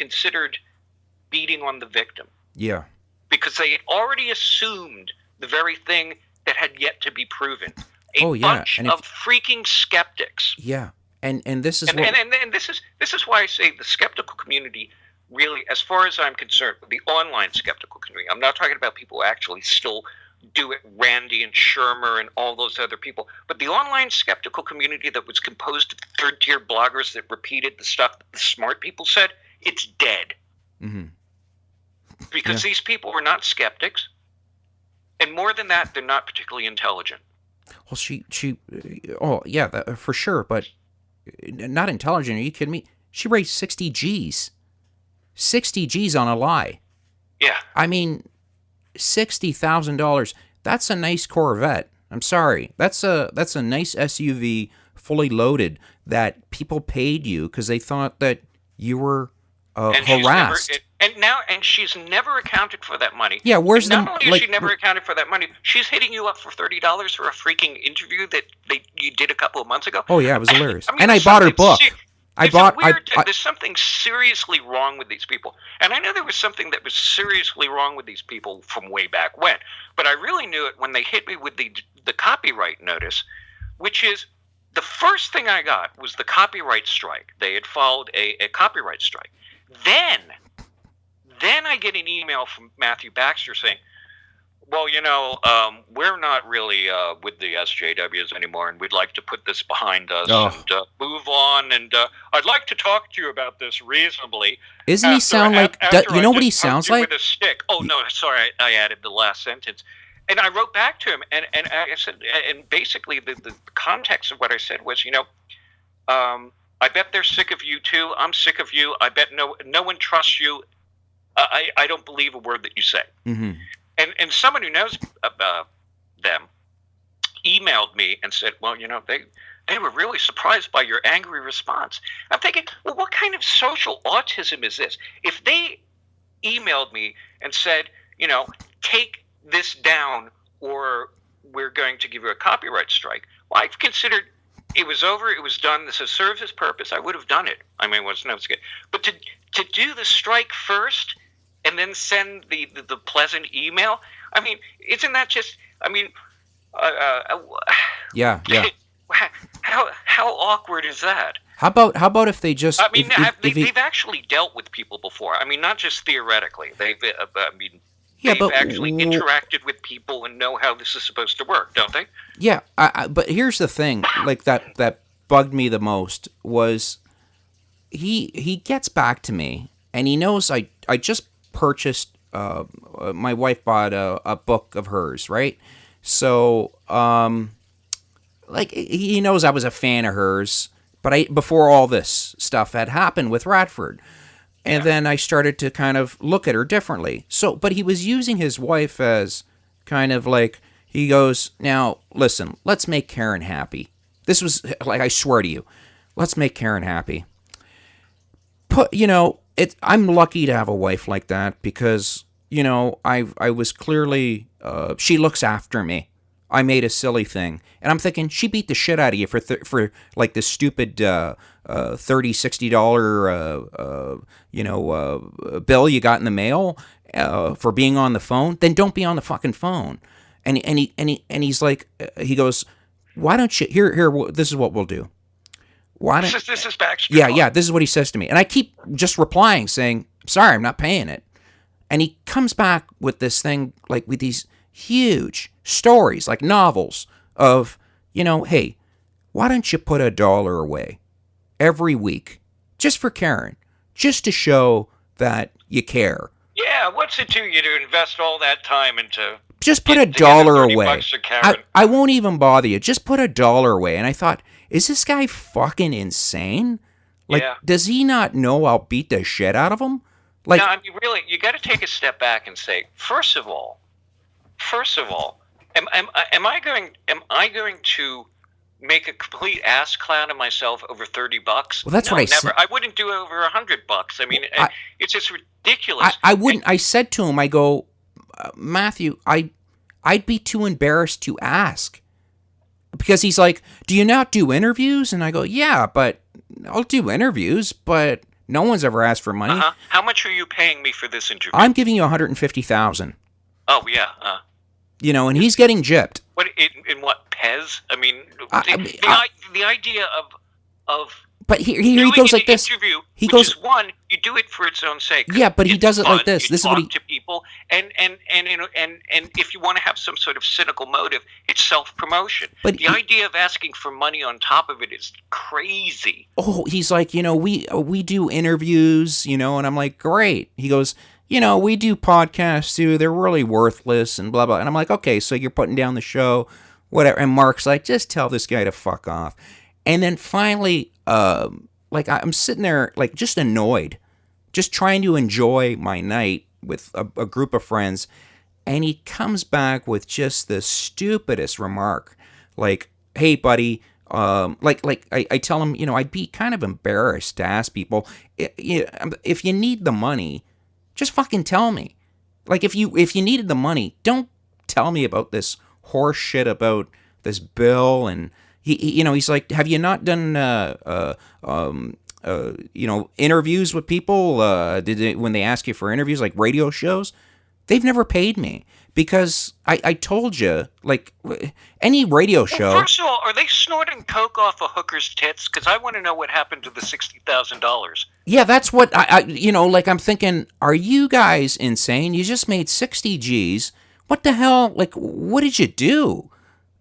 considered beating on the victim. Yeah. Because they had already assumed the very thing that had yet to be proven. A bunch of freaking skeptics. Yeah. And this is and this is why I say the skeptical community really, as far as I'm concerned, the online skeptical community, I'm not talking about people who actually still do it, Randy and Shermer and all those other people, but the online skeptical community that was composed of third-tier bloggers that repeated the stuff that the smart people said, it's dead. Mm-hmm. Because these people were not skeptics, and more than that, they're not particularly intelligent. Well, for sure, but not intelligent. Are you kidding me? She raised 60 G's. 60 G's on a lie. Yeah. I mean, $60,000. That's a nice Corvette. I'm sorry. That's a nice SUV, fully loaded, that people paid you because they thought that you were harassed. She's never accounted for that money. Yeah, where's not only has she never accounted for that money, she's hitting you up for $30 for a freaking interview that you did a couple of months ago. Oh yeah, it was hilarious. And I bought her book. There's something seriously wrong with these people. And I know there was something that was seriously wrong with these people from way back when. But I really knew it when they hit me with the copyright notice, which is the first thing I got was the copyright strike. They had followed a copyright strike. Then I get an email from Matthew Baxter saying, well, we're not really with the SJWs anymore, and we'd like to put this behind us and move on. And I'd like to talk to you about this reasonably. Doesn't he sound like? You know what he sounds like? With a stick. Oh no, sorry, I added the last sentence. And I wrote back to him, and I said, and basically the context of what I said was, I bet they're sick of you too. I'm sick of you. I bet no one trusts you. I don't believe a word that you say. Mm-hmm. And someone who knows them emailed me and said, well, they were really surprised by your angry response. I'm thinking, well, what kind of social autism is this? If they emailed me and said, take this down or we're going to give you a copyright strike, well, I've considered it was over, it was done, this has served its purpose, I would have done it. I mean, it's good. But to do the strike first and then send the pleasant email, I mean, isn't that just, I mean, yeah. How awkward is that? How about if they just? I mean, they've actually dealt with people before. I mean, not just theoretically. They've actually interacted with people and know how this is supposed to work, don't they? Yeah, but here's the thing, like that bugged me the most was he gets back to me and he knows I just purchased. My wife bought a book of hers, right? So, like he knows I was a fan of hers, but before all this stuff had happened with Radford. And then I started to kind of look at her differently. So, but he was using his wife as kind of like, he goes, now, listen, let's make Karen happy. This was, like, I swear to you, let's make Karen happy. I'm lucky to have a wife like that because, I was clearly, she looks after me. I made a silly thing. And I'm thinking, she beat the shit out of you for like this stupid $30, $60 bill you got in the mail for being on the phone. Then don't be on the fucking phone. And he's like, he goes, why don't you, here, this is what we'll do. This is Baxter. Yeah, this is what he says to me. And I keep just replying saying, sorry, I'm not paying it. And he comes back with this thing, like with these huge stories, like novels of, hey, why don't you put $1 away every week just for Karen, just to show that you care? Yeah, what's it to you to invest all that time into? Just put $1 away. I won't even bother you. Just put $1 away. And I thought, is this guy fucking insane? Like, does he not know I'll beat the shit out of him? Like, no, I mean, really, you got to take a step back and say, first of all, am I going to make a complete ass clown of myself over $30? Well, that's what I said. I wouldn't do it over $100. I mean, it's just ridiculous. I wouldn't. I said to him, I go, Matthew, I'd be too embarrassed to ask. Because he's like, do you not do interviews? And I go, yeah, but I'll do interviews, but No one's ever asked for money. How much are you paying me for this interview? I'm giving you $150,000. Oh yeah. And he's getting gypped. What in what Pez? I mean, the idea of. But here he goes like this. He goes, one, you do it for its own sake. Yeah, but he does it like this. This is what he to people, and if you want to have some sort of cynical motive, it's self-promotion. But the idea of asking for money on top of it is crazy. Oh, he's like, we do interviews, and I'm like, great. He goes, we do podcasts too. They're really worthless and blah blah. And I'm like, okay, so you're putting down the show, whatever. And Mark's like, just tell this guy to fuck off. And then finally, I'm sitting there, like, just annoyed, just trying to enjoy my night with a group of friends, and he comes back with just the stupidest remark, like, "Hey, buddy," I tell him, I'd be kind of embarrassed to ask people, if you need the money, just fucking tell me. Like, if you needed the money, don't tell me about this horse shit about this bill and. He's like, have you not done, interviews with people? When they ask you for interviews, like radio shows, they've never paid me because I told you, like, any radio show. Well, first of all, are they snorting coke off a hooker's tits? Because I want to know what happened to the $60,000. Yeah, that's what I'm thinking. Are you guys insane? You just made 60 G's. What the hell? Like, what did you do?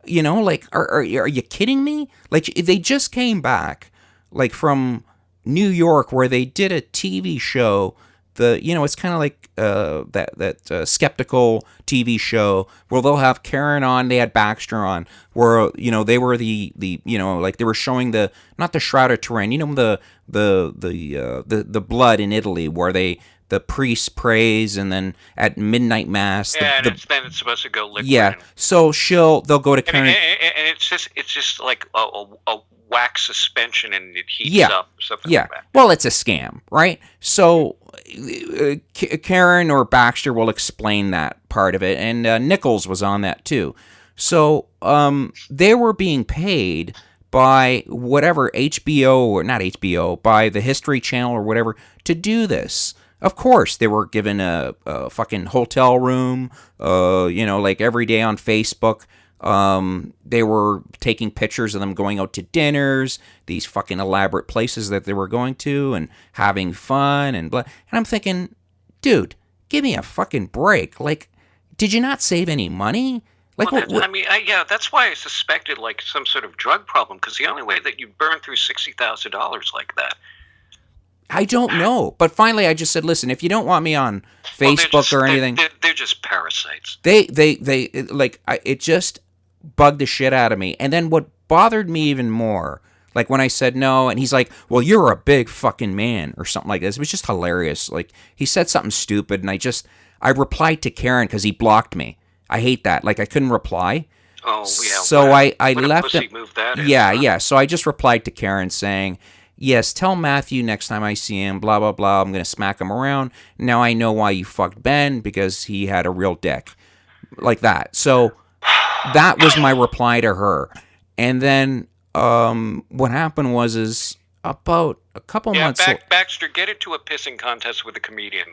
Are you kidding me? Like, they just came back, like, from New York where they did a TV show. It's kind of like that skeptical TV show where they'll have Karen on. They had Baxter on, where they were the like they were showing not the Shroud of Turin, the blood in Italy where the priest prays, and then at midnight mass. Then it's supposed to go liquid. Yeah, so they'll go to Karen, and it's just like a wax suspension, and it heats up or something like that. Well, it's a scam, right? So Karen or Baxter will explain that part of it, and Nichols was on that too. So they were being paid by whatever HBO or not HBO, by the History Channel or whatever to do this. Of course, they were given a fucking hotel room, like every day on Facebook. They were taking pictures of them going out to dinners, these fucking elaborate places that they were going to and having fun and blah. And I'm thinking, dude, give me a fucking break. Like, did you not save any money? Like, well, that's why I suspected like some sort of drug problem, because the only way that you burn through $60,000 like that. I don't know, but finally I just said, listen, if you don't want me on Facebook or anything, they're just parasites. It just bugged the shit out of me. And then what bothered me even more, like when I said no, and he's like, well, you're a big fucking man or something like this. It was just hilarious. Like, he said something stupid, and I replied to Karen because he blocked me. I hate that. Like, I couldn't reply. Oh, yeah. So I left it. Yeah. So I just replied to Karen saying, yes, tell Matthew next time I see him, blah, blah, blah, I'm going to smack him around. Now I know why you fucked Ben, because he had a real dick. Like that. So that was my reply to her. And then what happened was about a couple months... Baxter, get into a pissing contest with a comedian.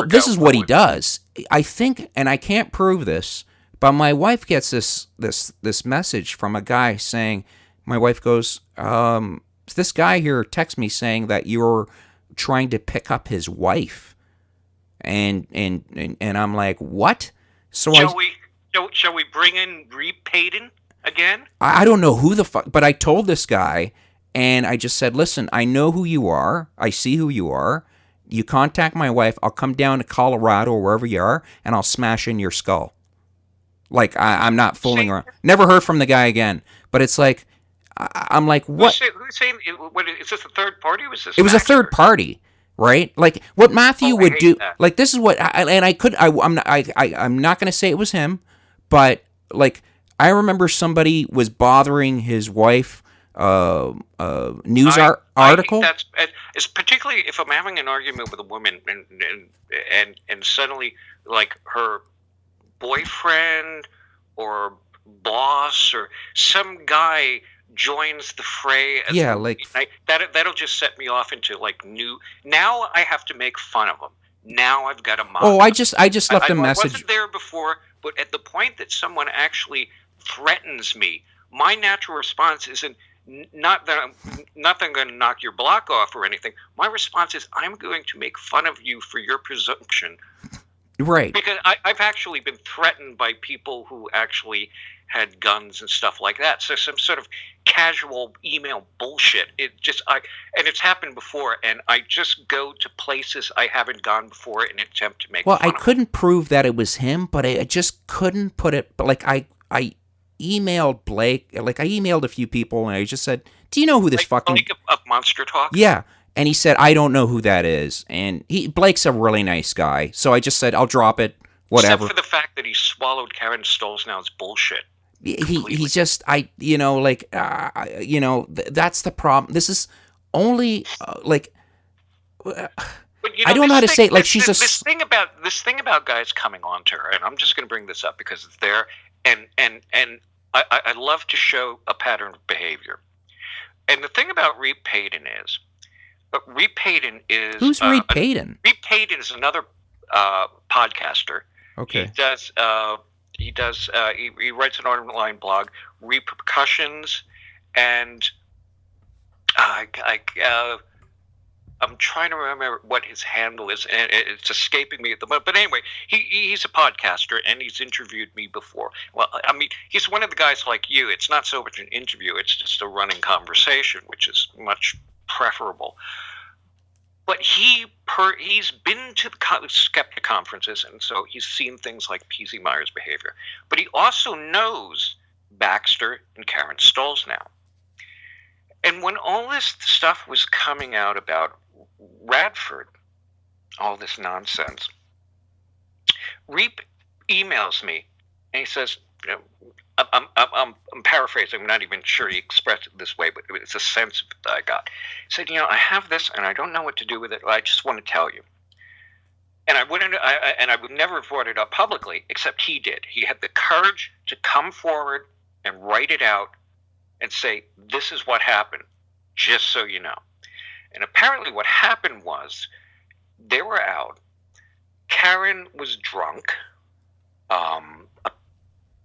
This is what he does. I think, and I can't prove this, but my wife gets this message from a guy saying, my wife goes... this guy here texts me saying that you're trying to pick up his wife, and I'm like, what? So shall we bring in Reed Payton again? I don't know who the fuck, but I told this guy, and I just said, listen, I know who you are, I see who you are. You contact my wife, I'll come down to Colorado or wherever you are, and I'll smash in your skull. Like, I'm not fooling around. Never heard from the guy again, but it's like. I'm like, what? Who's saying? Is this a third party? It was a third party, right? Like, what Matthew would do. That. Like, this is what, I'm not going to say it was him, but like, I remember somebody was bothering his wife. Article. I think it's particularly if I'm having an argument with a woman and suddenly like her boyfriend or boss or some guy joins the fray as Yeah, like that'll just set me off into like new. Now I have to make fun of them. Now I've got to mock. oh, them. I just left a I message. wasn't there before, but at the point that someone actually threatens me, my natural response isn't not that I'm going to knock your block off or anything. My response is I'm going to make fun of you for your presumption. Right. Because I've actually been threatened by people who actually had guns and stuff like that. So some sort of casual email bullshit. And it's happened before, and I just go to places I haven't gone before in an attempt to make fun of I couldn't prove that it was him, but I just couldn't put it. But like I emailed Blake, like I emailed a few people, and I just said, "Do you know who this fucking Blake of Monster Talk?" Yeah. And he said, I don't know who that is. And Blake's a really nice guy. So I just said, I'll drop it, whatever. Except for the fact that he swallowed Karen Stollznow's bullshit. He's just, that's the problem. This is only, but, I don't know how to say it. Like, this thing about guys coming on to her, and I'm just going to bring this up because it's there, and I love to show a pattern of behavior. And the thing about Reed Payton is, Reed Payton is... Who's Reed Payton? Reed Payton is another podcaster. Okay. He writes an online blog, Repercussions, and I'm trying to remember what his handle is, and it's escaping me at the moment. But anyway, he's a podcaster, and he's interviewed me before. Well, I mean, he's one of the guys like you. It's not so much an interview; it's just a running conversation, which is much preferable. But he's been to the skeptic conferences, and so he's seen things like P.Z. Myers' behavior. But he also knows Baxter and Karen Stollznow. And when all this stuff was coming out about Radford, all this nonsense, Reep emails me, and he says, I'm paraphrasing. I'm not even sure he expressed it this way, but it's a sense that I got. He said, I have this, and I don't know what to do with it. I just want to tell you. And I would never have brought it up publicly, except he did. He had the courage to come forward and write it out and say, this is what happened, just so you know. And apparently what happened was they were out. Karen was drunk.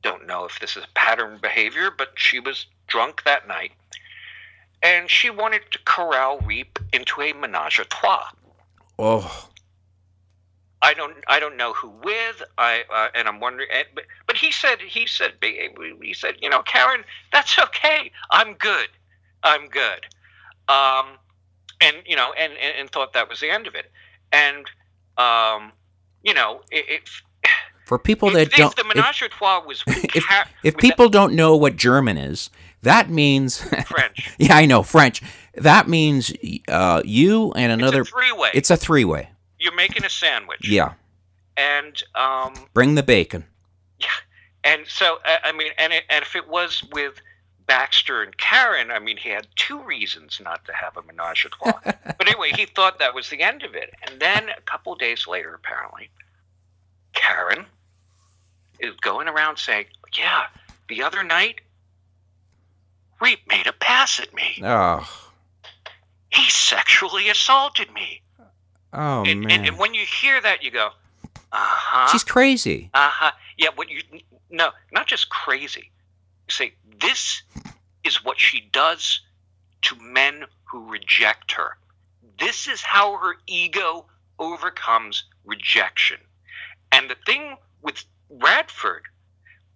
Don't know if this is pattern behavior, but she was drunk that night, and she wanted to corral Reep into a menage a trois. Oh, I don't know who with. And I'm wondering. But he said, Karen, that's okay. I'm good. And thought that was the end of it. And for people that don't, the menage a trois was if people don't know what German is, that means French. Yeah, I know French. That means you and another. It's a three-way. It's a three-way. You're making a sandwich. Yeah. And bring the bacon. Yeah. And so and if it was with Baxter and Karen, he had two reasons not to have a menage a trois. But anyway, he thought that was the end of it. And then a couple of days later, apparently, Karen is going around saying, yeah, the other night, Reep made a pass at me. Oh. He sexually assaulted me. Oh, man. And when you hear that, you go, uh-huh. She's crazy. Uh-huh. Yeah, no, not just crazy. You say, this is what she does to men who reject her. This is how her ego overcomes rejection. And the thing with Radford,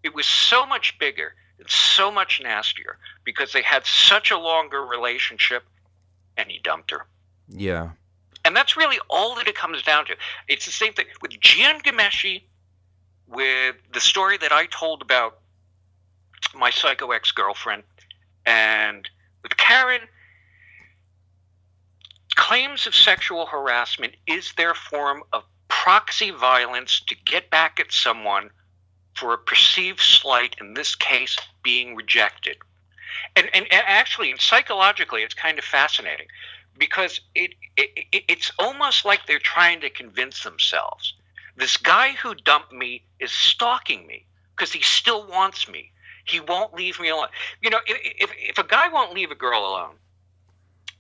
it was so much bigger and so much nastier because they had such a longer relationship, and he dumped her. Yeah. And that's really all that it comes down to. It's the same thing with Jian Ghomeshi, with the story that I told about my psycho ex-girlfriend, and with Karen. Claims of sexual harassment is their form of proxy violence to get back at someone for a perceived slight, in this case, being rejected. And actually, psychologically, it's kind of fascinating because it's almost like they're trying to convince themselves, this guy who dumped me is stalking me because he still wants me. He won't leave me alone. You know, if a guy won't leave a girl alone,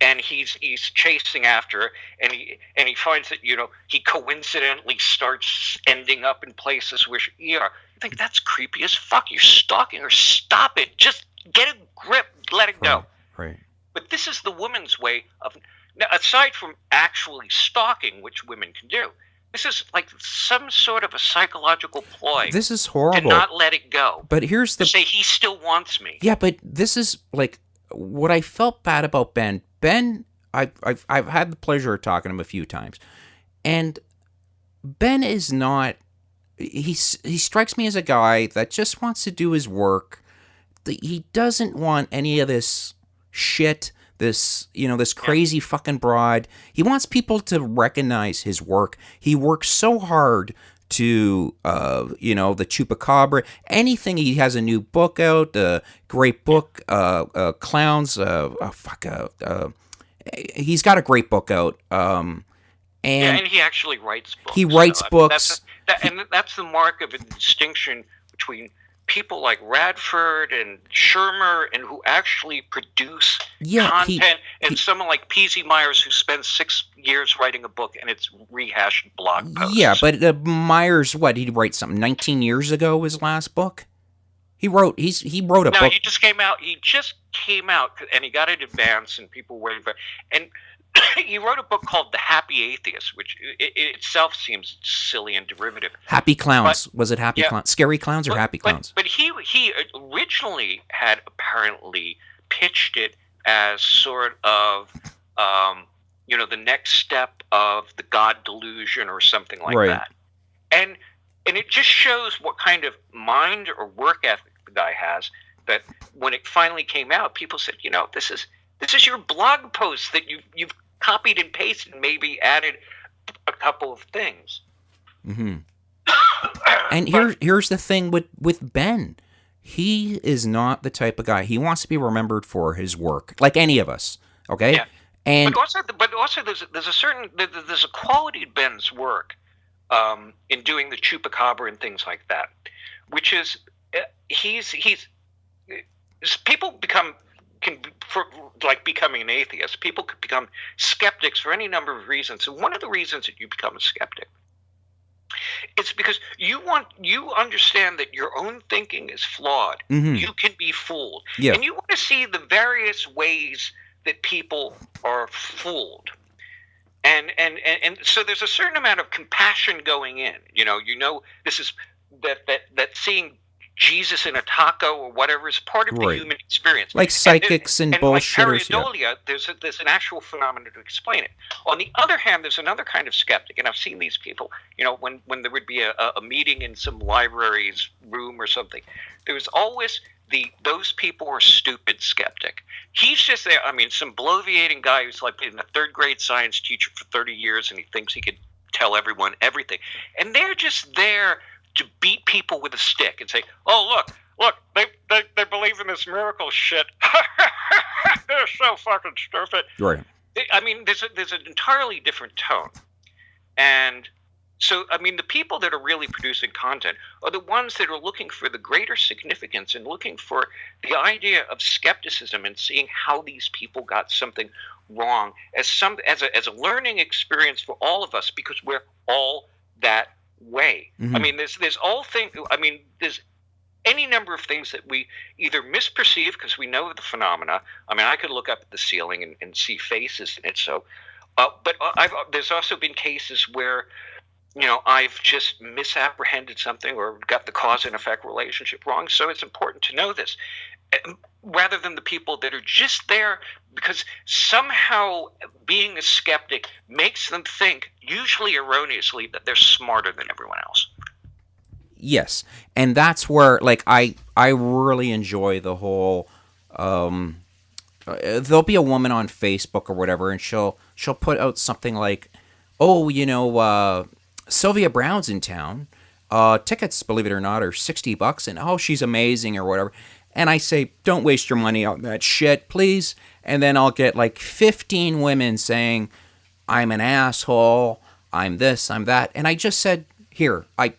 and he's chasing after her, and he finds that, you know, he coincidentally starts ending up in places where you are. You think that's creepy as fuck. You're stalking her. Stop it. Just get a grip. Let it go. Right. But this is the woman's way of. Now, aside from actually stalking, which women can do, this is like some sort of a psychological ploy. This is horrible. To not let it go. But here's the. To say he still wants me. Yeah, but this is like what I felt bad about Ben. Ben, I've had the pleasure of talking to him a few times, and Ben is not. He strikes me as a guy that just wants to do his work. He doesn't want any of this shit. This, you know, this crazy fucking broad. He wants people to recognize his work. He works so hard to, you know, the Chupacabra, anything. He has a new book out, great book, Clowns, he's got a great book out. And he actually writes books. He writes books. That's the mark of a distinction between people like Radford and Shermer, and who actually produce content, and someone like P.Z. Myers, who spends 6 years writing a book and it's rehashed blog posts. Yeah, but Myers, what, he write something 19 years ago, his last book? He wrote a book. No, he just came out, and he got it advance, and people were waiting for it. And he wrote a book called The Happy Atheist, which itself seems silly and derivative. Happy Clowns. Was it Happy Clowns? Scary Clowns or Happy Clowns? But he originally had apparently pitched it as sort of, you know, the next step of the God delusion or something like that. And it just shows what kind of mind or work ethic the guy has, that when it finally came out, people said, you know, this is your blog post that you've copied and pasted and maybe added a couple of things. Mm-hmm. And here's the thing with Ben. He is not the type of guy. He wants to be remembered for his work, like any of us. Okay. Yeah. And but also there's a quality to Ben's work in doing the Chupacabra and things like that, which is people like becoming an atheist, people could become skeptics for any number of reasons. And one of the reasons that you become a skeptic, it's because you understand that your own thinking is flawed. Mm-hmm. You can be fooled. Yeah. And you want to see the various ways that people are fooled. And so there's a certain amount of compassion going in. You know, this is that seeing Jesus in a taco or whatever is part of the human experience. Like psychics and bullshitters. Like pareidolia, there's an actual phenomenon to explain it. On the other hand, there's another kind of skeptic, and I've seen these people, you know, when there would be a meeting in some library's room or something, there was always those people are stupid skeptic. He's just there. I mean, some bloviating guy who's like been a third grade science teacher for 30 years, and he thinks he could tell everyone everything. And they're just there to beat people with a stick and say, "Oh, look, they believe in this miracle shit. They're so fucking stupid." Right. I mean, there's an entirely different tone, and so I mean, the people that are really producing content are the ones that are looking for the greater significance and looking for the idea of skepticism and seeing how these people got something wrong as a learning experience for all of us, because we're all that way. Mm-hmm. I mean, there's any number of things that we either misperceive because we know the phenomena. I mean, I could look up at the ceiling and see faces in it. So, but there's also been cases where, you know, I've just misapprehended something or got the cause and effect relationship wrong. So it's important to know this, rather than the people that are just there because somehow being a skeptic makes them think, usually erroneously, that they're smarter than everyone else. Yes, and that's where, like, I really enjoy the whole. There'll be a woman on Facebook or whatever, and she'll put out something like, "Oh, you know, Sylvia Browne's in town. Tickets, believe it or not, are $60, and oh, she's amazing," or whatever. And I say, don't waste your money on that shit, please. And then I'll get like 15 women saying, I'm an asshole, I'm this, I'm that. And I just said, here, I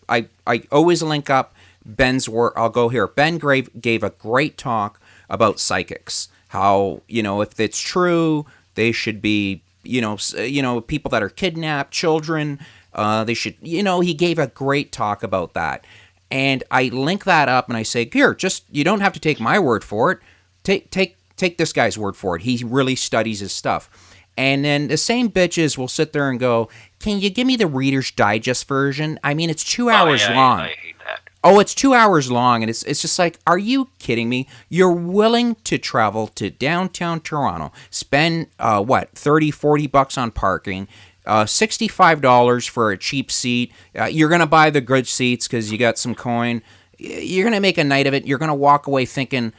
always link up. Ben's work. I'll go here. Ben gave a great talk about psychics. How, if it's true, they should be, people that are kidnapped, children. They should, he gave a great talk about that. And I link that up and I say, here, you don't have to take my word for it. Take this guy's word for it. He really studies his stuff. And then the same bitches will sit there and go, can you give me the Reader's Digest version? I mean, it's 2 hours long. I hate that. Oh, it's 2 hours long, and it's just like, are you kidding me? You're willing to travel to downtown Toronto, spend, $30-$40 on parking, $65 for a cheap seat. You're going to buy the good seats because you got some coin. You're going to make a night of it. You're going to walk away thinking,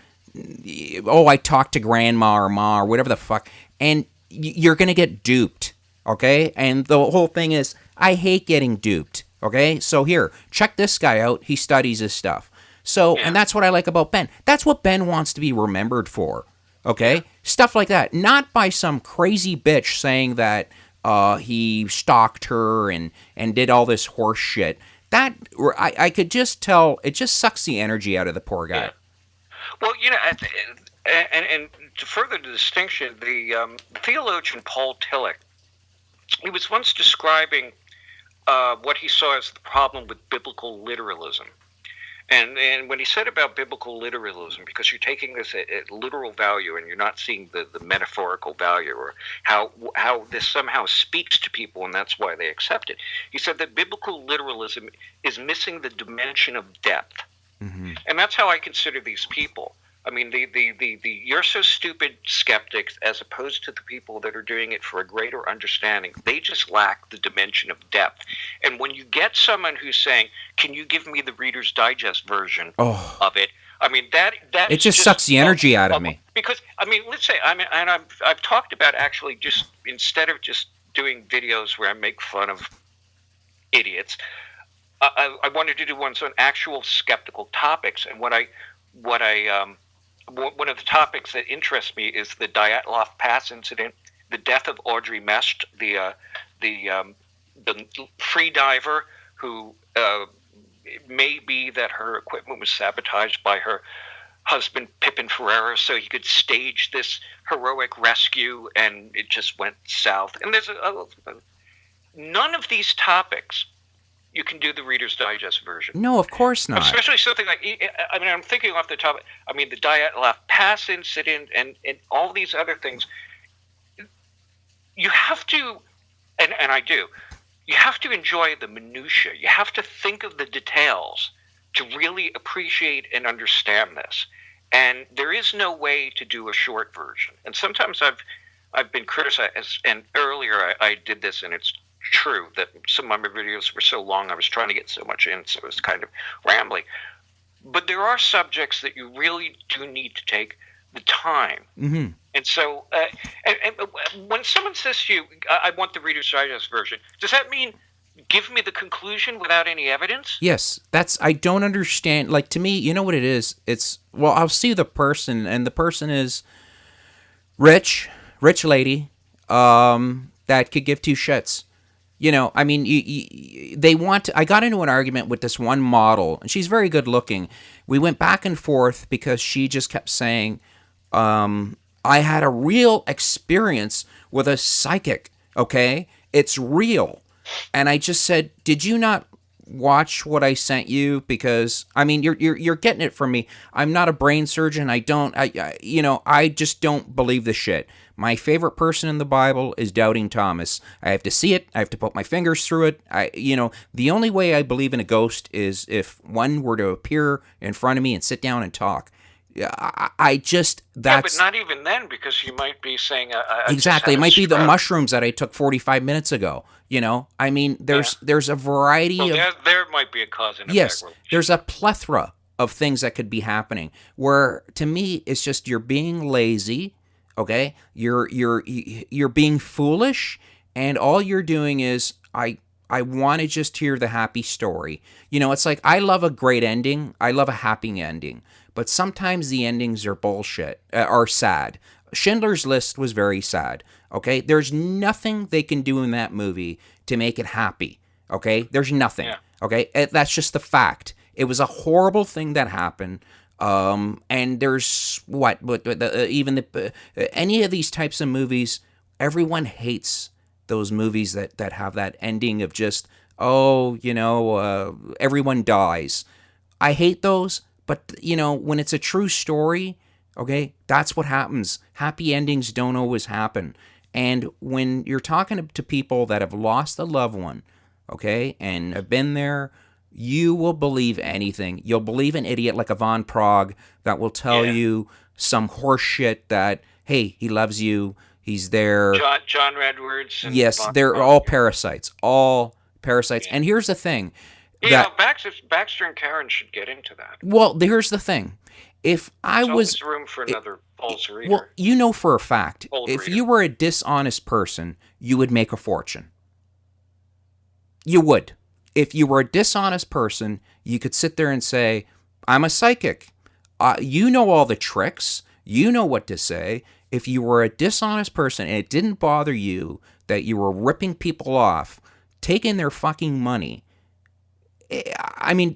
oh, I talked to grandma or ma or whatever the fuck. And you're going to get duped, okay? And the whole thing is, I hate getting duped, okay? So here, check this guy out. He studies his stuff. So, and that's what I like about Ben. That's what Ben wants to be remembered for, okay? Stuff like that. Not by some crazy bitch saying that he stalked her and did all this horse shit. That, I could just tell, it just sucks the energy out of the poor guy. Yeah. Well, and to further the distinction, the theologian Paul Tillich, he was once describing what he saw as the problem with biblical literalism. And when he said about biblical literalism, because you're taking this at literal value and you're not seeing the metaphorical value, or how this somehow speaks to people and that's why they accept it, he said that biblical literalism is missing the dimension of depth. Mm-hmm. And that's how I consider these people. I mean, the you're so stupid skeptics, as opposed to the people that are doing it for a greater understanding, they just lack the dimension of depth. And when you get someone who's saying, can you give me the Reader's Digest version of it? I mean, that it just sucks the energy out of me. Because, I mean, let's say, I've talked about actually just, instead of just doing videos where I make fun of idiots, I wanted to do ones on actual skeptical topics. And one of the topics that interests me is the Dyatlov Pass incident, the death of Audrey Mest, the free diver who it may be that her equipment was sabotaged by her husband Pippin Ferreira so he could stage this heroic rescue, and it just went south. And there's none of these topics you can do the Reader's Digest version. No, of course not. Especially something like, I mean, I'm thinking off the top, I mean, the Dyatlov Pass incident and all these other things. You have to, and I do, you have to enjoy the minutiae. You have to think of the details to really appreciate and understand this. And there is no way to do a short version. And sometimes I've been criticized, and earlier I did this, and it's true that some of my videos were so long, I was trying to get so much in, so it was kind of rambling. But there are subjects that you really do need to take the time. Mm-hmm. And so, and when someone says to you, I want the Reader's Digest version, does that mean give me the conclusion without any evidence? Yes, I don't understand. Like, to me, you know what it is? It's, well, I'll see the person, and the person is rich lady, that could give two shits. You know, I mean, they want to, I got into an argument with this one model, and she's very good looking. We went back and forth because she just kept saying, I had a real experience with a psychic, okay? It's real. And I just said, did you not watch what I sent you? Because, I mean, you're getting it from me. I'm not a brain surgeon. I just don't believe the shit. My favorite person in the Bible is Doubting Thomas. I have to see it. I have to put my fingers through it. The only way I believe in a ghost is if one were to appear in front of me and sit down and talk. That's... Yeah, but not even then, because you might be saying... exactly. It might be the mushrooms that I took 45 minutes ago. You know? I mean, there's a variety of... There might be a cause and effect. Yes, there's a plethora of things that could be happening, where, to me, it's just you're being lazy... Okay, you're being foolish, and all you're doing is I want to just hear the happy story. You know, it's like, I love a great ending. I love a happy ending, but sometimes the endings are bullshit, are sad. Schindler's List was very sad. Okay, there's nothing they can do in that movie to make it happy. Okay, there's nothing. Yeah. Okay, that's just the fact. It was a horrible thing that happened. And there's even any of these types of movies, everyone hates those movies that have that ending of just, everyone dies. I hate those, but when it's a true story, okay, that's what happens. Happy endings don't always happen. And when you're talking to people that have lost a loved one, okay, and have been there, you will believe anything. You'll believe an idiot like a Von Prague that will tell you some horse shit that, hey, he loves you, he's there. John Edwards. And yes, they're all parasites. All parasites. And here's the thing. Baxter and Karen should get into that. Well, here's the thing. If I was... There's room for another false reader. Well, for a fact, if you were a dishonest person, you would make a fortune. You would. If you were a dishonest person, you could sit there and say, I'm a psychic. You know all the tricks. You know what to say. If you were a dishonest person and it didn't bother you that you were ripping people off, taking their fucking money, I mean,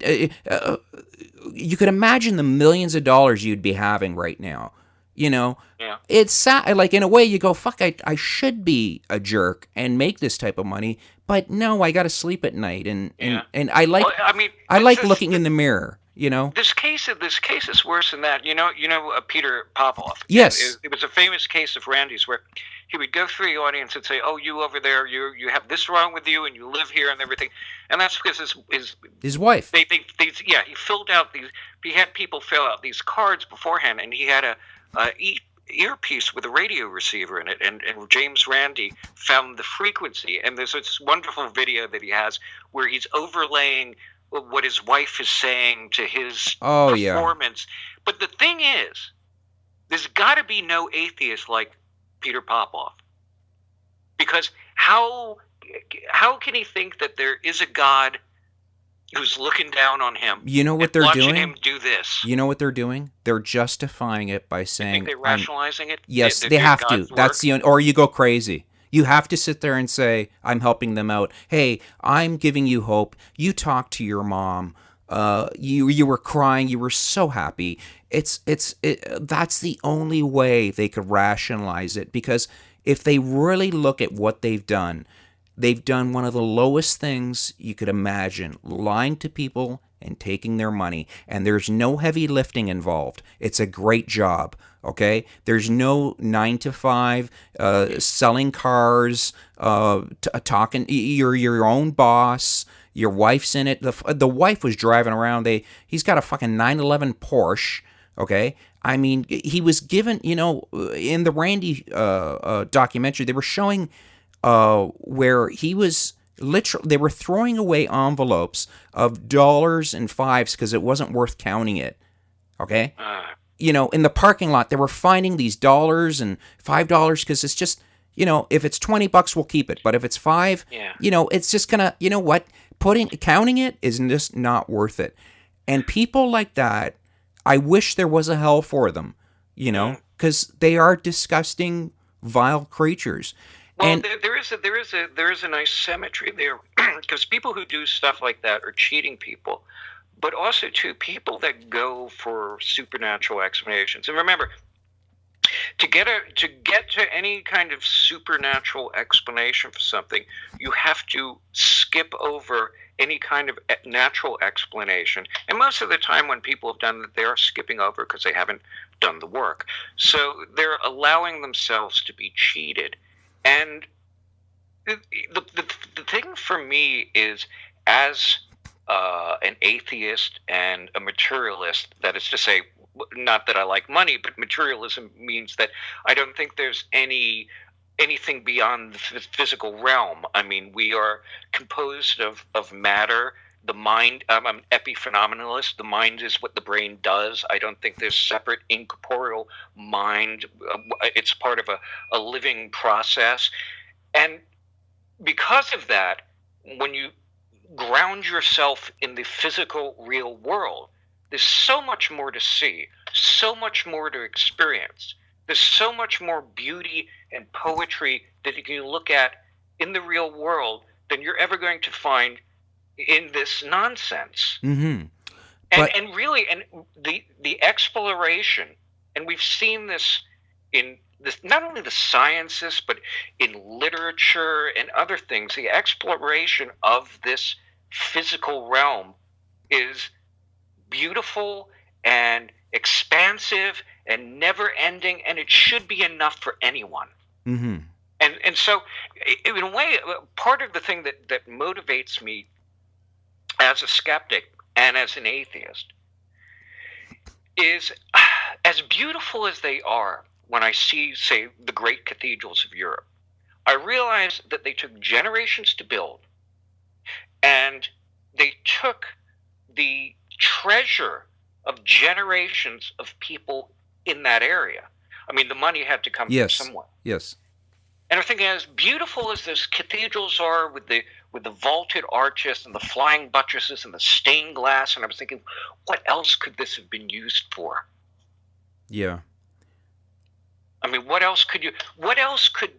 you could imagine the millions of dollars you'd be having right now. It's sad. Like, in a way, you go, fuck, I should be a jerk and make this type of money, but no, I got to sleep at night, and I like, I like looking in the mirror. This case is worse than that. Peter Popoff. Yes, it was a famous case of Randy's where he would go through the audience and say, "Oh, you over there, you have this wrong with you, and you live here and everything," and that's because his wife. He filled out these. He had people fill out these cards beforehand, and he had a earpiece with a radio receiver in it, and James Randi found the frequency, and there's this wonderful video that he has where he's overlaying what his wife is saying to his performance. But the thing is, there's got to be no atheist like Peter Popoff, because how can he think that there is a God who's looking down on him? You know what they're doing? Watching him do this. You know what they're doing? They're justifying it by saying, you think they're rationalizing it? Yes, they have to. That's or you go crazy. You have to sit there and say, I'm helping them out. Hey, I'm giving you hope. You talked to your mom. You were crying. You were so happy. That's the only way they could rationalize it, because if they really look at what they've done one of the lowest things you could imagine, lying to people and taking their money. And there's no heavy lifting involved. It's a great job, okay? There's no 9 to 5, selling cars, talking. You're your own boss. Your wife's in it. The wife was driving around. He's got a fucking 911 Porsche, okay? I mean, he was given, in the Randy documentary, they were showing where he was literally, they were throwing away envelopes of dollars and fives because it wasn't worth counting it. Okay? In the parking lot, they were finding these dollars and $5 because it's just, if it's $20, we'll keep it. But if it's $5, it's just gonna, counting it is just not worth it. And people like that, I wish there was a hell for them, because they are disgusting, vile creatures. Well, and there is a nice symmetry there, because people who do stuff like that are cheating people, but also too people that go for supernatural explanations. And remember, to get to any kind of supernatural explanation for something, you have to skip over any kind of natural explanation. And most of the time when people have done that, they are skipping over because they haven't done the work. So they're allowing themselves to be cheated. And the thing for me is, as an atheist and a materialist, that is to say, not that I like money, but materialism means that I don't think there's anything beyond the physical realm. I mean, we are composed of matter. The mind, I'm an epiphenomenalist. The mind is what the brain does. I don't think there's separate incorporeal mind. It's part of a living process. And because of that, when you ground yourself in the physical real world, there's so much more to see, so much more to experience. There's so much more beauty and poetry that you can look at in the real world than you're ever going to find in this nonsense. Mm-hmm. And really, and the exploration, and we've seen this in this, not only the sciences, but in literature and other things, the exploration of this physical realm is beautiful and expansive and never ending, and it should be enough for anyone. Mm-hmm. And so, in a way, part of the thing that motivates me as a skeptic and as an atheist is, as beautiful as they are, when I see, say, the great cathedrals of Europe, I realize that they took generations to build, and they took the treasure of generations of people in that area. I mean, the money had to come from somewhere. Yes. And I'm thinking, as beautiful as those cathedrals are, with the vaulted arches and the flying buttresses and the stained glass, and I was thinking, what else could this have been used for? Yeah. I mean, what else could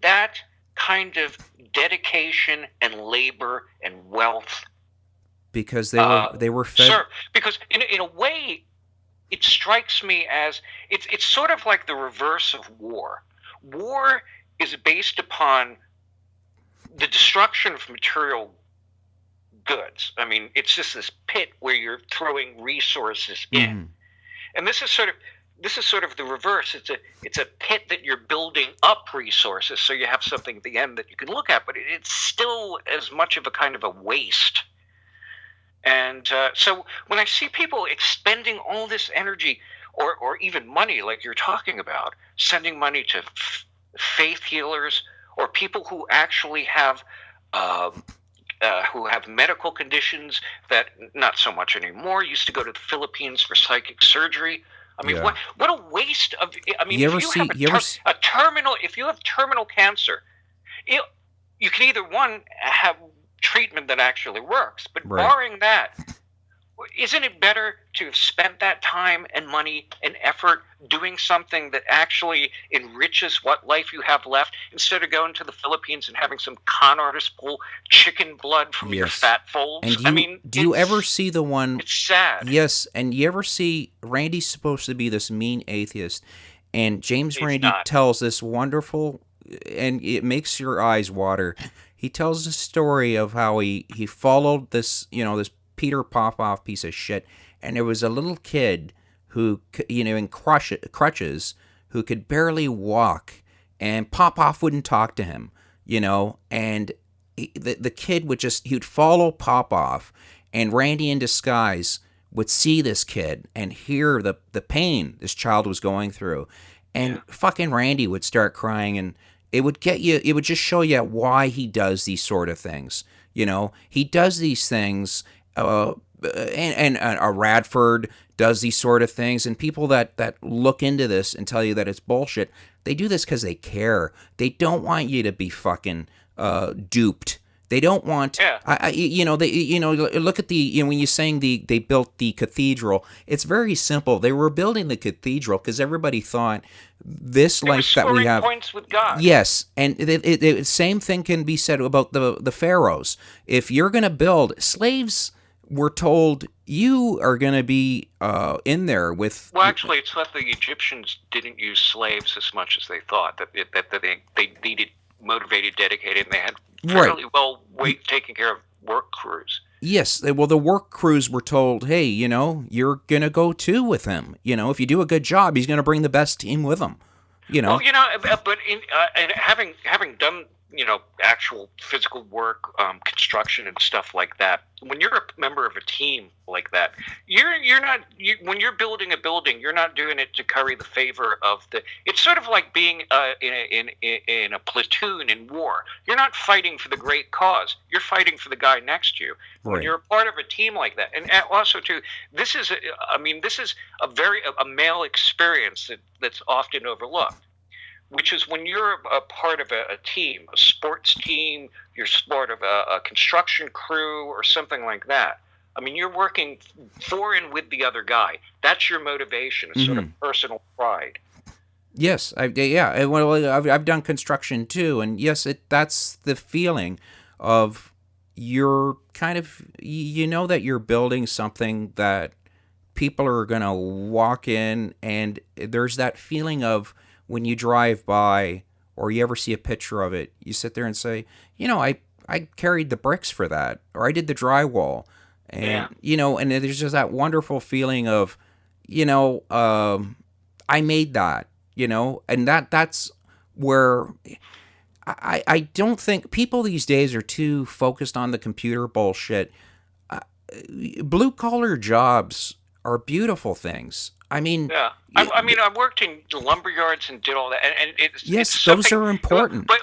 that kind of dedication and labor and wealth? Because they were fed. Sir, because in a way, it strikes me as it's sort of like the reverse of war. War is based upon the destruction of material goods. I mean, it's just this pit where you're throwing resources in. Mm-hmm. And this is sort of the reverse. It's a pit that you're building up resources, so you have something at the end that you can look at, but it's still as much of a kind of a waste. And so when I see people expending all this energy or even money, like you're talking about, sending money to faith healers or people who actually have medical conditions that not so much anymore, used to go to the Philippines for psychic surgery. I mean, what a waste of. I mean, if you have terminal cancer, you can either have treatment that actually works, but barring that, isn't it better to have spent that time and money and effort doing something that actually enriches what life you have left, instead of going to the Philippines and having some con artist pull chicken blood from your fat folds? And do you ever see the one? It's sad. Yes, and you ever see Randy's supposed to be this mean atheist, and James Randi tells this wonderful, and it makes your eyes water. He tells the story of how he followed this, this Peter Popoff piece of shit, and there was a little kid who, in crutches, who could barely walk, and Popoff wouldn't talk to him, and the kid he'd follow Popoff, and Randy in disguise would see this kid and hear the pain this child was going through, and fucking Randy would start crying, and it would just show you why he does these sort of things. He does these things, and Radford does these sort of things, and people that look into this and tell you that it's bullshit, they do this because they care. They don't want you to be fucking duped. They don't want, look at when you're saying they built the cathedral, it's very simple. They were building the cathedral because everybody thought this life that we have. Points with God. Yes, and the same thing can be said about the pharaohs. If you're going to build, slaves were told you are going to be in there with. Well, actually, it's not the Egyptians didn't use slaves as much as they thought. That they needed motivated, dedicated, and they had fairly well taken care of work crews. Yes, well, the work crews were told, hey, you're going to go too with him. If you do a good job, he's going to bring the best team with him. Well, but and having done actual physical work, construction and stuff like that, when you're a member of a team like that, when you're building a building, you're not doing it to curry the favor of the. It's sort of like being in a platoon in war. You're not fighting for the great cause. You're fighting for the guy next to you. Right. When you're a part of a team like that, and also too, this is a male experience that's often overlooked, which is when you're a part of a team, a sports team, you're part of a construction crew or something like that. I mean, you're working for and with the other guy. That's your motivation, a sort of personal pride. Yes, I've done construction too, and yes, that's the feeling of you're kind of, that you're building something that people are going to walk in, and there's that feeling of when you drive by or you ever see a picture of it, you sit there and say, I carried the bricks for that, or I did the drywall. And, and there's just that wonderful feeling of, I made that, and that's where I don't think people these days are too focused on the computer bullshit. Blue collar jobs are beautiful things. I mean, yeah. I worked in lumber yards and did all that, and it's those are important. But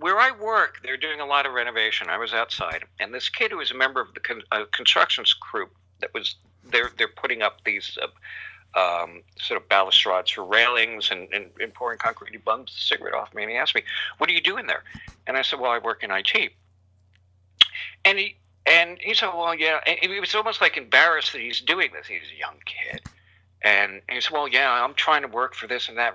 where I work, they're doing a lot of renovation. I was outside, and this kid who was a member of the construction crew that was they're putting up these sort of balustrades for railings and pouring concrete. He bummed a cigarette off me, and he asked me, "What are you doing there?" And I said, "Well, I work in IT." And he said, "Well, yeah." And he was almost like embarrassed that he's doing this. He's a young kid. And he said, "Well, yeah, I'm trying to work for this and that,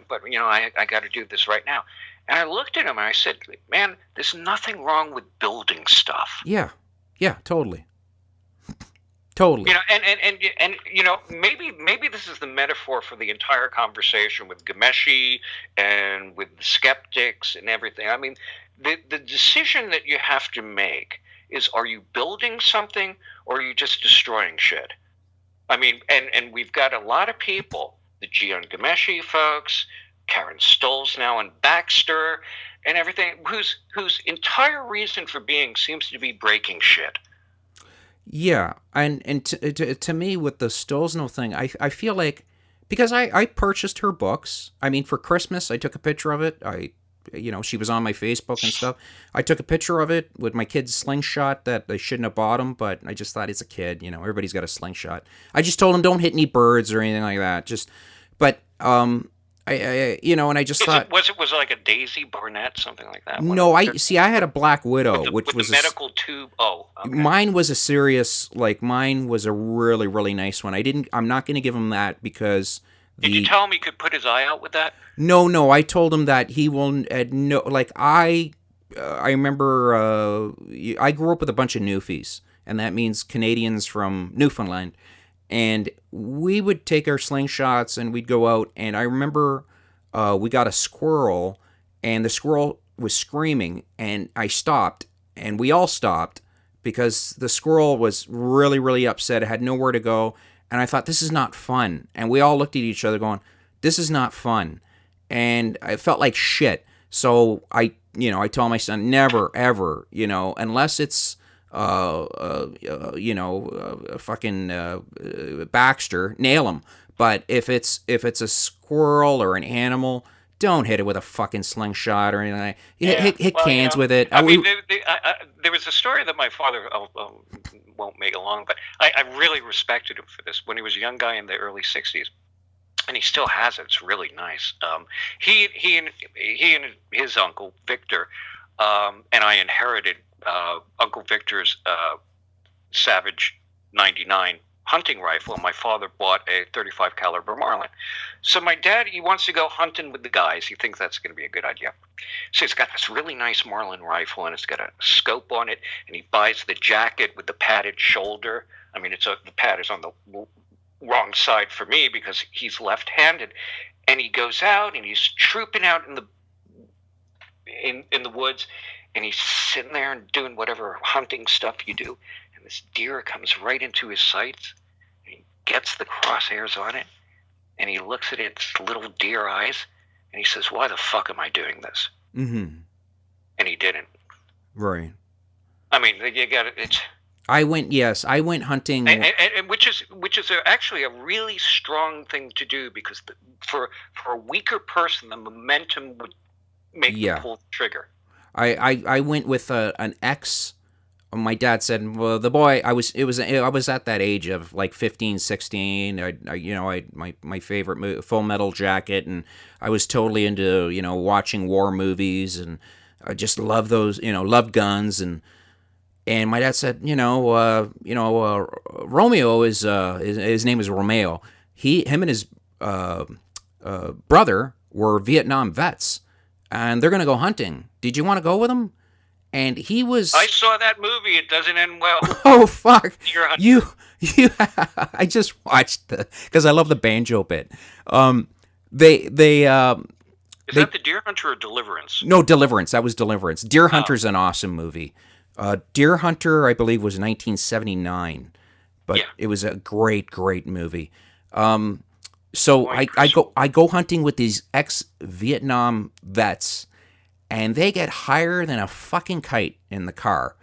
but I got to do this right now." And I looked at him and I said, "Man, there's nothing wrong with building stuff." Yeah, totally. Totally. And maybe this is the metaphor for the entire conversation with Ghomeshi and with the skeptics and everything. I mean, the decision that you have to make is, are you building something or are you just destroying shit? I mean, and we've got a lot of people, the Jian Ghomeshi folks, Karen Stollznow and Baxter and everything, whose entire reason for being seems to be breaking shit. Yeah, and to me with the Stollznow thing, I feel like, because I purchased her books. I mean, for Christmas, I took a picture of it. She was on my Facebook and stuff. I took a picture of it with my kid's slingshot that I shouldn't have bought him, but I just thought, it's a kid, everybody's got a slingshot. I just told him, don't hit any birds or anything like that. And I just thought, was it like a Daisy Barnett, something like that? No, I had a Black Widow, which was the medical tube. Oh, okay. Mine was mine was a really, really nice one. I'm not going to give him that because. Did you tell him he could put his eye out with that? No. I told him that he will. No, like I remember. I grew up with a bunch of Newfies, and that means Canadians from Newfoundland. And we would take our slingshots and we'd go out. And I remember we got a squirrel, and the squirrel was screaming. And I stopped, and we all stopped because the squirrel was really, really upset. It had nowhere to go. And I thought, this is not fun. And we all looked at each other going, this is not fun. And I felt like shit. So I told my son, never, ever, unless it's fucking Baxter, nail him. But if it's a squirrel or an animal, don't hit it with a fucking slingshot or anything. Hit cans with it. There was a story that my father won't make it long, but I really respected him for this. When he was a young guy in the early '60s, and he still has it. It's really nice. He and his uncle Victor, and I inherited Uncle Victor's Savage 99 hunting rifle, and my father bought a 35 caliber Marlin. So my dad, he wants to go hunting with the guys. He thinks that's going to be a good idea. So he's got this really nice Marlin rifle, and it's got a scope on it, and he buys the jacket with the padded shoulder. I mean, the pad is on the wrong side for me because he's left-handed, and he goes out and he's trooping out in the woods, and he's sitting there and doing whatever hunting stuff you do, and this deer comes right into his sights, and he gets the crosshairs on it, and he looks at its little deer eyes, and he says, "Why the fuck am I doing this?" Mm-hmm. And he didn't. Right. I mean, you got it. I went hunting, and which is actually a really strong thing to do, because for a weaker person, the momentum would make them pull the trigger. I went with an ex. My dad said, well, the boy, I was at that age of like 15, 16. My favorite Full Metal Jacket, and I was totally into, watching war movies, and I just love those, loved guns, and my dad said, Romeo is his name is Romeo. Him and his brother were Vietnam vets, and they're gonna go hunting. Did you want to go with them? And he was. I saw that movie. It doesn't end well. Oh fuck! I just watched because I love the banjo bit. They Is that the Deer Hunter or Deliverance? No, Deliverance. That was Deliverance. Deer Hunter's an awesome movie. Deer Hunter, I believe, was 1979, but it was a great, great movie. So I go hunting with these ex-Vietnam vets, and they get higher than a fucking kite in the car,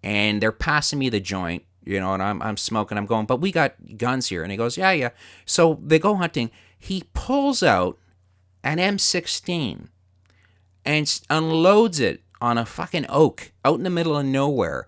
and they're passing me the joint, and I'm smoking. I'm going, but we got guns here, and he goes, yeah. So they go hunting. He pulls out an M16 and unloads it on a fucking oak out in the middle of nowhere.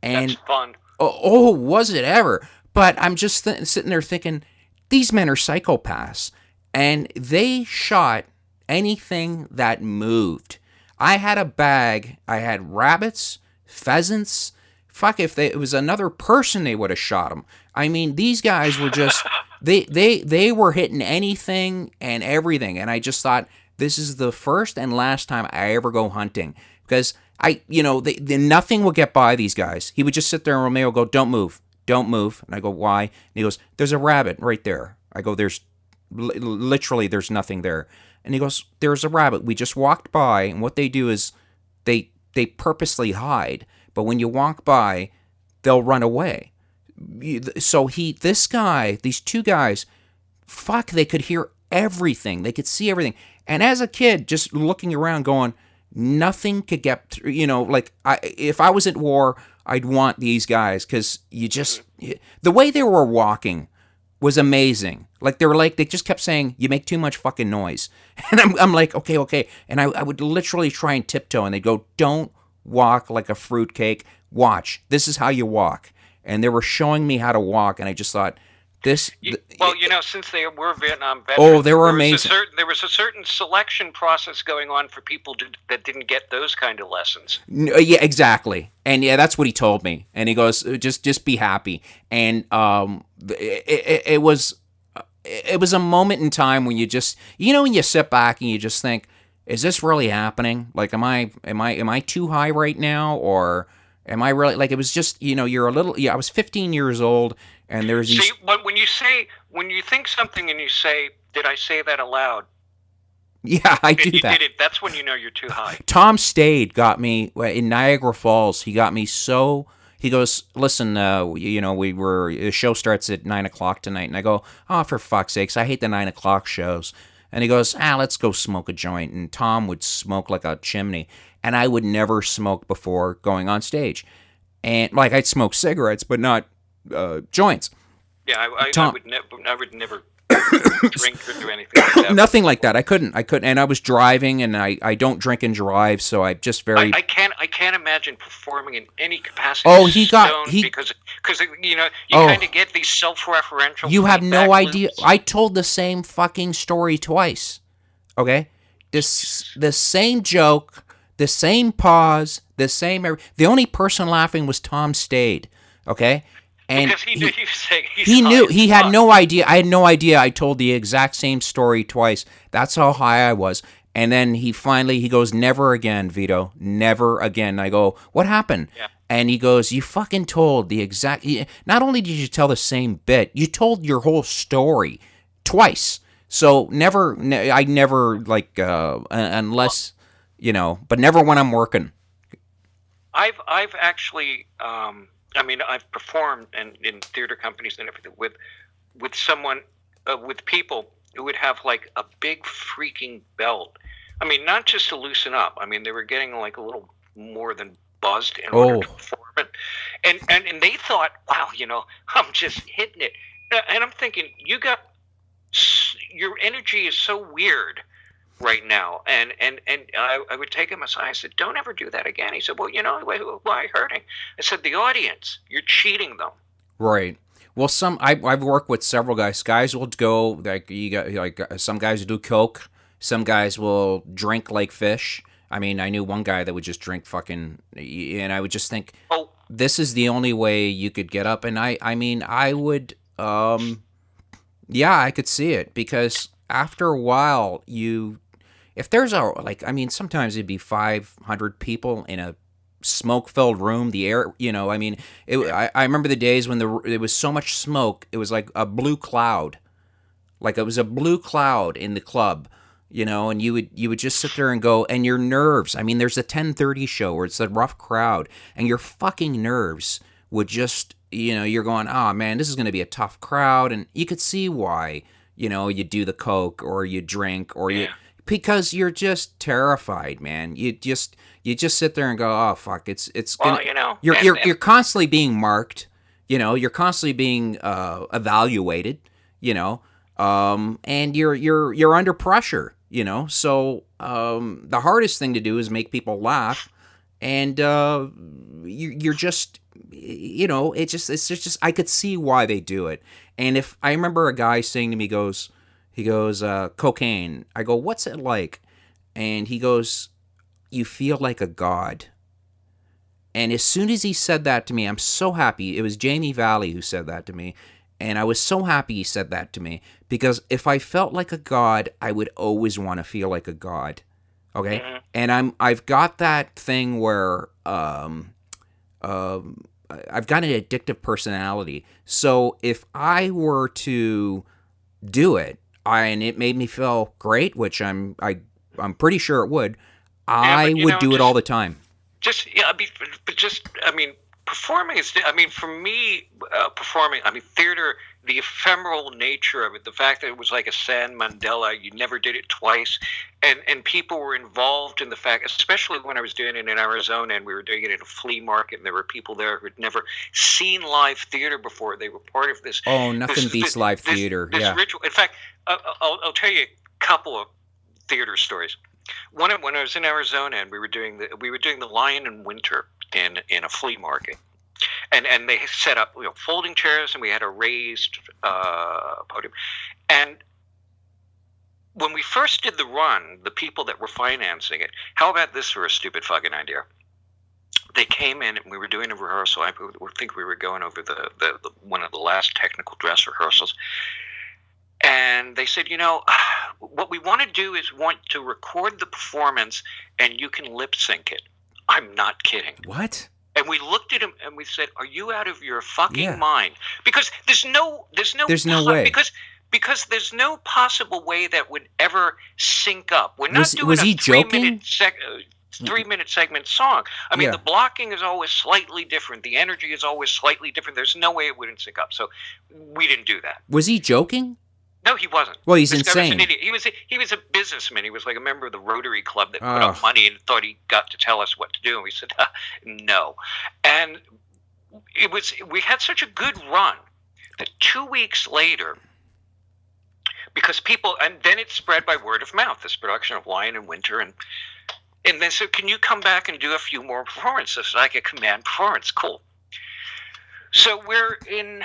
And that's fun. Oh, was it ever? But I'm just sitting there thinking, these men are psychopaths, and they shot anything that moved. I had a bag. I had rabbits, pheasants. Fuck, if it was another person, they would have shot them. I mean, these guys were just they were hitting anything and everything, and I just thought, this is the first and last time I ever go hunting, because nothing will get by these guys. He would just sit there and Romeo would go, don't move. And I go, why? And he goes, there's a rabbit right there. I go, there's literally there's nothing there. And he goes, there's a rabbit. We just walked by, and what they do is they purposely hide, but when you walk by, they'll run away. So these two guys, fuck, they could hear everything. They could see everything. And as a kid, just looking around going, nothing could get through, if I was at war, I'd want these guys, because the way they were walking was amazing. They just kept saying, you make too much fucking noise. And I'm like, okay. And I would literally try and tiptoe, and they'd go, don't walk like a fruitcake. Watch. This is how you walk. And they were showing me how to walk, and I just thought, since they were Vietnam veterans, they were amazing. There was a certain selection process going on for people that didn't get those kind of lessons. Yeah, exactly. And that's what he told me. And he goes, just be happy. And it was a moment in time when you just, when you sit back and you just think, is this really happening? Like, am I too high right now, or am I really, it was just, you're a little, I was 15 years old, and there's these... See, but when you think something and you say, did I say that aloud? Yeah, I do that. Did it, that's when you know you're too high. Tom Stade got me, in Niagara Falls, he got me so... He goes, listen, the show starts at 9 o'clock tonight, and I go, oh, for fuck's sakes, I hate the 9 o'clock shows. And he goes, let's go smoke a joint. And Tom would smoke like a chimney, and I would never smoke before going on stage. And, I'd smoke cigarettes, but not joints. Yeah, I would never drink or do anything like that. Nothing like that. I couldn't. And I was driving, and I don't drink and drive, so I just very... I can't imagine performing in any capacity. Oh, because you kind of get these self-referential... You have no idea. I told the same fucking story twice. Okay? The same joke, the same pause, the same... The only person laughing was Tom Stade. Okay? And because he knew you saying he knew. He had no idea. I had no idea. I told the exact same story twice. That's how high I was. And then he goes, never again, Vito. Never again. I go, what happened? Yeah. And he goes, you fucking told the exact... Not only did you tell the same bit, you told your whole story twice. So I never, unless, but never when I'm working. I've actually... I've performed in theater companies and everything with someone, with people who would have a big freaking belt. I mean, not just to loosen up. I mean, they were getting a little more than buzzed in order to perform it. And they thought, wow, I'm just hitting it. And I'm thinking, your energy is so weird right now. And I would take him aside. I said, don't ever do that again. He said, well, why hurting? I said, the audience, you're cheating them. Right. Well, I've worked with several guys. Guys will go, you got some guys will do coke. Some guys will drink like fish. I mean, I knew one guy that would just drink fucking, and I would just think, this is the only way you could get up. And I would, I could see it, because after a while, if there's sometimes it'd be 500 people in a smoke-filled room. The air, I mean, I remember the days when there was so much smoke. It was like a blue cloud, like it was a blue cloud in the club. And you would just sit there and go, and your nerves. I mean, there's a 10:30 show where it's a rough crowd, and your fucking nerves would just, you're going, oh man, this is going to be a tough crowd, and you could see why, you do the coke or you drink or because you're just terrified, man. You just sit there and go, oh fuck, it's gonna, you're constantly being marked, you're constantly being evaluated, and you're under pressure. So the hardest thing to do is make people laugh, and you're just, it's just I could see why they do it. And if I remember a guy saying to me, he goes, cocaine. I go, what's it like? And he goes, you feel like a god. And as soon as he said that to me, I'm so happy. It was Jamie Valley who said that to me. And I was so happy he said that to me, because if I felt like a god, I would always want to feel like a god. Okay? Mm-hmm. And I've got that thing where I've got an addictive personality. So if I were to do it, and it made me feel great, which I'm pretty sure it would, I would do it all the time. Performing is, for me, theater, the ephemeral nature of it, the fact that it was like a San Mandela, you never did it twice, and people were involved in the fact, especially when I was doing it in Arizona and we were doing it at a flea market, and there were people there who had never seen live theater before. They were part of this. Oh, nothing beats live theater. This ritual. In fact, I'll tell you a couple of theater stories. When I was in Arizona and we were doing the Lion in Winter in a flea market, and they set up folding chairs, and we had a raised podium. And when we first did the run, the people that were financing it, how about this for a stupid fucking idea? They came in and we were doing a rehearsal. I think we were going over the one of the last technical dress rehearsals. And they said, what we want to do is want to record the performance and you can lip sync it. I'm not kidding. What? And we looked at him and we said, are you out of your fucking mind? Because there's no way. Because there's no possible way that would ever sync up. We're not doing was he joking? 3-minute segment song. The blocking is always slightly different. The energy is always slightly different. There's no way it wouldn't sync up. So we didn't do that. Was he joking? No, he wasn't. Well, he's insane. An idiot. He was a businessman. He was like a member of the Rotary Club that put up money and thought he got to tell us what to do. And we said, no. And we had such a good run that 2 weeks later, because people, and then it spread by word of mouth, this production of Lion in Winter, and they said, can you come back and do a few more performances? Like a command performance. Cool. So we're in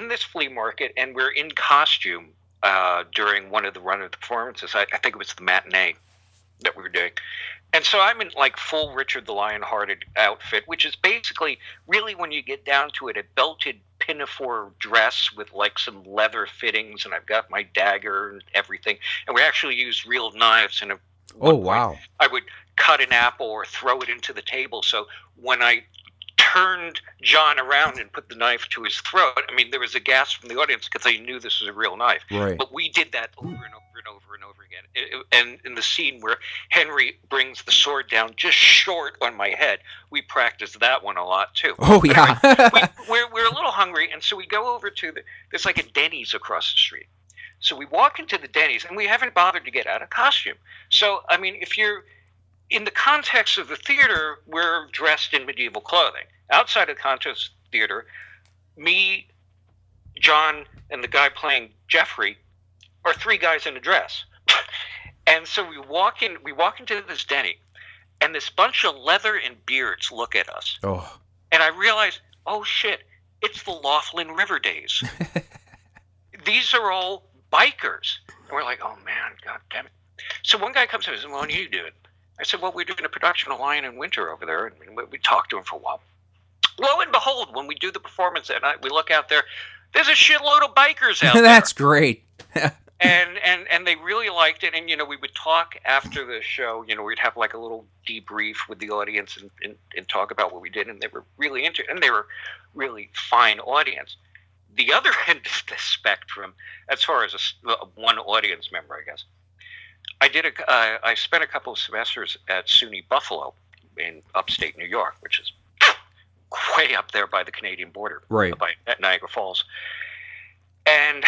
this flea market, and we're in costume during one of the run of the performances. I think it was the matinee that we were doing. And so I'm in like full Richard the Lionhearted outfit, which is basically, really when you get down to it, a belted pinafore dress with like some leather fittings, and I've got my dagger and everything. And we actually use real knives. And wow! I would cut an apple or throw it into the table. So when I turned John around and put the knife to his throat, there was a gasp from the audience because they knew this was a real knife. Right. But we did that over and over and over and over again. And in the scene where Henry brings the sword down just short on my head, we practiced that one a lot too. Oh, yeah. Anyway, we're a little hungry, and so we go over to there's like a Denny's across the street. So we walk into the Denny's, and we haven't bothered to get out of costume. So, if you're in the context of the theater, we're dressed in medieval clothing. Outside of the context of the theater, me, John, and the guy playing Jeffrey are three guys in a dress. And so we walk into this Denny, and this bunch of leather and beards look at us. Oh. And I realize, oh shit, it's the Laughlin River days. These are all bikers. And we're like, oh man, god damn it. So one guy comes in and says, well, what are you doing? I said, well, we're doing a production of Lion in Winter over there. And we talked to him for a while. Lo and behold, when we do the performance that night, we look out there, there's a shitload of bikers out there. That's great. and they really liked it. And we would talk after the show. We'd have like a little debrief with the audience and talk about what we did, and they were really into it, and they were really fine audience. The other end of the spectrum, as far as one audience member, I guess, I spent a couple of semesters at SUNY Buffalo in upstate New York, which is way up there by the Canadian border, right, at Niagara Falls. And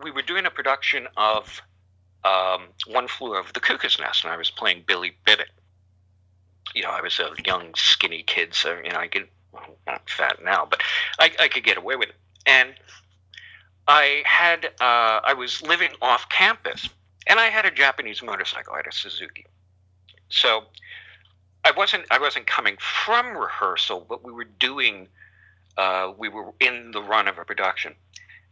we were doing a production of One Flew Over the Cuckoo's Nest, and I was playing Billy Bibbit. I was a young, skinny kid, so I'm not fat now, but I could get away with it. And I was living off campus, and I had a Japanese motorcycle. I had a Suzuki. So I wasn't coming from rehearsal, but we were in the run of a production.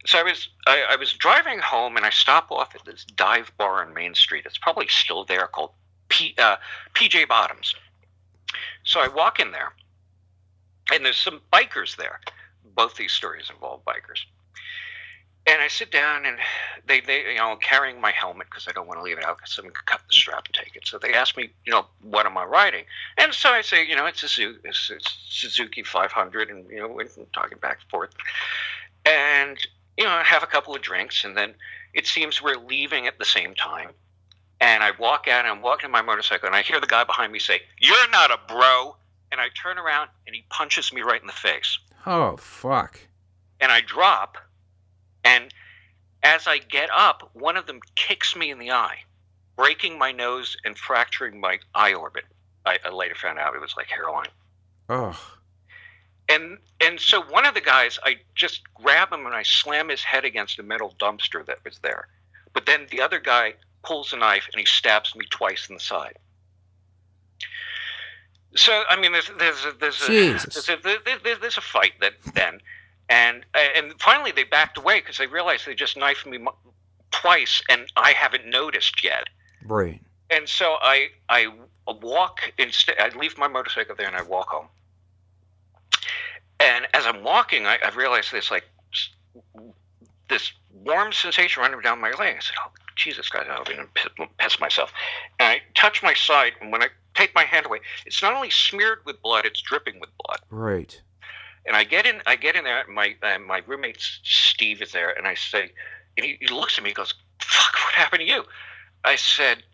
So I was driving home, and I stop off at this dive bar on Main Street. It's probably still there, called PJ Bottoms. So I walk in there, and there's some bikers there. Both these stories involve bikers. And I sit down, and they carrying my helmet because I don't want to leave it out because someone could cut the strap and take it. So they ask me, what am I riding? And so I say, it's a Suzuki 500, and we're talking back and forth. And have a couple of drinks, and then it seems we're leaving at the same time. And I walk out, and I'm walking to my motorcycle, and I hear the guy behind me say, "You're not a bro." And I turn around, and he punches me right in the face. Oh, fuck. And I drop, and as I get up, one of them kicks me in the eye, breaking my nose and fracturing my eye orbit. I later found out it was like hairline. Oh. And so one of the guys, I just grab him and I slam his head against a metal dumpster that was there. But then the other guy pulls a knife and he stabs me twice in the side. So I mean, there's a fight then, and finally they backed away because they realized they just knifed me twice and I haven't noticed yet. Right. And so I walk instead. I leave my motorcycle there and I walk home. And as I'm walking, I realized there's like this warm sensation running down my leg. I said, "Oh, Jesus, guys, I'm going to piss myself." And I touch my side, and when I take my hand away, it's not only smeared with blood, it's dripping with blood. Right. And I get in there, and my roommate Steve is there, and I say, and he looks at me, he goes, "Fuck, what happened to you?" I said,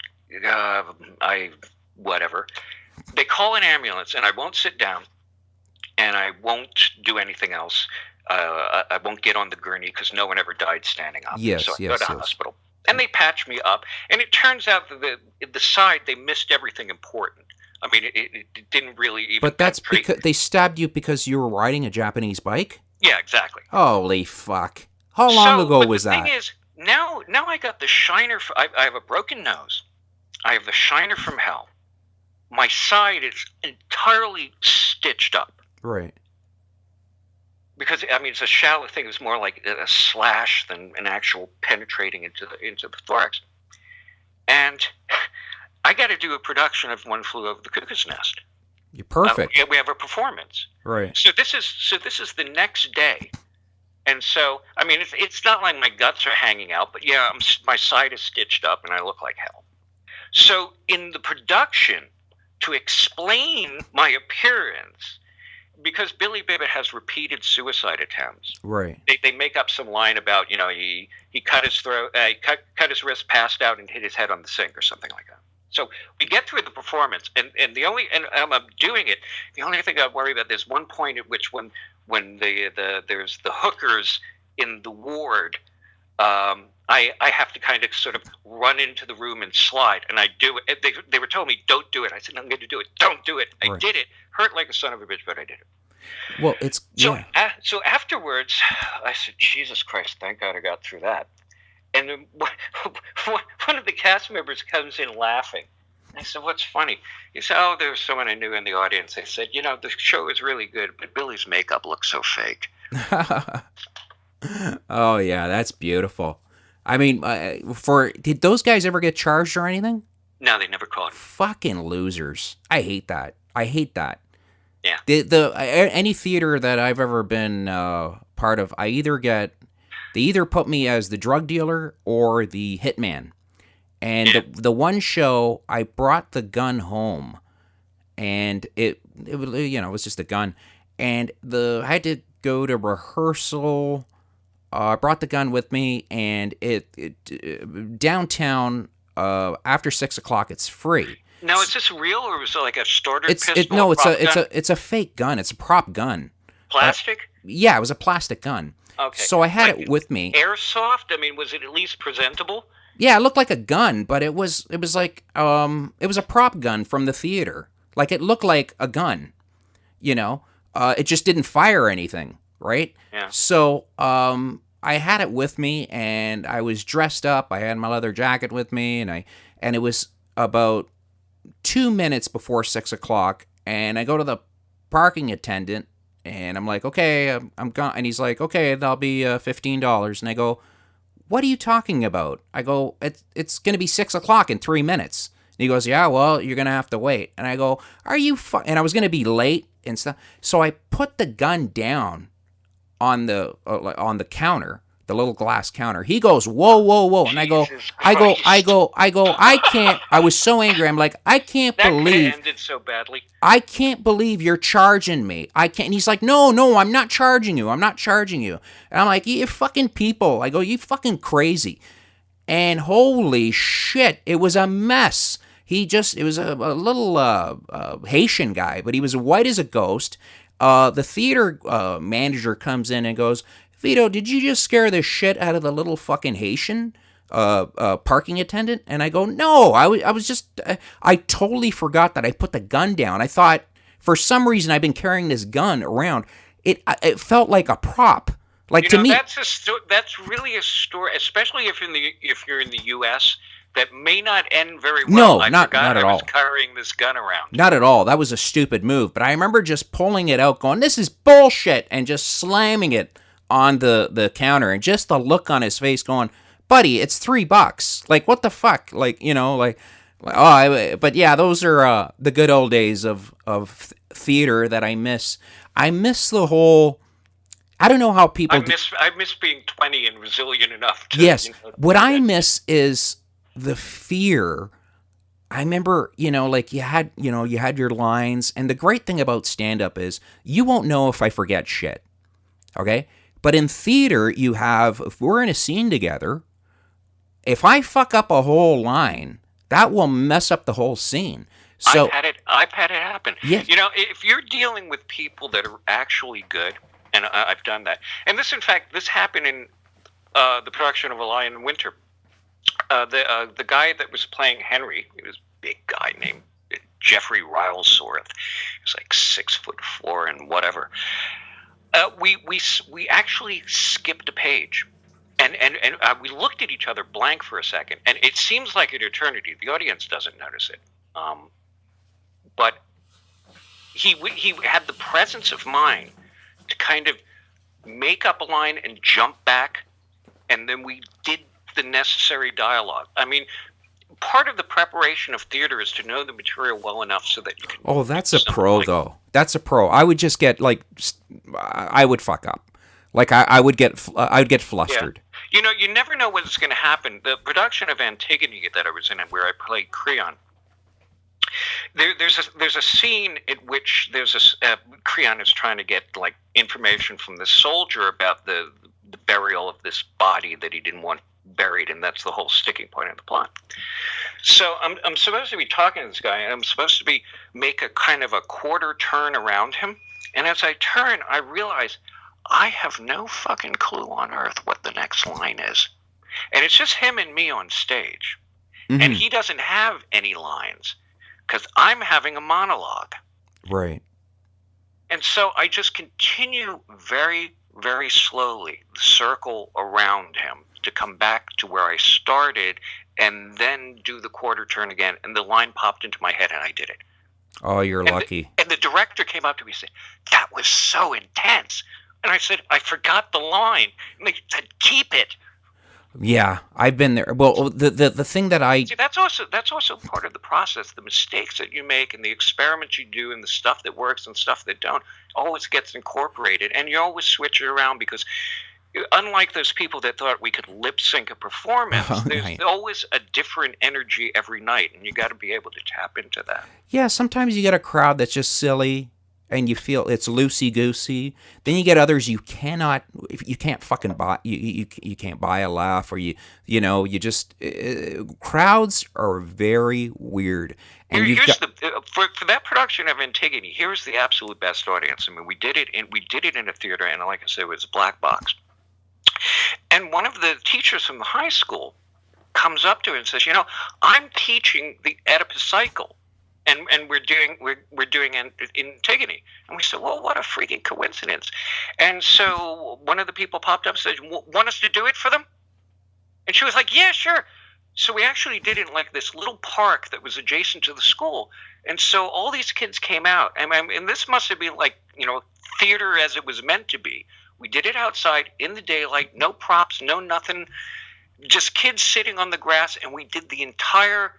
whatever. They call an ambulance, and I won't sit down. And I won't do anything else. I won't get on the gurney because no one ever died standing up. Yes, so I go to the hospital. And they patch me up. And it turns out that the side, they missed everything important. I mean, it didn't really even... But that's because they stabbed you because you were riding a Japanese bike? Yeah, exactly. Holy fuck. How long ago was that? The thing is, now I got the shiner... I have a broken nose. I have the shiner from hell. My side is entirely stitched up. Right. Because I mean, it's a shallow thing. It's more like a slash than an actual penetrating into the thorax. And I got to do a production of One Flew Over the Cuckoo's Nest. You're perfect. We have a performance. Right. So this is the next day, and so I mean, it's not like my guts are hanging out, but yeah, my side is stitched up and I look like hell. So in the production, to explain my appearance. Because Billy Bibbit has repeated suicide attempts. Right. They make up some line about, he cut his throat, cut his wrist, passed out, and hit his head on the sink or something like that. So we get through the performance, and I'm doing it. The only thing I worry about, there's one point at which when there's the hookers in the ward, I have to kind of sort of run into the room and slide, and I do it. They were telling me, "Don't do it." I said, "I'm going to do it." Don't do it. I did it. Hurt like a son of a bitch, but I did it. Well, it's so afterwards, I said, "Jesus Christ, thank God I got through that." And then one of the cast members comes in laughing. I said, "What's funny?" He said, "Oh, there was someone I knew in the audience." They said, "The show is really good, but Billy's makeup looks so fake." Oh yeah, that's beautiful. I mean, did those guys ever get charged or anything? No, they never caught. Fucking losers! I hate that. Yeah. Any theater that I've ever been part of, I either get They either put me as the drug dealer or the hitman. And the one show, I brought the gun home, and it was, it was just a gun, and I had to go to rehearsal. I brought the gun with me, and it downtown after 6 o'clock, it's free. Now, is this real, or was it like a starter pistol? No, it's a fake gun. It's a prop gun. Plastic? Yeah, it was a plastic gun. Okay. So I had it with me. Airsoft? I mean, was it at least presentable? Yeah, it looked like a gun, but it was like it was a prop gun from the theater. Like, it looked like a gun. It just didn't fire anything, right? Yeah. So I had it with me, and I was dressed up. I had my leather jacket with me, and it was about 2 minutes before 6 o'clock, and I go to the parking attendant, and I'm like, okay, I'm gone. And he's like, okay, that'll be $15. And I go, what are you talking about? I go, it's going to be 6 o'clock in 3 minutes. And he goes, yeah, well, you're going to have to wait. And I go, are you and I was going to be late and stuff. So I put the gun down on the counter, the little glass counter. He goes, whoa, whoa, whoa. And I go, I can't. I was so angry. I'm like, I can't believe. That ended so badly. I can't believe you're charging me. I can't. And he's like, no, I'm not charging you. I'm not charging you. And I'm like, you fucking people. I go, you fucking crazy. And holy shit, it was a mess. It was a little Haitian guy, but he was white as a ghost. The theater manager comes in and goes, Vito, did you just scare the shit out of the little fucking Haitian parking attendant? And I go, no, I was just, I totally forgot that I put the gun down. I thought, for some reason, I've been carrying this gun around. It felt like a prop. Like, to me, that's really a story, especially if you're in the U.S. That may not end very well. No, not at all. I was carrying this gun around. Not at all. That was a stupid move. But I remember just pulling it out, going, "This is bullshit," and just slamming it on the counter, and just the look on his face, going, "Buddy, it's $3. Like, what the fuck? Like, But yeah, those are the good old days of theater that I miss. I miss the whole. I don't know how people. I miss being 20 and resilient enough to. Yes, what I miss is the fear. I remember, you had your lines, and the great thing about stand-up is you won't know if I forget shit, okay? But in theater, if we're in a scene together, if I fuck up a whole line, that will mess up the whole scene. So I've had it happen. Yes. If you're dealing with people that are actually good, and I've done that, and this happened in the production of A Lion in Winter. The guy that was playing Henry, he was a big guy named Jeffrey Rylesworth. He was like 6'4" and whatever. We actually skipped a page, and we looked at each other blank for a second, and it seems like an eternity. The audience doesn't notice it, but he had the presence of mind to kind of make up a line and jump back, and then we did the necessary dialogue. I mean, part of the preparation of theater is to know the material well enough so that you can. Oh, that's a pro, though. That's a pro. I would just get I would fuck up. Like I would get flustered. Yeah. You never know what's going to happen. The production of Antigone that I was in, where I played Creon. There's a scene in which Creon is trying to get information from the soldier about the burial of this body that he didn't want buried, and that's the whole sticking point of the plot. So I'm supposed to be talking to this guy, and I'm supposed to make a kind of a quarter turn around him, and as I turn, I realize I have no fucking clue on earth what the next line is, and it's just him and me on stage, and he doesn't have any lines because I'm having a monologue, right? And so I just continue very, very slowly circle around him to come back to where I started, and then do the quarter turn again, and the line popped into my head, and I did it. Oh, you're lucky. And the director came up to me and said, "That was so intense." And I said, "I forgot the line." And they said, "Keep it." Yeah, I've been there. Well, the thing that I see, that's also part of the process. The mistakes that you make and the experiments you do and the stuff that works and stuff that don't always gets incorporated, and you always switch it around because unlike those people that thought we could lip sync a performance, there's Right. always a different energy every night, and you got to be able to tap into that. Yeah, sometimes you get a crowd that's just silly and you feel it's loosey goosey. Then you get others you can't fucking buy you can't buy a laugh, or you just crowds are very weird. And you've Here's got for that production of Antigone. Here's the absolute best audience. I mean, we did it in a theater, and like I said, it was a black box. And one of the teachers from the high school comes up to her and says, I'm teaching the Oedipus cycle, and we're doing Antigone. And we said, well, what a freaking coincidence. And so one of the people popped up and said, want us to do it for them? And she was like, yeah, sure. So we actually did it in like this little park that was adjacent to the school. And so all these kids came out. And this must have been like, theater as it was meant to be. We did it outside in the daylight, no props, no nothing, just kids sitting on the grass. And we did the entire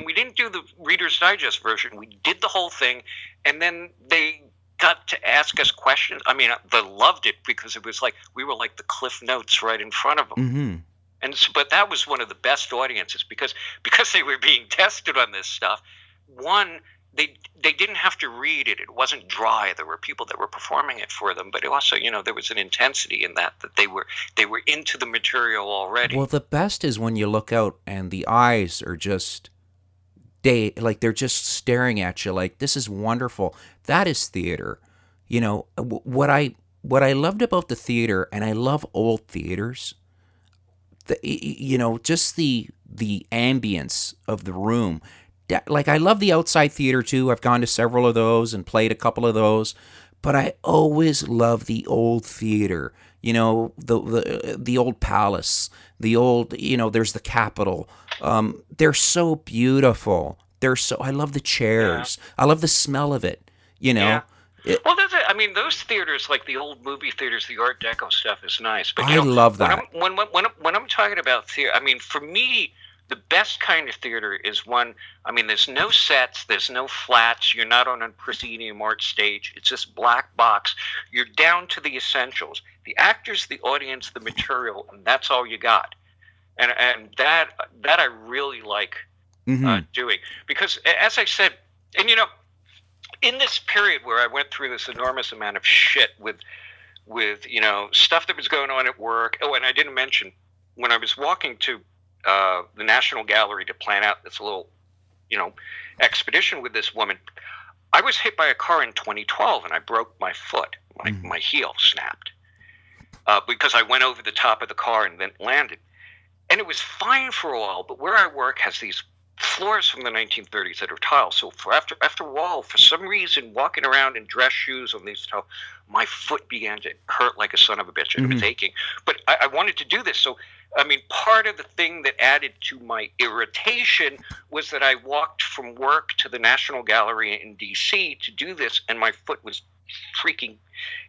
we didn't do the Reader's Digest version. We did the whole thing. And then they got to ask us questions. I mean, they loved it because it was like we were like the Cliff Notes right in front of them. Mm-hmm. And so, but that was one of the best audiences because they were being tested on this stuff. One, they didn't have to read it. It wasn't dry. There were people that were performing it for them, but it also, there was an intensity in that they were into the material already. Well, the best is when you look out and the eyes are just they're just staring at you like, this is wonderful. That is theater. What I loved about the theater, and I love old theaters, just the ambience of the room. Like, I love the outside theater too. I've gone to several of those and played a couple of those, but I always love the old theater. The old Palace, the old, there's the Capitol. They're so beautiful. I love the chairs. Yeah. I love the smell of it. Yeah. Well, that's it. I mean, those theaters, like the old movie theaters, the Art Deco stuff, is nice. But I love that. When I'm talking about theater, I mean, for me, the best kind of theater is one. I mean, there's no sets, there's no flats. You're not on a proscenium art stage. It's just black box. You're down to the essentials: the actors, the audience, the material, and that's all you got. And that I really like doing, because, as I said, and in this period where I went through this enormous amount of shit with stuff that was going on at work. Oh, and I didn't mention when I was walking to the National Gallery to plan out this little, expedition with this woman, I was hit by a car in 2012 and I broke my foot. My heel snapped because I went over the top of the car and then landed. And it was fine for a while, but where I work has these floors from the 1930s that are tile. So after a while, for some reason, walking around in dress shoes on these tile, my foot began to hurt like a son of a bitch, and it was aching. But I wanted to do this. So, I mean, part of the thing that added to my irritation was that I walked from work to the National Gallery in D.C. to do this, and my foot was freaking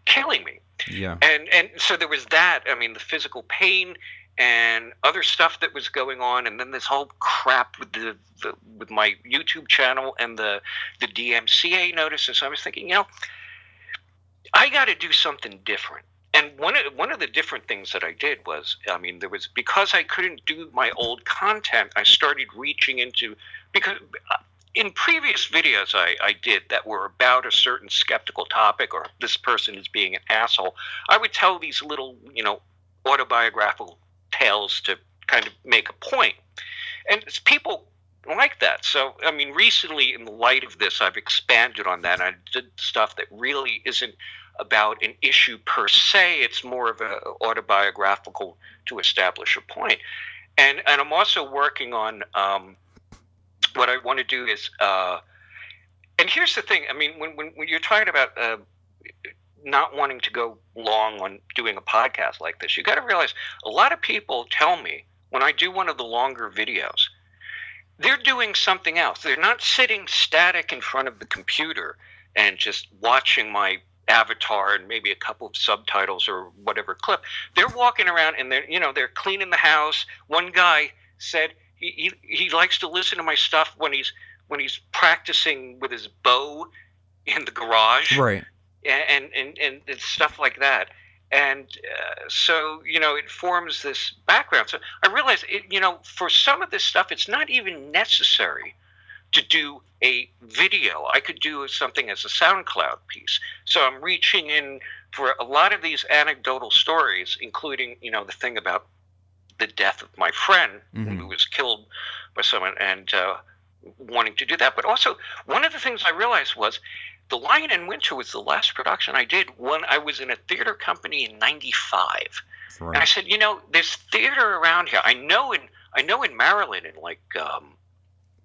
killing me. Yeah. And so there was that. I mean, the physical pain and other stuff that was going on, and then this whole crap with my YouTube channel and the DMCA notices. I was thinking, I got to do something different. And one of the different things that I did was, I mean, there was, because I couldn't do my old content, I started reaching into, because in previous videos I did that were about a certain skeptical topic, or this person is being an asshole, I would tell these little, autobiographical tales to kind of make a point. And it's people like that. So, I mean, recently, in the light of this, I've expanded on that. I did stuff that really isn't about an issue per se. It's more of an autobiographical to establish a point. And I'm also working on what I want to do is, and here's the thing. I mean, when you're talking about not wanting to go long on doing a podcast like this, you got to realize a lot of people tell me when I do one of the longer videos, they're doing something else. They're not sitting static in front of the computer and just watching my avatar and maybe a couple of subtitles or whatever clip. They're walking around and they're cleaning the house. One guy said he likes to listen to my stuff when he's practicing with his bow in the garage. Right. And stuff like that. And so, it forms this background. So I realize, for some of this stuff, it's not even necessary to do a video. I could do something as a SoundCloud piece. So I'm reaching in for a lot of these anecdotal stories, including, the thing about the death of my friend who was killed by someone, and wanting to do that. But also, one of the things I realized was The Lion in Winter was the last production I did when I was in a theater company in '95. Right. And I said, there's theater around here. I know in Maryland, in like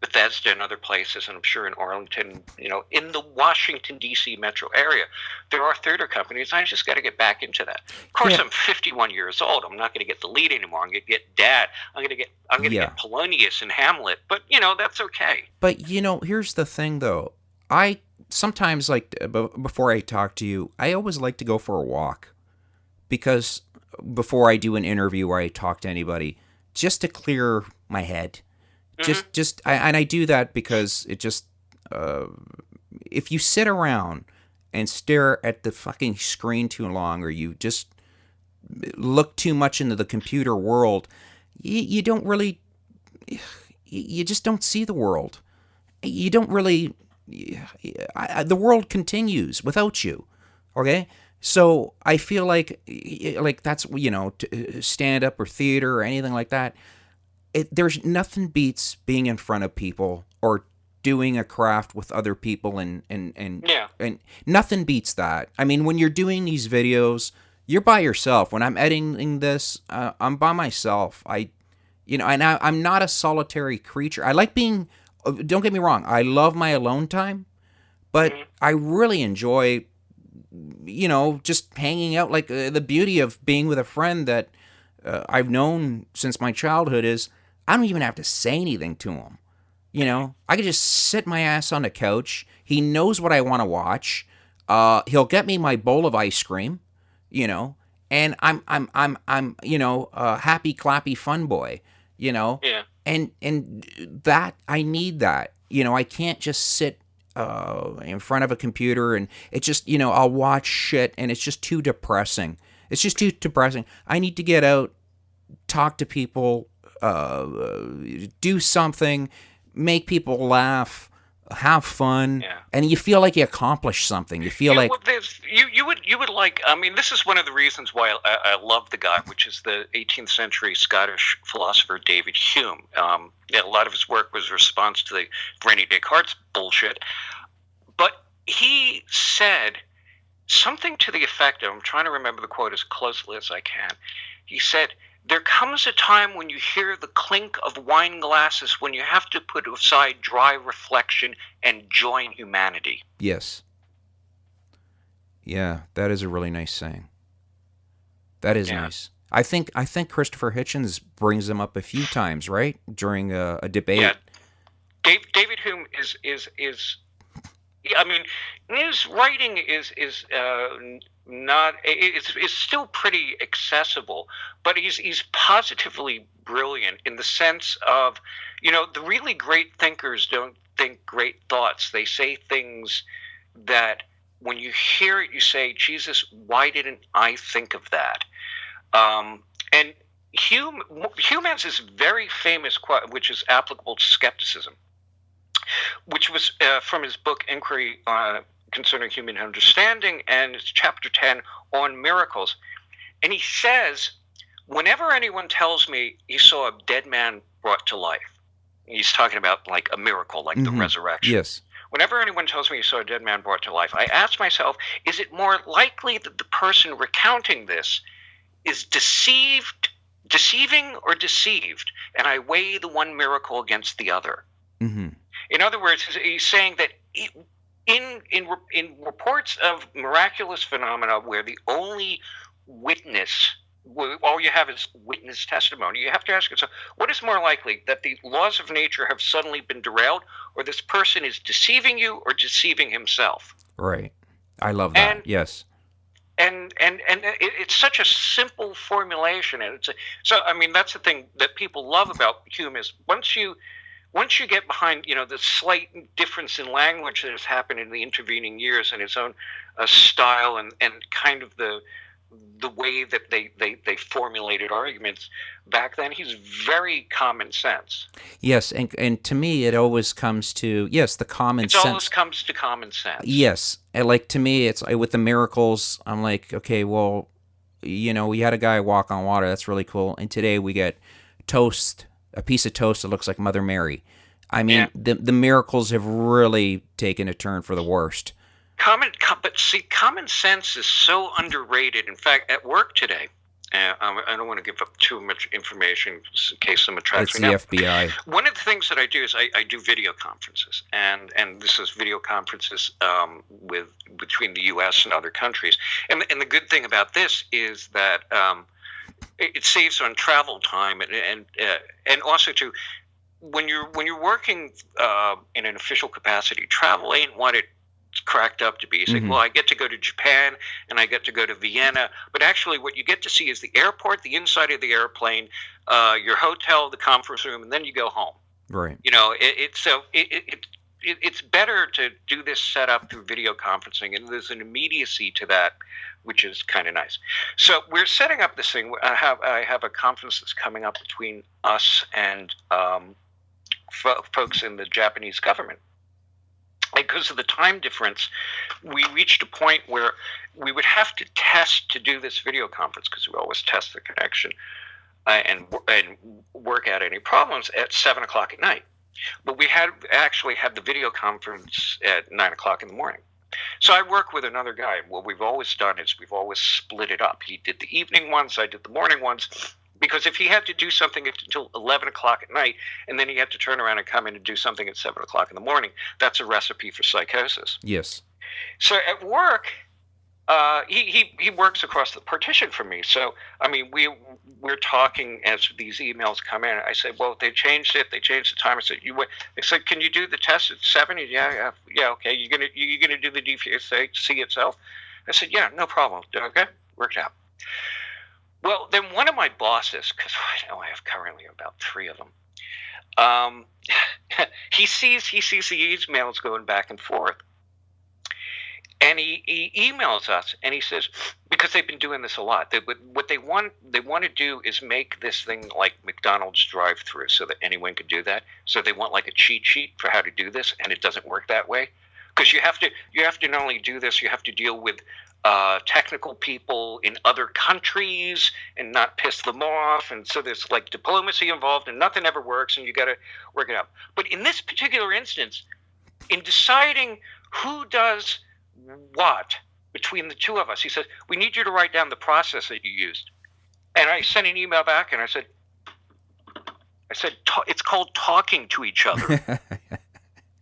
Bethesda and other places, and I'm sure in Arlington, in the Washington, D.C. metro area, there are theater companies. I just got to get back into that. Of course, I'm 51 years old. I'm not going to get the lead anymore. I'm going to get Dad. I'm going to get Polonius and Hamlet. But, that's okay. But, here's the thing, though. I sometimes, like, before I talk to you, I always like to go for a walk. Because before I do an interview or I talk to anybody, just to clear my head. And I do that because it just, if you sit around and stare at the fucking screen too long, or you just look too much into the computer world, you don't really, you just don't see the world. You don't really, the world continues without you. Okay. So I feel like that's, stand up or theater or anything like that. There's nothing beats being in front of people or doing a craft with other people, and nothing beats that. I mean, when you're doing these videos, you're by yourself. When I'm editing this, I'm by myself. I'm not a solitary creature. I like being. Don't get me wrong. I love my alone time, but I really enjoy, just hanging out. Like the beauty of being with a friend that I've known since my childhood is, I don't even have to say anything to him. I can just sit my ass on the couch. He knows what I want to watch. He'll get me my bowl of ice cream, and I'm a happy clappy fun boy, Yeah. And that, I need that. I can't just sit in front of a computer and it just, I'll watch shit and it's just too depressing. It's just too depressing. I need to get out, talk to people, do something, make people laugh, have fun, and you feel like you accomplished something. You feel like you would like. I mean, this is one of the reasons why I love the guy, which is the 18th century Scottish philosopher David Hume. A lot of his work was a response to the René Descartes bullshit, but he said something to the effect of, I'm trying to remember the quote as closely as I can. He said, "There comes a time when you hear the clink of wine glasses, when you have to put aside dry reflection and join humanity." Yes. Yeah, that is a really nice saying. That is nice. I think Christopher Hitchens brings them up a few times, right, during a debate. Yeah, David Hume is. I mean, his writing is not. It's still pretty accessible, but he's positively brilliant in the sense of, the really great thinkers don't think great thoughts. They say things that when you hear it, you say, "Jesus, why didn't I think of that?" And Hume has this very famous quote, which is applicable to skepticism, which was from his book Inquiry Concerning Human Understanding, and it's chapter 10 on miracles. And he says, whenever anyone tells me he saw a dead man brought to life, he's talking about like a miracle, like the resurrection. Yes. Whenever anyone tells me he saw a dead man brought to life, I ask myself, is it more likely that the person recounting this is deceiving or deceived? And I weigh the one miracle against the other. Mm-hmm. In other words, he's saying that in reports of miraculous phenomena where the only witness, all you have is witness testimony, you have to ask yourself, what is more likely, that the laws of nature have suddenly been derailed, or this person is deceiving you or deceiving himself? Right. I love that. Yes. And it's such a simple formulation, and so I mean, that's the thing that people love about Hume is once you get behind, the slight difference in language that has happened in the intervening years and his own style and kind of the the way that they formulated arguments back then. He's very common sense. Yes, and to me, it always comes to the common sense. It always comes to common sense. Yes, and like to me, it's with the miracles. I'm like, okay, well, we had a guy walk on water. That's really cool. And today we get a piece of toast that looks like Mother Mary. I mean, the miracles have really taken a turn for the worst. But see, common sense is so underrated. In fact, at work today, I don't want to give up too much information in case someone tracks me down. It's the FBI. One of the things that I do is I do video conferences, and this is video conferences between the U.S. and other countries. And the good thing about this is that it saves on travel time, and also too, when you're working in an official capacity, travel ain't what it's cracked up to be. It's like, well, I get to go to Japan and I get to go to Vienna, but actually what you get to see is the airport, the inside of the airplane, your hotel, the conference room, and then you go home. Right. It's better to do this setup through video conferencing, and there's an immediacy to that, which is kind of nice. So we're setting up this thing. I have a conference that's coming up between us and folks in the Japanese government. Because of the time difference, we reached a point where we would have to test to do this video conference, because we always test the connection and work out any problems at 7 o'clock at night. But we actually had the video conference at 9 o'clock in the morning. So I work with another guy. What we've always done is we've always split it up. He did the evening ones, I did the morning ones. Because if he had to do something until 11 o'clock at night, and then he had to turn around and come in and do something at 7 o'clock in the morning, that's a recipe for psychosis. Yes. So at work, he works across the partition from me. So, I mean, we're talking as these emails come in. I said, well, they changed it. They changed the time. I said, they said, can you do the test at 7? Yeah, okay. You're gonna do the DFC itself? I said, yeah, no problem. Okay, worked out. Well, then one of my bosses, because I know I have currently about 3 of them, he sees the emails going back and forth, and he emails us, and he says, because they've been doing this a lot, what they want to do is make this thing like McDonald's drive-through, so that anyone can do that. So they want like a cheat sheet for how to do this, and it doesn't work that way, because you have to not only do this, you have to deal with technical people in other countries and not piss them off, and so there's like diplomacy involved, and nothing ever works, and you got to work it out. But in this particular instance, in deciding who does what between the two of us, he says, we need you to write down the process that you used. And I sent an email back, and I said it's called talking to each other.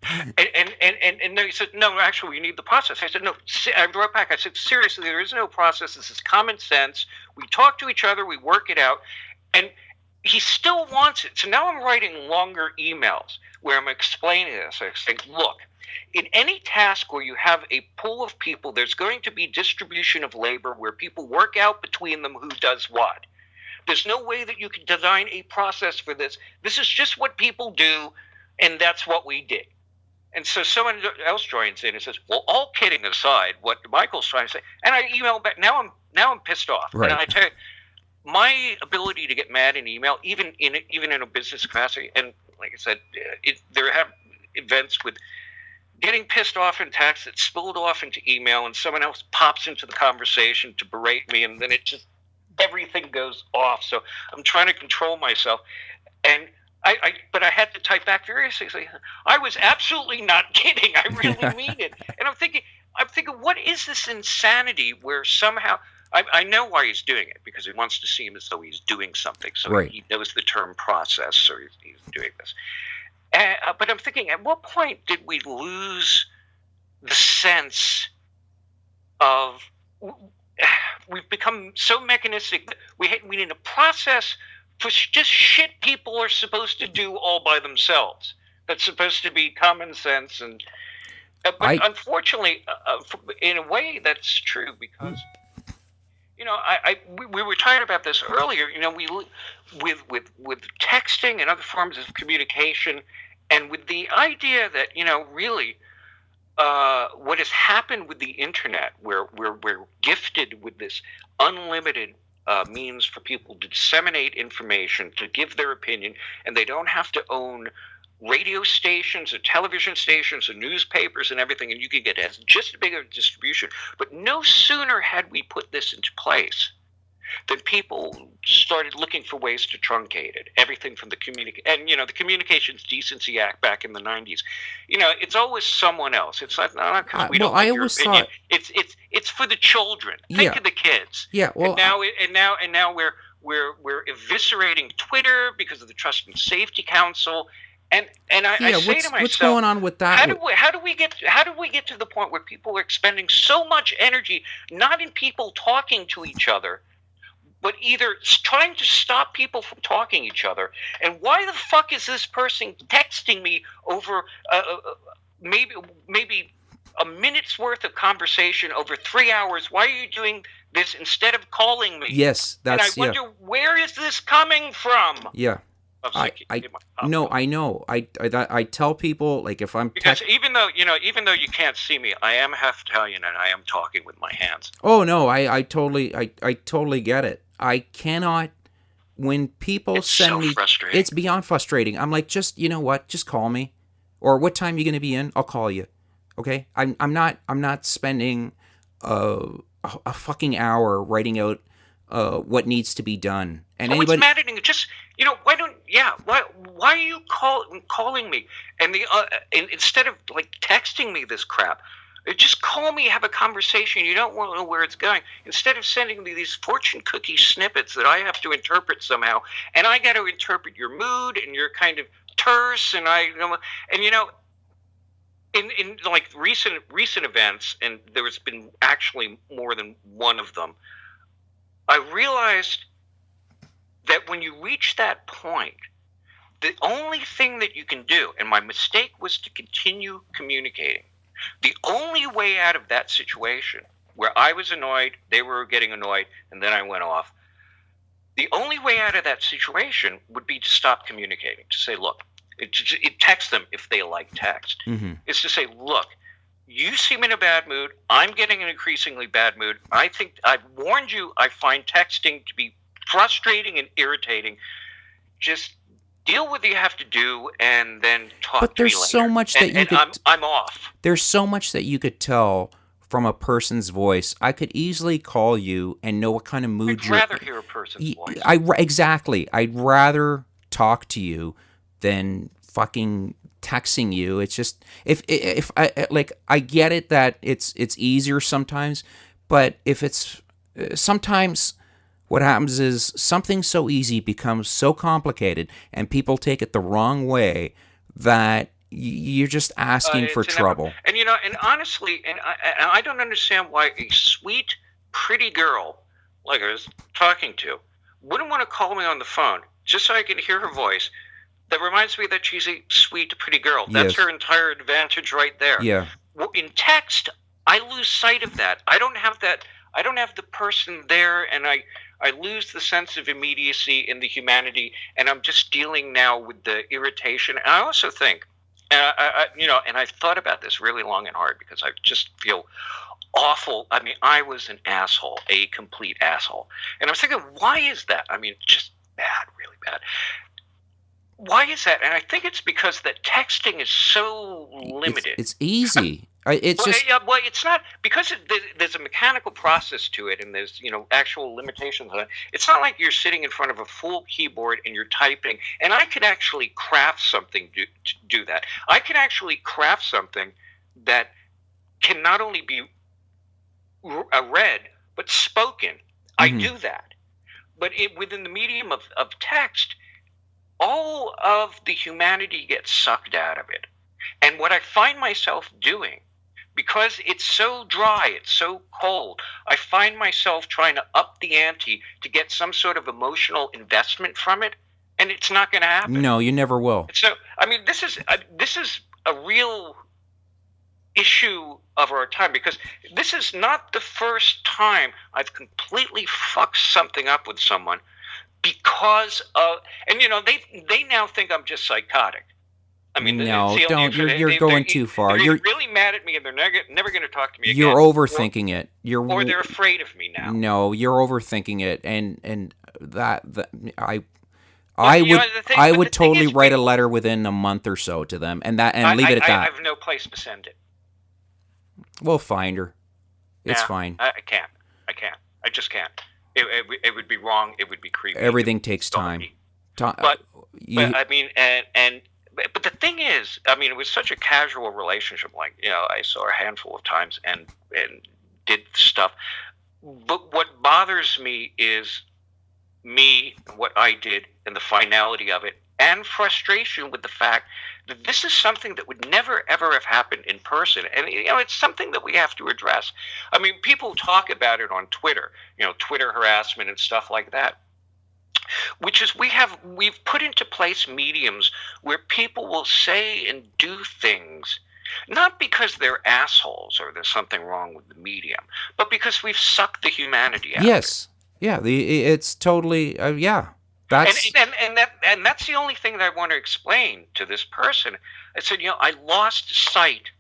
And he said, no, actually, you need the process. I said, no. I wrote back. I said, seriously, there is no process. This is common sense. We talk to each other. We work it out. And he still wants it. So now I'm writing longer emails where I'm explaining this. I say, look, in any task where you have a pool of people, there's going to be distribution of labor where people work out between them who does what. There's no way that you can design a process for this. This is just what people do, and that's what we did. And so someone else joins in and says, well, all kidding aside, what Michael's trying to say, and I email back, now I'm pissed off. Right. And I tell you, my ability to get mad in email, even in a business capacity, and like I said, there have events with getting pissed off in text that spilled off into email, and someone else pops into the conversation to berate me, and then everything goes off. So I'm trying to control myself. And but I had to type back very seriously. I was absolutely not kidding. I really mean it. And I'm thinking, what is this insanity where somehow I know why he's doing it, because he wants to seem as though he's doing something. So right. He knows the term process, or he's doing this. But I'm thinking, at what point did we lose the sense of we've become so mechanistic that we need a process for just shit people are supposed to do all by themselves. That's supposed to be common sense, and but unfortunately, in a way, that's true, because we were talking about this earlier. We with texting and other forms of communication, and with the idea that really what has happened with the internet, where we're gifted with this unlimited means for people to disseminate information, to give their opinion, and they don't have to own radio stations or television stations or newspapers and everything, and you can get just a bigger distribution. But no sooner had we put this into place then people started looking for ways to truncate it. Everything from the the Communications Decency Act back in the 90s. It's always someone else. It's not because we don't like your opinion. It's for the children. Think of the kids. Yeah. Well, and now we're eviscerating Twitter because of the Trust and Safety Council. And I say to myself, what's going on with that? How do we get to the point where people are expending so much energy not in people talking to each other, but either trying to stop people from talking to each other? And why the fuck is this person texting me over maybe a minute's worth of conversation over 3 hours? Why are you doing this instead of calling me? Yes, that's. And I wonder where is this coming from? Yeah. I know. I tell people, like, if I'm because even though you can't see me, I am half Italian and I am talking with my hands. Oh no, I totally get it. I cannot. When people send me, frustrating. It's beyond frustrating. I'm like, just just call me, or what time you gonna be in? I'll call you. Okay, I'm not spending a fucking hour writing out what needs to be done. And what's maddening? Just why are you calling me? And instead of like texting me this crap, just call me, have a conversation. You don't want to know where it's going. Instead of sending me these fortune cookie snippets that I have to interpret somehow, and I got to interpret your mood and your kind of terse, in like recent events, and there's been actually more than one of them, I realized that when you reach that point, the only thing that you can do, and my mistake was to continue communicating, the only way out of that situation where I was annoyed, they were getting annoyed, and then I went off, the only way out of that situation would be to stop communicating, to say, look, text them if they like text. Mm-hmm. It's to say, look, you seem in a bad mood. I'm getting an increasingly bad mood. I think I've warned you. I find texting to be frustrating and irritating. Just deal with what you have to do and then talk to me later. But there's so much that you could... I'm off. There's so much that you could tell from a person's voice. I could easily call you and know what kind of mood you're... I'd rather hear a person's voice. Exactly. I'd rather talk to you than fucking texting you. It's just... If I get it that it's easier sometimes, but if it's... Sometimes... What happens is something so easy becomes so complicated, and people take it the wrong way that you're just asking for trouble. And honestly, I don't understand why a sweet, pretty girl like I was talking to wouldn't want to call me on the phone just so I can hear her voice. That reminds me that she's a sweet, pretty girl. That's her entire advantage right there. Yeah. Well, in text, I lose sight of that. I don't have that. I don't have the person there, and I lose the sense of immediacy and the humanity, and I'm just dealing now with the irritation. And I also think, and I've thought about this really long and hard because I just feel awful. I mean, I was an asshole, a complete asshole. And I was thinking, why is that? I mean, just bad, really bad. Why is that? And I think it's because that texting is so limited. It's easy. It's not because there's a mechanical process to it, and there's actual limitations on it. It's not like you're sitting in front of a full keyboard and you're typing. And I could actually craft something to do that. I can actually craft something that can not only be read but spoken. I do that, but within the medium of text, all of the humanity gets sucked out of it. And what I find myself doing, because it's so dry, it's so cold, I find myself trying to up the ante to get some sort of emotional investment from it, and it's not going to happen. No, you never will. So, I mean, this is a real issue of our time, because this is not the first time I've completely fucked something up with someone because of, and they now think I'm just psychotic. I mean, it's No, the only don't. You're going too far. They're either really mad at me and they're never going to talk to me You're again, overthinking it. or they're afraid of me now. No, you're overthinking it, and that I But, I would the thing, I but would the thing totally is, write a people, letter within a month or so to them, and leave it at I that. have no place to send it. We'll find her. It's Yeah, fine. I can't. I can't. I just can't. It would be wrong. It would be creepy. Everything takes time. But I mean, but the thing is, I mean, it was such a casual relationship. Like, I saw her a handful of times and did stuff. But what bothers me is me, what I did, and the finality of it, and frustration with the fact that this is something that would never, ever have happened in person. And, it's something that we have to address. I mean, people talk about it on Twitter, Twitter harassment and stuff like that, which is we've put into place mediums where people will say and do things not because they're assholes or there's something wrong with the medium, but because we've sucked the humanity out. Yes. Yeah, it's totally That's and that's the only thing that I want to explain to this person. I said, I lost sight.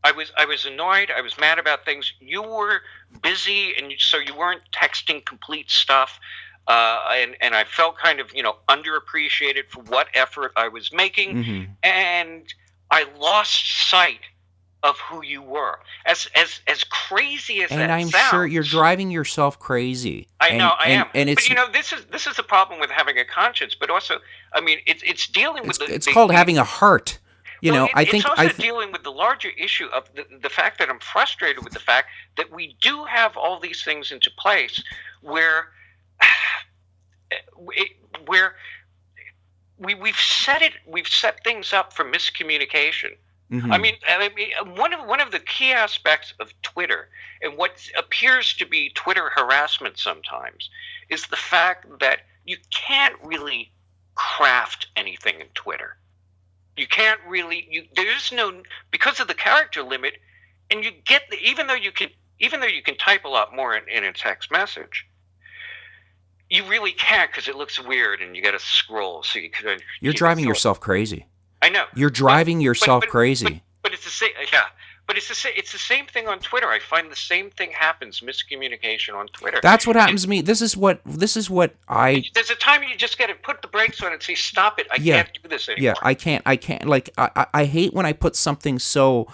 I was annoyed. I was mad about things. You were busy, and so you weren't texting complete stuff. And I felt kind of underappreciated for what effort I was making, and I lost sight of who you were. As crazy as that sounds. And I'm sure you're driving yourself crazy. I know I am. And it's, but this is the problem with having a conscience. But also, I mean, it's dealing with it's called having a heart. I think it's also dealing with the larger issue of the fact that I'm frustrated with the fact that we do have all these things into place where we've set things up for miscommunication. I mean, one of the key aspects of Twitter and what appears to be Twitter harassment sometimes is the fact that you can't really craft anything in Twitter. You can't really. There's no, because of the character limit, and you get even though you can type a lot more in a text message. You really can't because it looks weird and you got to scroll. So you're driving yourself crazy. I know. You're driving yourself crazy. But it's the same. Yeah. But it's the same thing on Twitter. I find the same thing happens. Miscommunication on Twitter. That's what happens to me. This is what I. There's a time you just got to put the brakes on and say, "Stop it! I can't do this anymore." Yeah, I can't. Like I hate when I put something so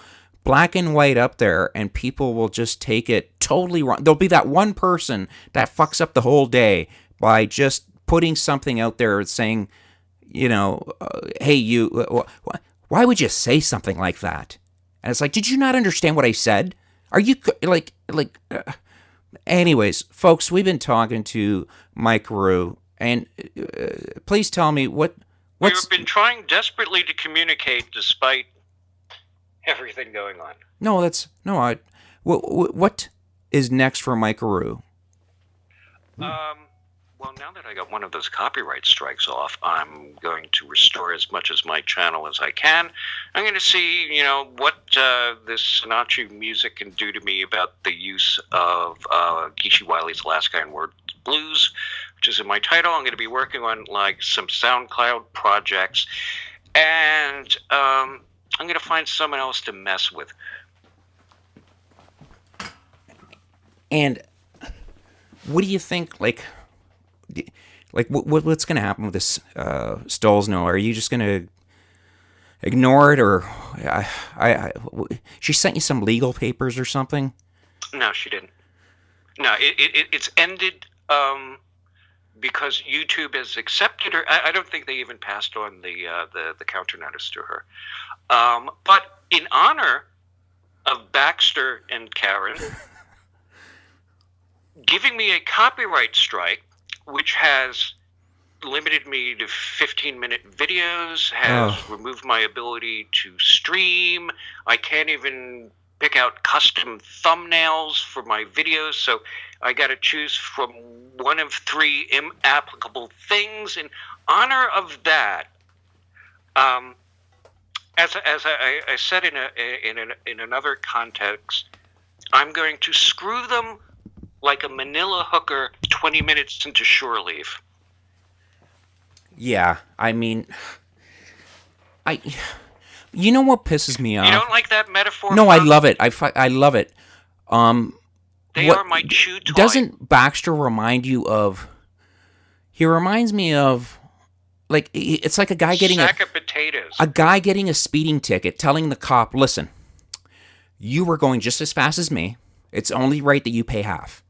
black and white up there and people will just take it totally wrong. There'll be that one person that fucks up the whole day by just putting something out there saying, hey, you, why would you say something like that? And it's like, did you not understand what I said? Are you anyways, folks, we've been talking to Mykeru, and please tell me what's... We've been trying desperately to communicate despite everything going on. What is next for Mykeru? Well, now that I got one of those copyright strikes off, I'm going to restore as much of my channel as I can. I'm going to see, what this Sinachi music can do to me about the use of Geechee Wiley's Last Guy in Word Blues, which is in my title. I'm going to be working on some SoundCloud projects, and I'm going to find someone else to mess with. And what do you think, what's going to happen with this Stollznow? Are you just going to ignore it, or she sent you some legal papers or something? No, she didn't. No, it's ended because YouTube has accepted her. I don't think they even passed on the counter notice to her. But in honor of Baxter and Karen giving me a copyright strike, which has limited me to 15-minute videos, has removed my ability to stream. I can't even pick out custom thumbnails for my videos, so I got to choose from one of three inapplicable things. In honor of that, as I said in another context, I'm going to screw them like a manila hooker 20 minutes into shore leave. Yeah, I mean, You know what pisses me off? You don't like that metaphor? No, I love it. I love it. They are my chew toy. Doesn't Baxter remind you of? He reminds me of, like, it's like a guy getting sack of potatoes. A guy getting a speeding ticket, telling the cop, "Listen, you were going just as fast as me. It's only right that you pay half."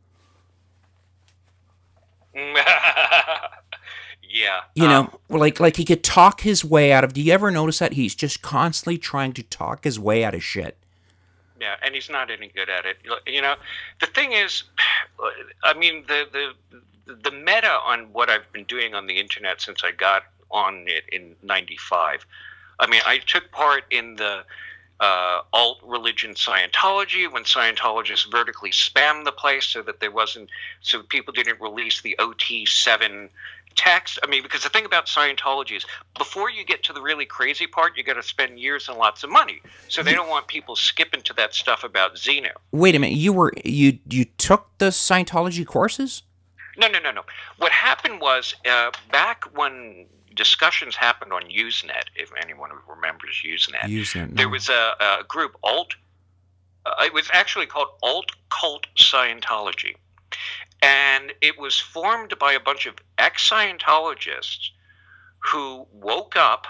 Yeah. You know, like he could talk his way out of. Do you ever notice that he's just constantly trying to talk his way out of shit? Yeah, and he's not any good at it. You know, the thing is, I mean, the meta on what I've been doing on the internet since I got on it in '95. I mean, I took part in the alt religion Scientology when Scientologists vertically spammed the place so that so people didn't release the OT7 text. I mean, because the thing about Scientology is before you get to the really crazy part, you got to spend years and lots of money. So they don't want people skipping to that stuff about Zeno. Wait a minute, you took the Scientology courses? No. What happened was back when discussions happened on Usenet, if anyone remembers Usenet, there was a group, it was actually called Alt Cult Scientology. And it was formed by a bunch of ex-Scientologists who woke up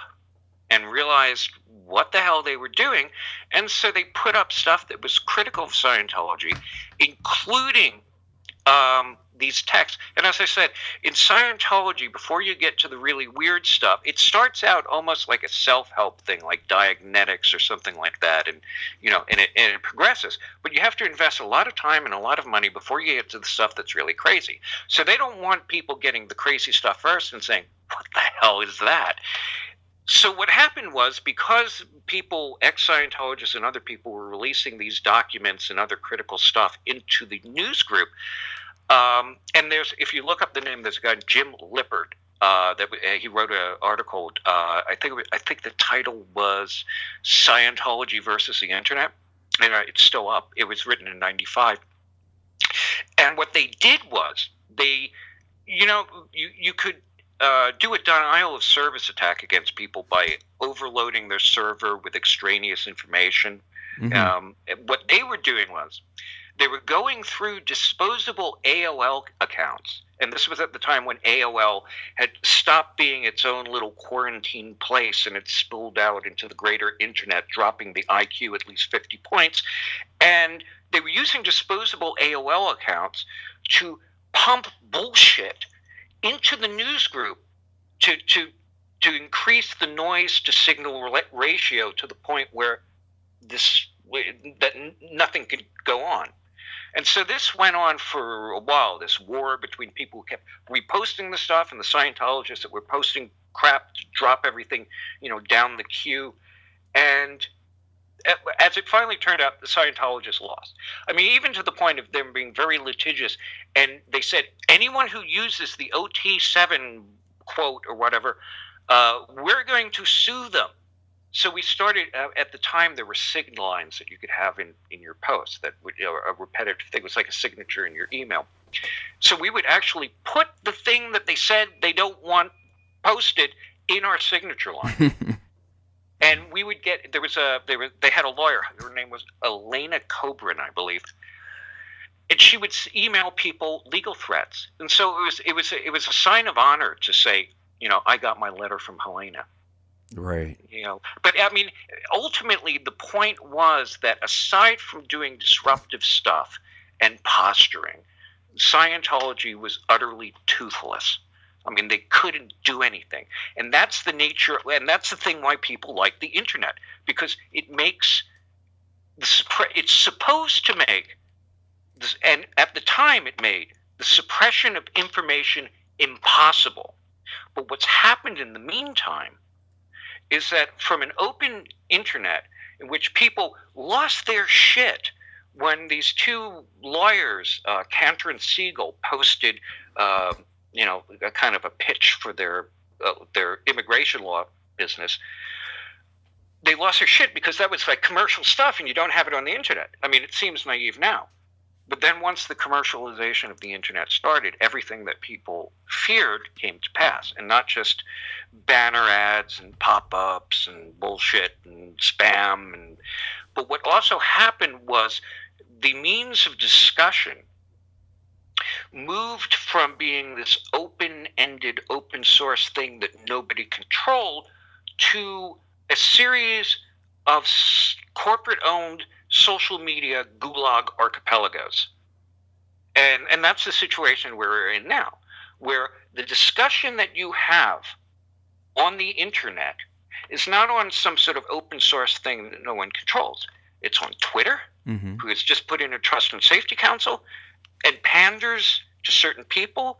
and realized what the hell they were doing. And so they put up stuff that was critical of Scientology, including these texts. And as I said, in Scientology, before you get to the really weird stuff, it starts out almost like a self-help thing, like Diagnetics or something like that, and it progresses. But you have to invest a lot of time and a lot of money before you get to the stuff that's really crazy. So they don't want people getting the crazy stuff first and saying, "What the hell is that?" So what happened was, because people, ex-Scientologists and other people, were releasing these documents and other critical stuff into the news group. And if you look up the name, there's a guy, Jim Lippard, he wrote an article. I think the title was "Scientology versus the Internet," and it's still up. It was written in '95. And what they did was you could do a denial of service attack against people by overloading their server with extraneous information. Mm-hmm. What they were doing was, they were going through disposable AOL accounts, and this was at the time when AOL had stopped being its own little quarantine place and it spilled out into the greater internet, dropping the IQ at least 50 points. And they were using disposable AOL accounts to pump bullshit into the news group to increase the noise to signal ratio to the point where that nothing could go on. And so this went on for a while, this war between people who kept reposting the stuff and the Scientologists that were posting crap to drop everything, down the queue. And as it finally turned out, the Scientologists lost. I mean, even to the point of them being very litigious. And they said, anyone who uses the OT7 quote or whatever, we're going to sue them. So we started, at the time, there were signal lines that you could have in your post that would, a repetitive thing. It was like a signature in your email. So we would actually put the thing that they said they don't want posted in our signature line. And we would get, they had a lawyer, her name was Elena Cobran, I believe. And she would email people legal threats. And so it was a sign of honor to say, I got my letter from Helena. Right. But I mean, ultimately, the point was that aside from doing disruptive stuff and posturing, Scientology was utterly toothless. I mean, they couldn't do anything. And that's the nature, and that's the thing why people like the internet, because it's supposed to make, and at the time it made, the suppression of information impossible. But what's happened in the meantime is that from an open internet in which people lost their shit when these two lawyers, Cantor and Siegel, posted, a kind of a pitch for their immigration law business, they lost their shit because that was like commercial stuff and you don't have it on the internet. I mean, it seems naive now. But then once the commercialization of the internet started, everything that people feared came to pass, and not just banner ads and pop-ups and bullshit and spam. But what also happened was the means of discussion moved from being this open-ended, open source thing that nobody controlled to a series of corporate-owned social media gulag archipelagos. And that's the situation we're in now, where the discussion that you have on the internet is not on some sort of open source thing that no one controls. It's on Twitter, who has just put in a trust and safety council and panders to certain people.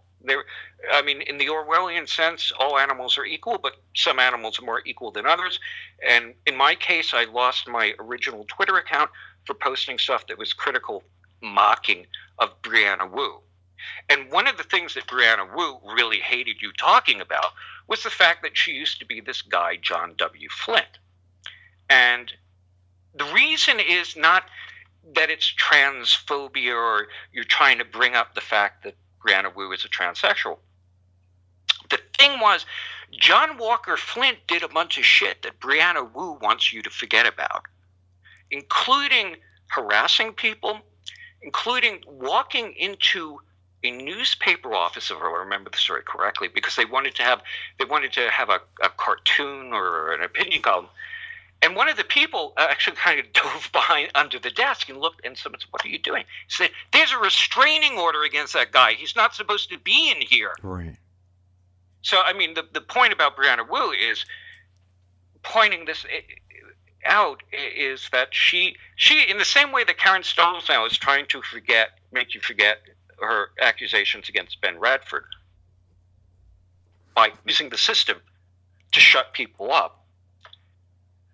I mean, in the Orwellian sense, all animals are equal, but some animals are more equal than others. And in my case, I lost my original Twitter account for posting stuff that was critical, mocking of Brianna Wu. And one of the things that Brianna Wu really hated you talking about was the fact that she used to be this guy, John W. Flint. And the reason is not that it's transphobia or you're trying to bring up the fact that Brianna Wu is a transsexual. The thing was, John Walker Flint did a bunch of shit that Brianna Wu wants you to forget about, including harassing people, including walking into a newspaper office, if I remember the story correctly, because they wanted to have a cartoon or an opinion column. And one of the people actually kind of dove behind under the desk and looked, and someone said, "What are you doing?" He said, "There's a restraining order against that guy. He's not supposed to be in here." Right. So, I mean, the point about Brianna Wu is pointing this out is that she in the same way that Karen Stollznow is trying to make you forget her accusations against Ben Radford by using the system to shut people up.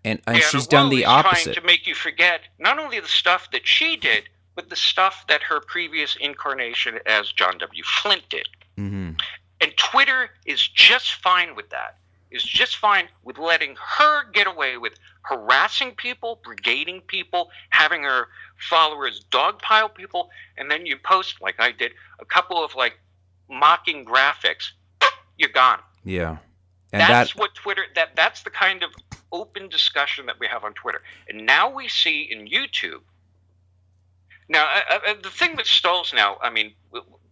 And she's done the opposite. Trying to make you forget not only the stuff that she did, but the stuff that her previous incarnation as John W. Flint did. Mm-hmm. And Twitter is just fine with that. Is just fine with letting her get away with harassing people, brigading people, having her followers dogpile people, and then you post, like I did, a couple of like mocking graphics. You're gone. Yeah. And that's what Twitter, that's the kind of open discussion that we have on Twitter. And now we see in YouTube. Now, the thing with Stollznow, I mean,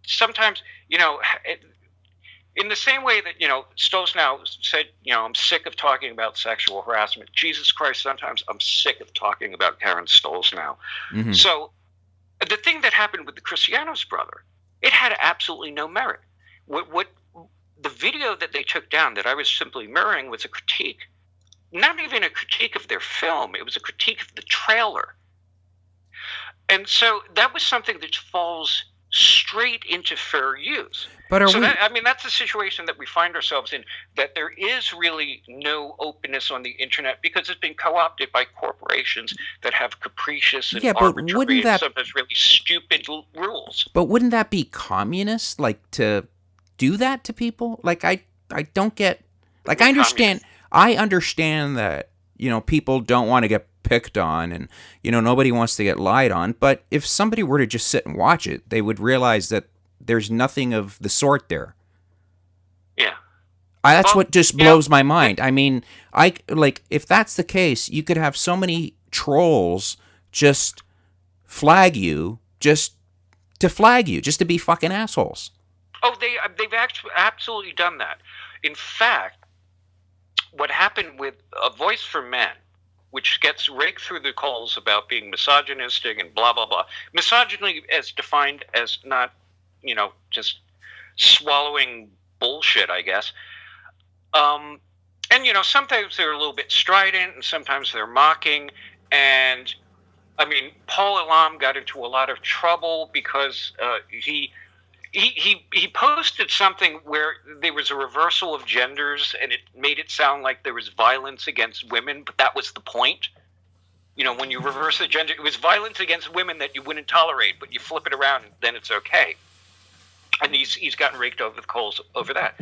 sometimes, in the same way that, Stollznow said, I'm sick of talking about sexual harassment. Jesus Christ, sometimes I'm sick of talking about Karen Stollznow. Mm-hmm. So the thing that happened with the Cristiano's brother, it had absolutely no merit. What the video that they took down that I was simply mirroring was a critique. Not even a critique of their film. It was a critique of the trailer. And so that was something that falls straight into fair use. But that's the situation that we find ourselves in, that there is really no openness on the internet because it's been co-opted by corporations that have capricious and arbitrary and sometimes really stupid rules. But wouldn't that be communist, like, to do that to people? Like, I don't get... Like, I understand that, people don't want to get picked on and, nobody wants to get lied on. But if somebody were to just sit and watch it, they would realize that there's nothing of the sort there. Yeah. That's what just blows my mind. I mean, if that's the case, you could have so many trolls just flag you, just to be fucking assholes. Oh, they've actually absolutely done that. In fact, what happened with A Voice for Men, which gets raked through the coals about being misogynistic and blah, blah, blah. Misogyny as defined as not, just swallowing bullshit, I guess. And, sometimes they're a little bit strident and sometimes they're mocking. And, I mean, Paul Elam got into a lot of trouble because he posted something where there was a reversal of genders and it made it sound like there was violence against women, but that was the point. When you reverse the gender, it was violence against women that you wouldn't tolerate, but you flip it around and then it's okay. And he's gotten raked over the coals over that.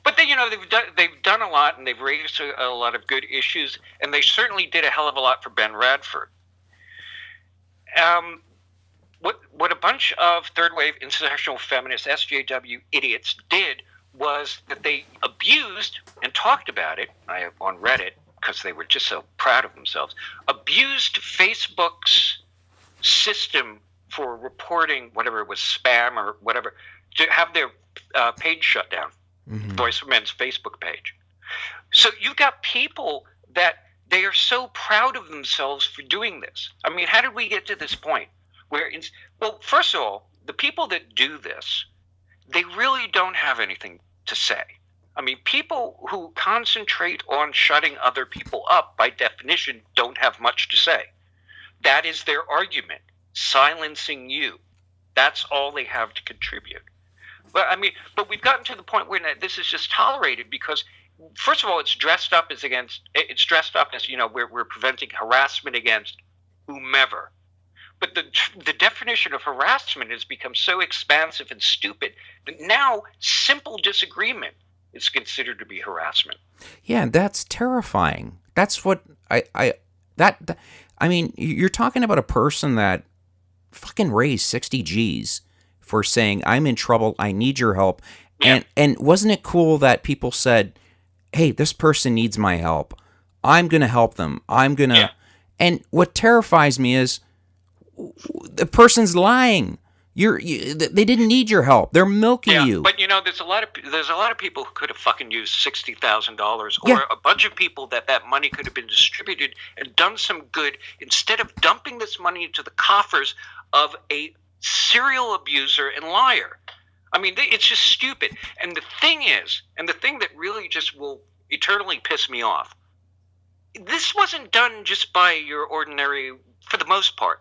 But they've done a lot and they've raised a lot of good issues, and they certainly did a hell of a lot for Ben Radford. what a bunch of third wave intersectional feminist SJW idiots did was that they abused and talked about it on Reddit because they were just so proud of themselves, abused Facebook's system for reporting whatever it was, spam or whatever, to have their page shut down, Voice for Men's Facebook page. So you've got people that they are so proud of themselves for doing this. I mean, how did we get to this point? Well, first of all, the people that do this, they really don't have anything to say. I mean, people who concentrate on shutting other people up, by definition, don't have much to say. That is their argument, silencing you. That's all they have to contribute. But we've gotten to the point where this is just tolerated because, first of all, it's dressed up as we're preventing harassment against whomever. But the definition of harassment has become so expansive and stupid that now simple disagreement is considered to be harassment. Yeah, that's terrifying. That's what I mean, you're talking about a person that fucking raised 60 G's for saying, I'm in trouble, I need your help. Yeah. And wasn't it cool that people said, hey, this person needs my help. I'm going to help them. Yeah. And what terrifies me is the person's lying. They didn't need your help. They're milking you. But there's a lot of people who could have fucking used $60,000, or a bunch of people that money could have been distributed and done some good instead of dumping this money into the coffers of a serial abuser and liar. I mean, it's just stupid. And the thing that really just will eternally piss me off, this wasn't done just by your ordinary, for the most part,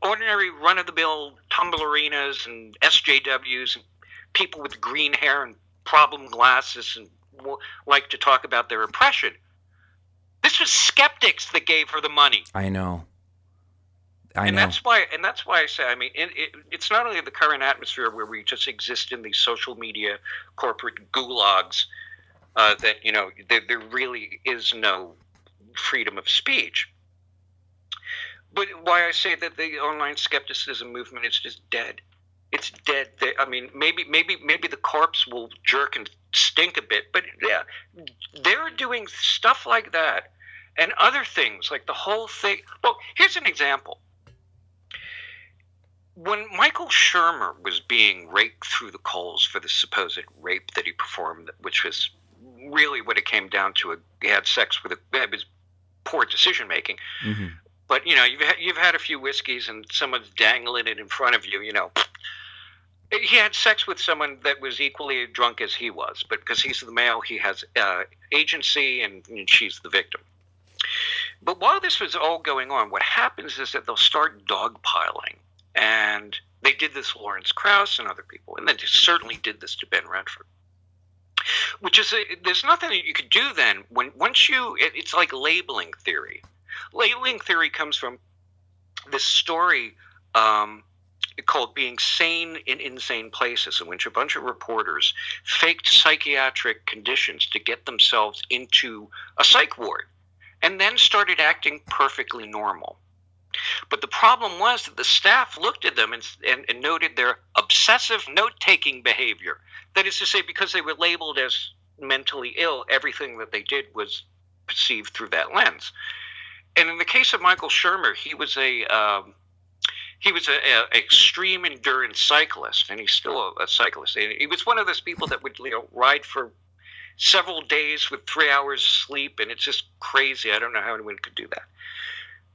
ordinary run-of-the-mill tumblerinas and SJWs and people with green hair and problem glasses and like to talk about their oppression. This was skeptics that gave her the money. I know. That's why I say, I mean, it's not only the current atmosphere where we just exist in these social media corporate gulags that there really is no freedom of speech. But why I say that the online skepticism movement is just dead. It's dead. I mean, maybe the corpse will jerk and stink a bit, but yeah, they're doing stuff like that and other things like the whole thing. Well, here's an example. When Michael Shermer was being raked through the coals for the supposed rape that he performed, which was really what it came down to, he had sex with it was poor decision making. Mm-hmm. But you've had a few whiskeys and someone's dangling it in front of you. He had sex with someone that was equally drunk as he was, but because he's the male, he has agency, and she's the victim. But while this was all going on, what happens is that they'll start dogpiling, and they did this to Lawrence Krauss and other people, and they certainly did this to Ben Redford. Which is there's nothing that you could do then it's like labeling theory. Labeling theory comes from this story called Being Sane in Insane Places, in which a bunch of reporters faked psychiatric conditions to get themselves into a psych ward and then started acting perfectly normal. But the problem was that the staff looked at them and noted their obsessive note-taking behavior. That is to say, because they were labeled as mentally ill, everything that they did was perceived through that lens. And in the case of Michael Shermer, he was a extreme endurance cyclist, and he's still a cyclist. And he was one of those people that would ride for several days with 3 hours sleep, and it's just crazy. I don't know how anyone could do that.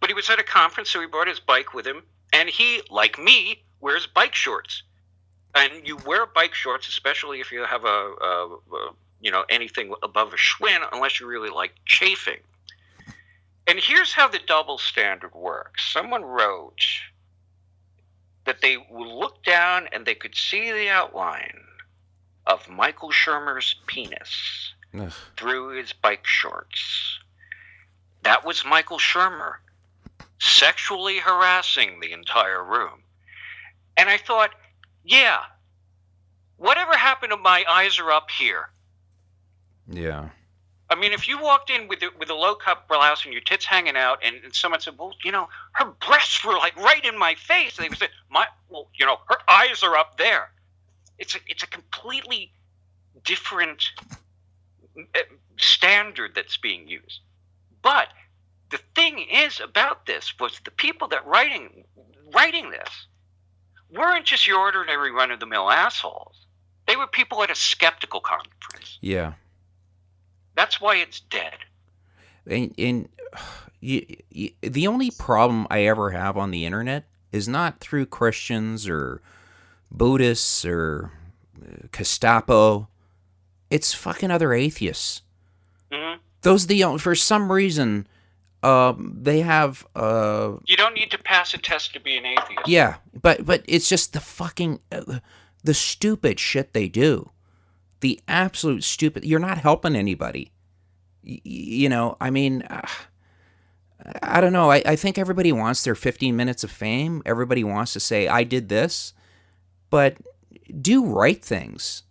But he was at a conference, so he brought his bike with him, and he, like me, wears bike shorts. And you wear bike shorts, especially if you have anything above a Schwinn, unless you really like chafing. And here's how the double standard works. Someone wrote that they would look down and they could see the outline of Michael Shermer's penis through his bike shorts. That was Michael Shermer sexually harassing the entire room. And I thought, yeah, whatever happened to my eyes are up here? Yeah. I mean, if you walked in with a low cut blouse and your tits hanging out, and someone said, "Well, her breasts were like right in my face," and they would say, her eyes are up there." It's a completely different standard that's being used. But the thing is about this was the people that writing this weren't just your ordinary run-of-the-mill assholes. They were people at a skeptical conference. Yeah. That's why it's dead. And the only problem I ever have on the internet is not through Christians or Buddhists or Gestapo. It's fucking other atheists. Mm-hmm. Those for some reason they have. You don't need to pass a test to be an atheist. Yeah, but it's just the fucking the stupid shit they do. The absolute stupid. You're not helping anybody. I mean, I don't know. I think everybody wants their 15 minutes of fame. Everybody wants to say, I did this. But do right things.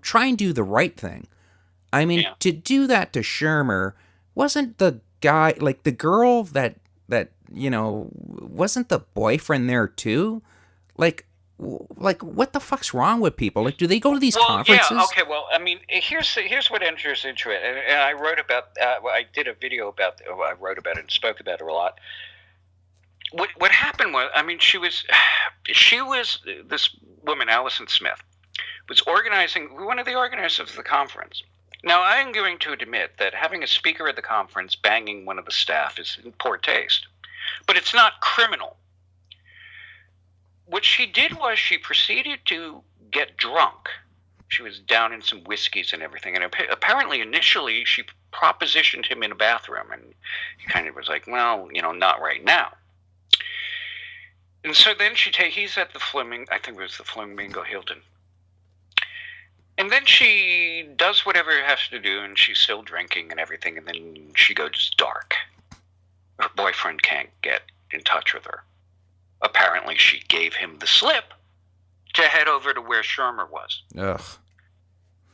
Try and do the right thing. I mean, to do that to Shermer, wasn't the guy, like the girl that wasn't the boyfriend there too? Like what the fuck's wrong with people? Like, do they go to these conferences? Yeah, okay. Well, I mean, here's what enters into it, and I wrote about. I did a video about. I wrote about it and spoke about it a lot. What happened was, I mean, she was this woman, Allison Smith, was one of the organizers of the conference. Now, I am going to admit that having a speaker at the conference banging one of the staff is in poor taste, but it's not criminal. What she did was she proceeded to get drunk. She was down in some whiskeys and everything. And apparently, initially, she propositioned him in a bathroom. And he kind of was like, well, not right now. And so then he's at the I think it was the Flamingo Hilton. And then she does whatever it has to do, and she's still drinking and everything. And then she goes dark. Her boyfriend can't get in touch with her. Apparently, she gave him the slip to head over to where Shermer was. Ugh.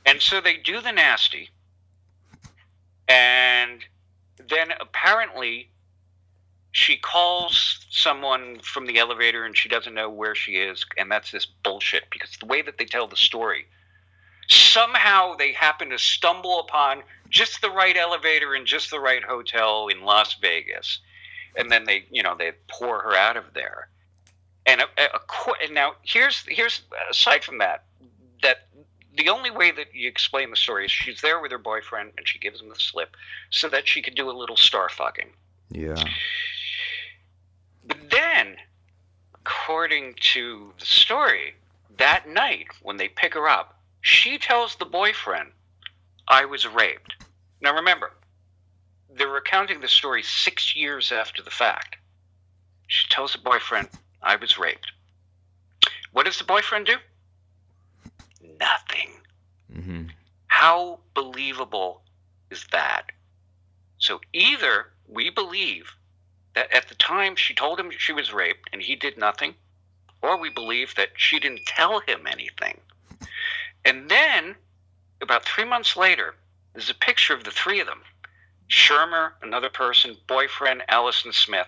And so they do the nasty. And then apparently she calls someone from the elevator and she doesn't know where she is. And that's this bullshit, because the way that they tell the story, somehow they happen to stumble upon just the right elevator in just the right hotel in Las Vegas. And then they pour her out of there. And now here's aside from that the only way that you explain the story is she's there with her boyfriend and she gives him the slip so that she could do a little star fucking. Yeah. But then, according to the story, that night when they pick her up, she tells the boyfriend, "I was raped." Now remember, they're recounting the story 6 years after the fact. She tells the boyfriend, "I was raped." What does the boyfriend do? Nothing. Mm-hmm. How believable is that? So either we believe that at the time she told him she was raped and he did nothing, or we believe that she didn't tell him anything. And then, about 3 months later, there's a picture of the three of them. Shermer, another person, boyfriend, Allison Smith,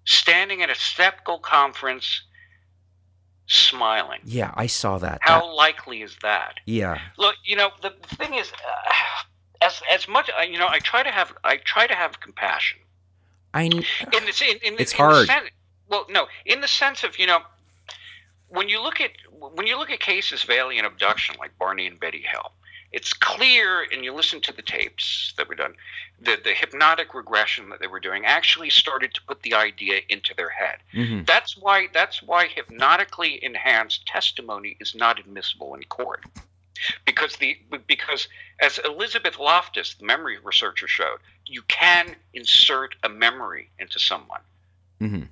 standing at a skeptical conference, smiling. Yeah, I saw that. How likely is that? Yeah. Look, the thing is, as much I try to have compassion. It's hard. In the sense of when you look at cases of alien abduction like Barney and Betty Hill, it's clear, and you listen to the tapes that were done, the hypnotic regression that they were doing actually started to put the idea into their head. Mm-hmm. That's why hypnotically enhanced testimony is not admissible in court. Because as Elizabeth Loftus, the memory researcher, showed, you can insert a memory into someone. Mm-hmm.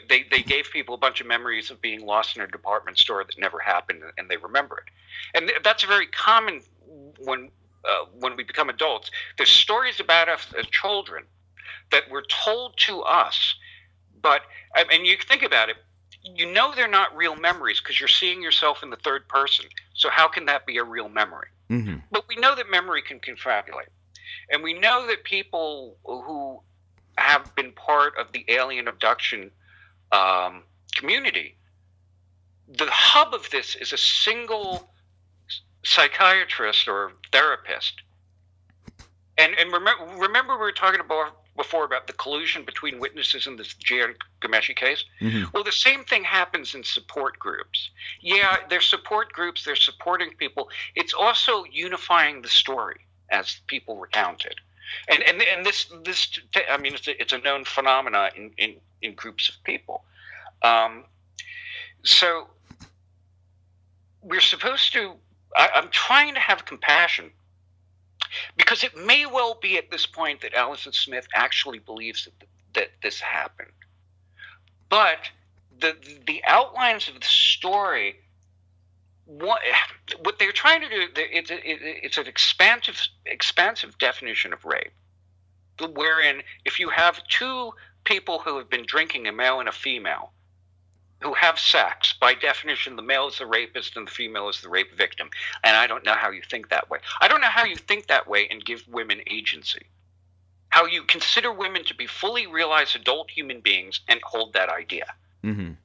They gave people a bunch of memories of being lost in a department store that never happened, and they remember it. And that's very common when we become adults. There's stories about us as children that were told to us, and you think about it, they're not real memories because you're seeing yourself in the third person. So how can that be a real memory? Mm-hmm. But we know that memory can confabulate. And we know that people who have been part of the alien abduction community, the hub of this is a single psychiatrist or therapist. And remember we were talking about before about the collusion between witnesses in this Jian Ghomeshi case? Mm-hmm. Well, the same thing happens in support groups. Yeah, they're support groups, they're supporting people. It's also unifying the story as people recount it. And this I mean, it's a known phenomena in groups of people. So we're supposed to, I'm trying to have compassion, because it may well be at this point that Alison Smith actually believes that this happened. But the outlines of the story, what they're trying to do, it's an expansive definition of rape, wherein if you have two people who have been drinking, a male and a female, who have sex, by definition, the male is the rapist and the female is the rape victim. And I don't know how you think that way. I don't know how you think that way and give women agency. How you consider women to be fully realized adult human beings and hold that idea. Mm-hmm.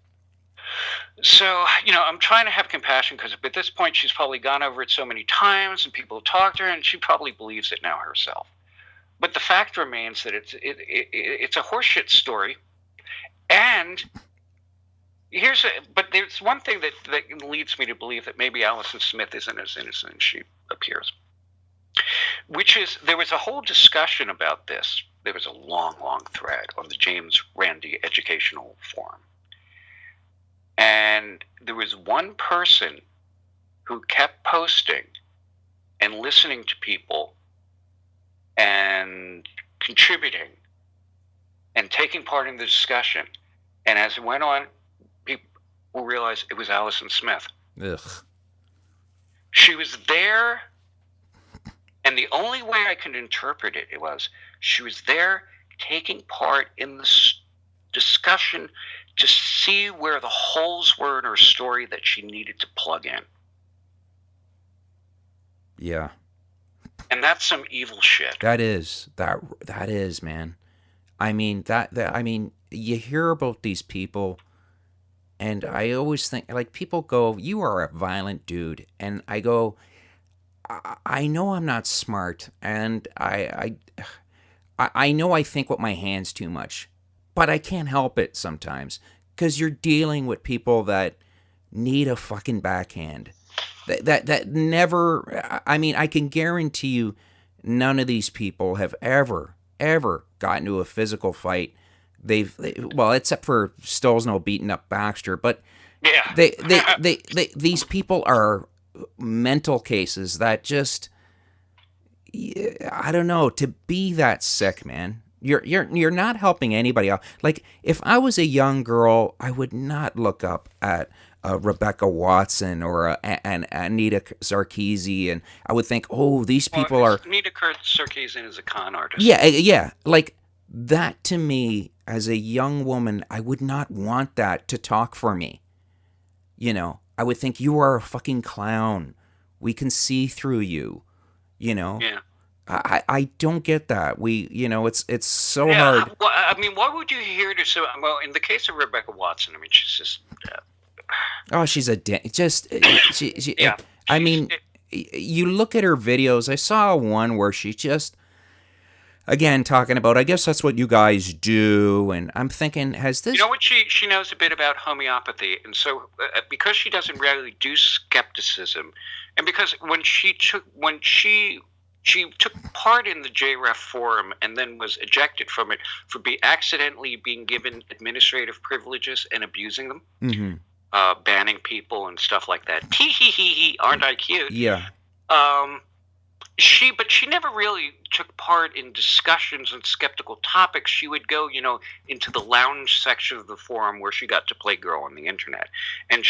So, I'm trying to have compassion, because at this point she's probably gone over it so many times and people have talked to her, and she probably believes it now herself. But the fact remains that it's a horseshit story. And but there's one thing that leads me to believe that maybe Alison Smith isn't as innocent as she appears, which is, there was a whole discussion about this. There was a long, long thread on the James Randi Educational Forum. And there was one person who kept posting and listening to people and contributing and taking part in the discussion. And as it went on, will realize it was Alison Smith. Ugh. She was there, and the only way I could interpret it was she was there taking part in this discussion to see where the holes were in her story that she needed to plug in. Yeah. And that's some evil shit. That is, man. I mean, I mean, you hear about these people, and I always think, like, people go, "You are a violent dude," and I go, I know I'm not smart, and I know I think with my hands too much, but I can't help it sometimes, because you're dealing with people that need a fucking backhand. That never, I mean, I can guarantee you none of these people have ever gotten into a physical fight. Well, except for Stollznow beating up Baxter, but yeah, these people are mental cases that just, I don't know, to be that sick, man. You're not helping anybody out. Like, if I was a young girl, I would not look up at Rebecca Watson or an Anita Sarkeesian. I would think, oh, these people are... Anita Sarkeesian is a con artist. Yeah. Like, that to me, as a young woman, I would not want that to talk for me. I would think, you are a fucking clown. We can see through you, Yeah. I don't get that. It's so hard. Well, I mean, what would you hear to say? Well, in the case of Rebecca Watson, I mean, she's just... oh, she's yeah. I mean, you look at her videos. I saw one where she just, again, talking about, I guess that's what you guys do, and I'm thinking, has this... what she knows a bit about homeopathy, and so because she doesn't really do skepticism, and because when she took part in the JREF forum and then was ejected from it for accidentally being given administrative privileges and abusing them, banning people and stuff like that. Aren't I cute? Yeah. She never really took part in discussions on skeptical topics. She would go, into the lounge section of the forum where she got to play girl on the internet. And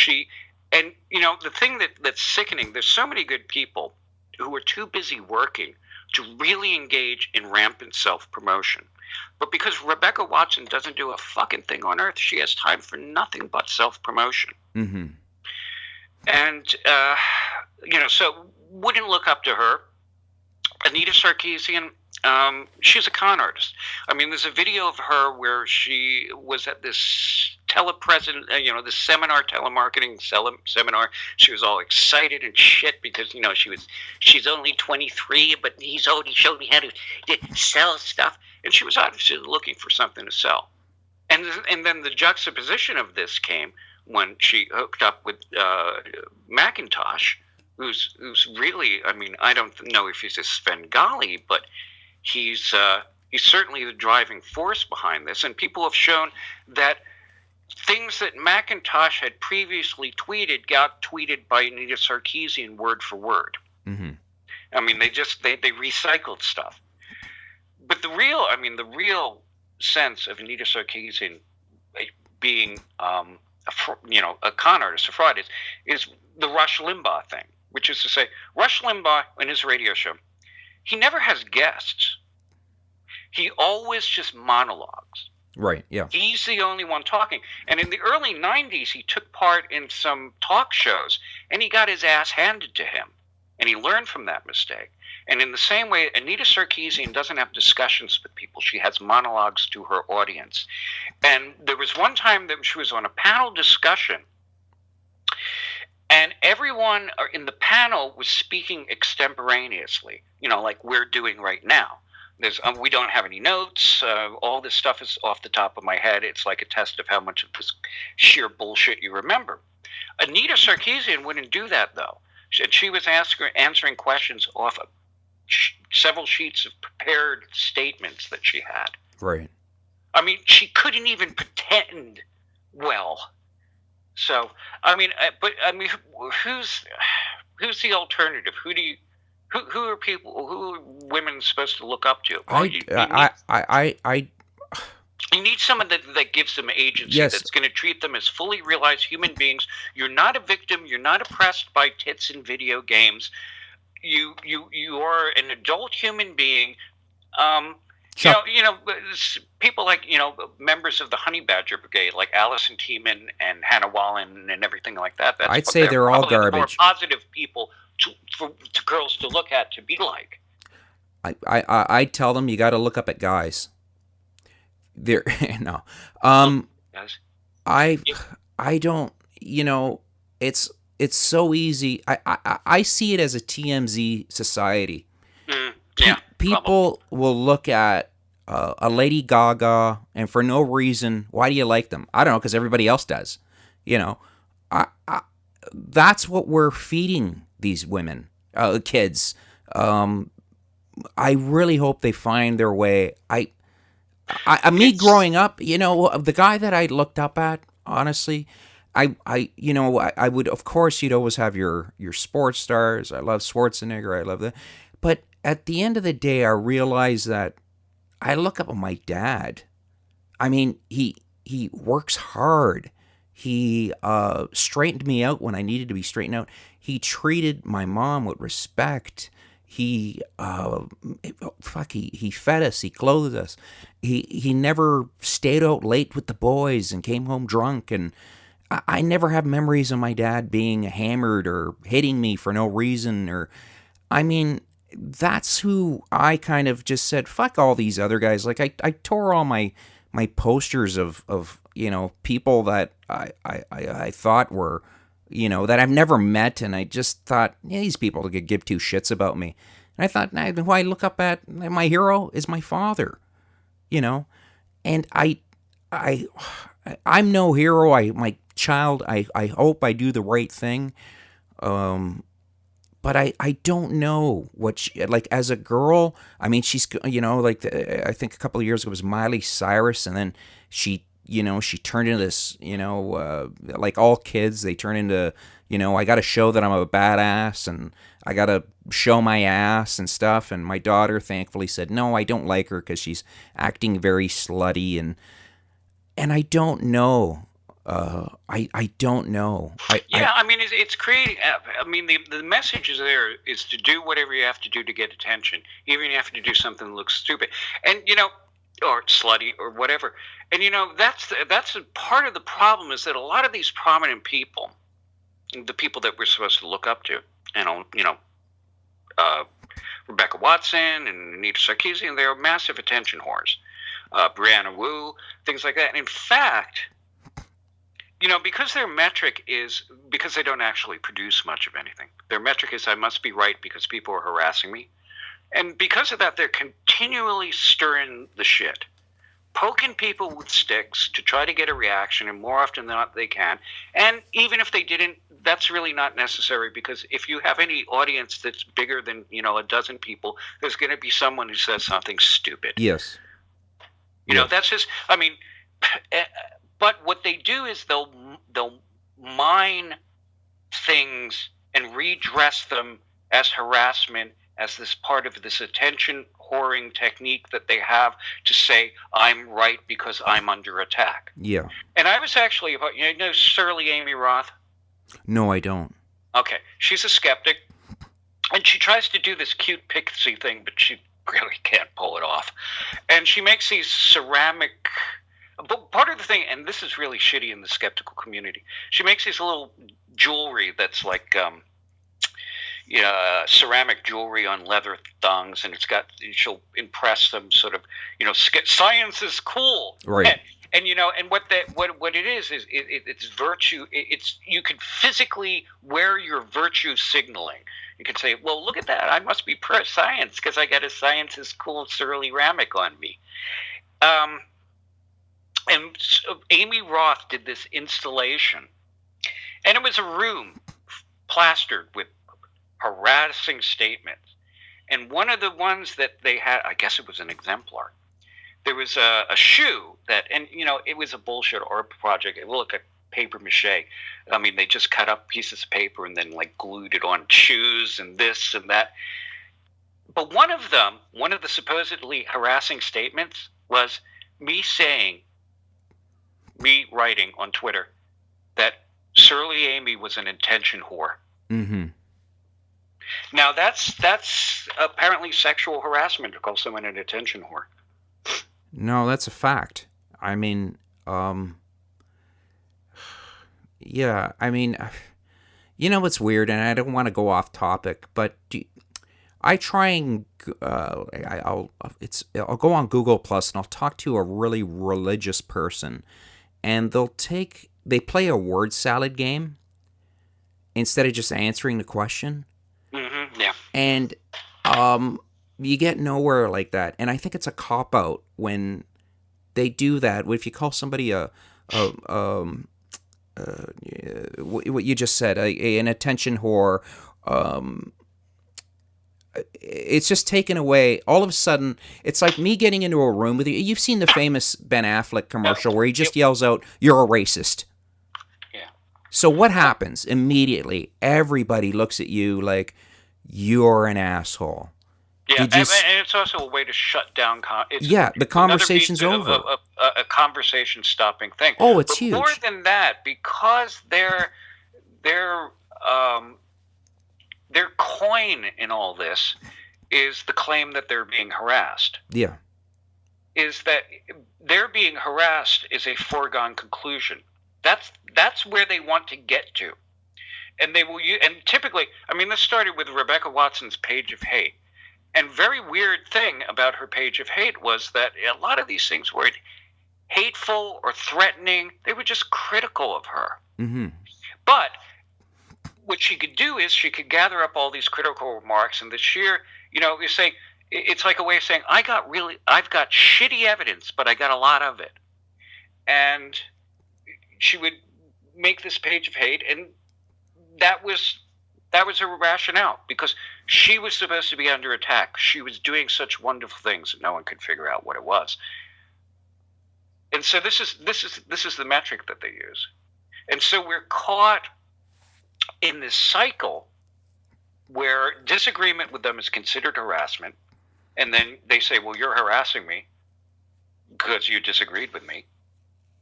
the thing that's sickening, there's so many good people who are too busy working to really engage in rampant self-promotion. But because Rebecca Watson doesn't do a fucking thing on earth, she has time for nothing but self-promotion. Mm-hmm. And, so wouldn't look up to her. Anita Sarkeesian, She's a con artist. I mean, there's a video of her where she was at this telepresent, this seminar, telemarketing seminar. She was all excited and shit because she's only 23, but he's already showed me how to sell stuff, and she was obviously looking for something to sell. And then the juxtaposition of this came when she hooked up with Macintosh, who's really, I mean, I don't know if he's a Svengali, but he's certainly the driving force behind this. And people have shown that things that Macintosh had previously tweeted got tweeted by Anita Sarkeesian word for word. Mm-hmm. I mean, they recycled stuff. But the real sense of Anita Sarkeesian being a con artist, a fraud, is the Rush Limbaugh thing, which is to say, Rush Limbaugh in his radio show, he never has guests. He always just monologues. Right, yeah. He's the only one talking. And in the early 90s, he took part in some talk shows, and he got his ass handed to him. And he learned from that mistake. And in the same way, Anita Sarkeesian doesn't have discussions with people. She has monologues to her audience. And there was one time that she was on a panel discussion, and everyone in the panel was speaking extemporaneously, like we're doing right now. We don't have any notes. All this stuff is off the top of my head. It's like a test of how much of this sheer bullshit you remember. Anita Sarkeesian wouldn't do that, though. She was answering questions off of several sheets of prepared statements that she had. Right. I mean, she couldn't even pretend well. So, who's the alternative? Who are women supposed to look up to? You need someone that gives them agency, yes, that's going to treat them as fully realized human beings. You're not a victim. You're not oppressed by tits in video games. You are an adult human being. People like, members of the Honey Badger Brigade, like Alison Tiemann and Hannah Wallen and everything like that. I'd say they're all garbage. The more positive people to girls to look at, to be like. I tell them you got to look up at guys. There, no. I don't. It's so easy. I see it as a TMZ society. Yeah. People will look at a Lady Gaga, and for no reason, why do you like them? I don't know, because everybody else does. That's what we're feeding these women, kids. I really hope they find their way. Me growing up, the guy that I looked up at, honestly, I would, of course, you'd always have your sports stars. I love Schwarzenegger. I love that. But at the end of the day, I realized that I look up at my dad. I mean, he works hard. He straightened me out when I needed to be straightened out. He treated my mom with respect. He fed us. He clothed us. He never stayed out late with the boys and came home drunk. And I never have memories of my dad being hammered or hitting me for no reason. That's who I kind of just said, fuck all these other guys. Like I tore all my posters of people that I thought were, that I've never met, and I just thought, these people could give two shits about me. And I thought, who I look up at, my hero is my father, and I'm no hero. my child, I hope I do the right thing. But I don't know what she, like, as a girl. I mean, she's, I think a couple of years ago it was Miley Cyrus, and then she turned into this, like all kids, they turn into, I got to show that I'm a badass, and I got to show my ass and stuff. And my daughter thankfully said, no, I don't like her because she's acting very slutty, and I don't know. I don't know. It's creating. The message is there is to do whatever you have to do to get attention, even if you have to do something that looks stupid, and or slutty or whatever. And that's a part of the problem, is that a lot of these prominent people, the people that we're supposed to look up to, Rebecca Watson and Anita Sarkeesian, they're massive attention whores. Brianna Wu, things like that. And in fact, because their metric is, because they don't actually produce much of anything, their metric is I must be right because people are harassing me. And because of that, they're continually stirring the shit, poking people with sticks to try to get a reaction, and more often than not, they can. And even if they didn't, that's really not necessary, because if you have any audience that's bigger than, a dozen people, there's going to be someone who says something stupid. Yes. That's just, but what they do is they'll mine things and redress them as harassment, as this part of this attention whoring technique that they have to say, I'm right because I'm under attack. Yeah. And I was actually, Surly Amy Roth? No, I don't. Okay. She's a skeptic, and she tries to do this cute pixie thing, but she really can't pull it off. And she makes these ceramic... But part of the thing, and this is really shitty in the skeptical community, she makes these little jewelry that's like... ceramic jewelry on leather thongs, and she'll impress them sort of, science is cool. Right. And what it is it's virtue. You can physically wear your virtue signaling. You can say, well, look at that. I must be pro-science because I got a science is cool ceramic on me. And so Amy Roth did this installation, and it was a room plastered with harassing statements. And one of the ones that they had, I guess it was an exemplar, there was a shoe that, and it was a bullshit art project. It looked like paper mache. I mean, they just cut up pieces of paper and then like glued it on shoes and this and that. But one of the supposedly harassing statements was me writing on Twitter that Surly Amy was an attention whore. Mm-hmm. Now that's apparently sexual harassment to call someone an attention whore. No, that's a fact. I mean, yeah. I mean, what's weird, and I don't want to go off topic, but I try and I'll go on Google Plus and I'll talk to a really religious person, and they play a word salad game instead of just answering the question. Mm-hmm, yeah. And you get nowhere like that. And I think it's a cop-out when they do that. If you call somebody what you just said, an attention whore, it's just taken away. All of a sudden, it's like me getting into a room with you. You've seen the famous Ben Affleck commercial where he just yells out, "You're a racist." So what happens immediately? Everybody looks at you like you're an asshole. Yeah, and it's also a way to shut down. The conversation's over. A conversation-stopping thing. Oh, it's huge. More than that, because their coin in all this is the claim that they're being harassed. Yeah, is that they're being harassed is a foregone conclusion. That's where they want to get to, and they will use. And typically, I mean, this started with Rebecca Watson's page of hate. And very weird thing about her page of hate was that a lot of these things weren't hateful or threatening. They were just critical of her. Mm-hmm. But what she could do is she could gather up all these critical remarks, and the sheer, you say, it's like a way of saying, I've got shitty evidence, but I got a lot of it. And she would make this page of hate, and that was her rationale, because she was supposed to be under attack. She was doing such wonderful things that no one could figure out what it was. And so this is the metric that they use. And so we're caught in this cycle where disagreement with them is considered harassment, and then they say, well, you're harassing me because you disagreed with me.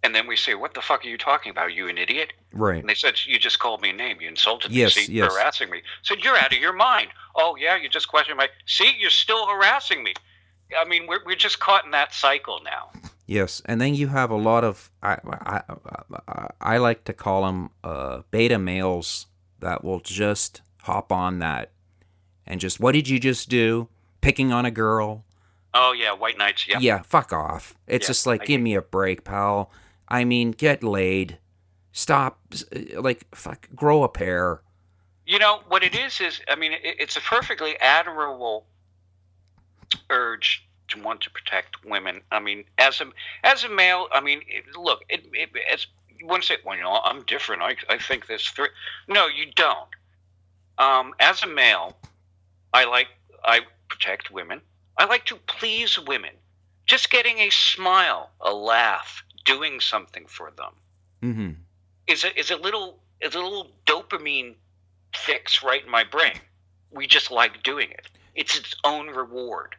And then we say, what the fuck are you talking about? Are you an idiot? Right. And they said, you just called me a name. You insulted me. Yes, See, yes. You're harassing me. I said, you're out of your mind. Oh, yeah, you just questioned my... See, you're still harassing me. I mean, we're just caught in that cycle now. Yes, and then you have a lot of... I like to call them beta males that will just hop on that and just, what did you just do? picking on a girl. Oh yeah, white knights. Yep. Yeah, fuck off. It's just like, give me a break, pal. I mean, get laid. Stop. Like, fuck, grow a pair. You know what it is? I mean, it's a perfectly admirable urge to want to protect women. I mean, as a male, I mean, look, as you want to say, well, you know, I'm different. I think this through. No, you don't. As a male, I protect women. I like to please women. Just getting a smile, a laugh, doing something for them Mm-hmm. is a little dopamine fix right in my brain. We just like doing it. It's its own reward.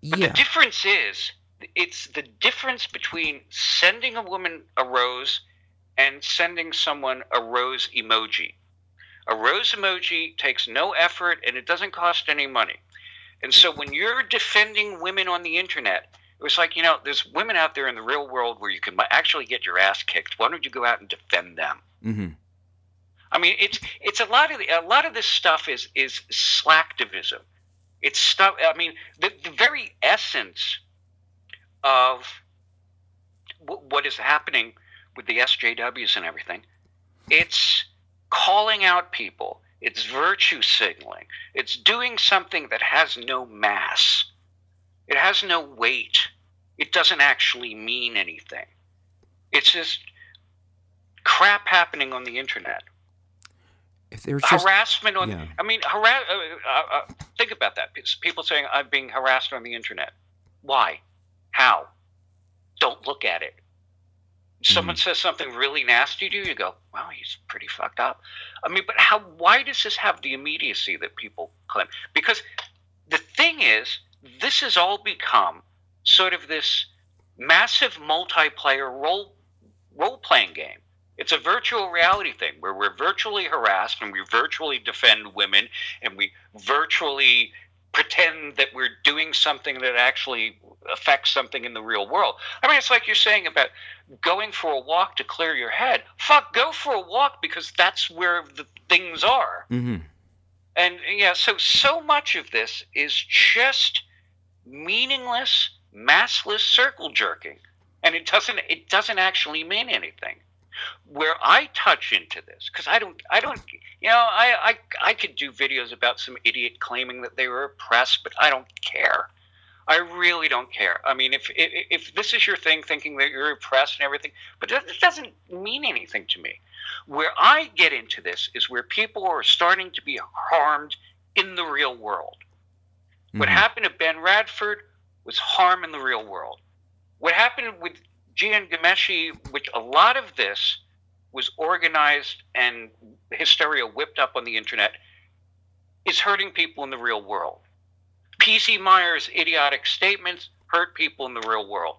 But the difference is, it's the difference between sending a woman a rose and sending someone a rose emoji. A rose emoji takes no effort and it doesn't cost any money. And so when you're defending women on the internet, it was like, you know, there's women out there in the real world where you can actually get your ass kicked. Why don't you go out and defend them? Mm-hmm. I mean, it's a lot of this stuff is slacktivism. It's stuff. I mean, the very essence of what is happening with the SJWs and everything, it's calling out people. It's virtue signaling. It's doing something that has no mass. It has no weight. It doesn't actually mean anything. It's just crap happening on the internet. If there's harassment on, yeah. I mean, think about that. People saying I'm being harassed on the internet. Why? How? Don't look at it. Someone says something really nasty to you, you go, well, he's pretty fucked up. I mean, but why does this have the immediacy that people claim? Because the thing is, this has all become sort of this massive multiplayer role-playing game. It's a virtual reality thing where we're virtually harassed and we virtually defend women and we virtually pretend that we're doing something that actually affects something in the real world. I mean, it's like you're saying about going for a walk to clear your head. Fuck, go for a walk because that's where the things are. Mm-hmm. And yeah, so much of this is just meaningless, massless circle jerking, and it doesn't actually mean anything. Where I touch into this, because I don't, you know, I could do videos about some idiot claiming that they were oppressed, but I don't care. I really don't care. I mean, if this is your thing, thinking that you're oppressed and everything, but that doesn't mean anything to me. Where I get into this is where people are starting to be harmed in the real world. Mm-hmm. What happened to Ben Radford was harm in the real world. What happened with Jian Ghomeshi, which a lot of this was organized and hysteria whipped up on the internet, is hurting people in the real world. P.C. Meyer's idiotic statements hurt people in the real world.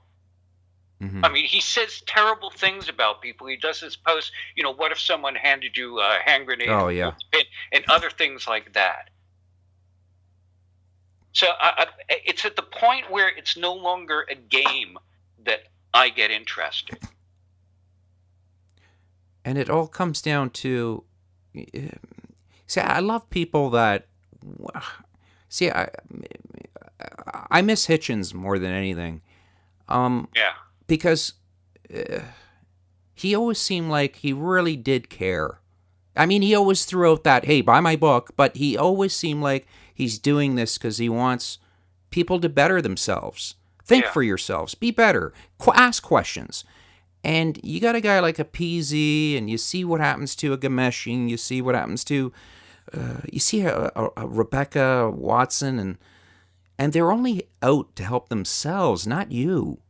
Mm-hmm. I mean, he says terrible things about people. He does this post, you know, what if someone handed you a hand grenade and other things like that. So it's at the point where it's no longer a game that I get interested. And it all comes down to, see, I love people that, see, I miss Hitchens more than anything. Yeah. Because he always seemed like he really did care. I mean, he always threw out that, hey, buy my book, but he always seemed like he's doing this because he wants people to better themselves. Think for yourselves. Be better. Ask questions. And you got a guy like a PZ, and you see what happens to a Ghomeshi, and you see what happens to, you see a Rebecca Watson, and they're only out to help themselves, not you.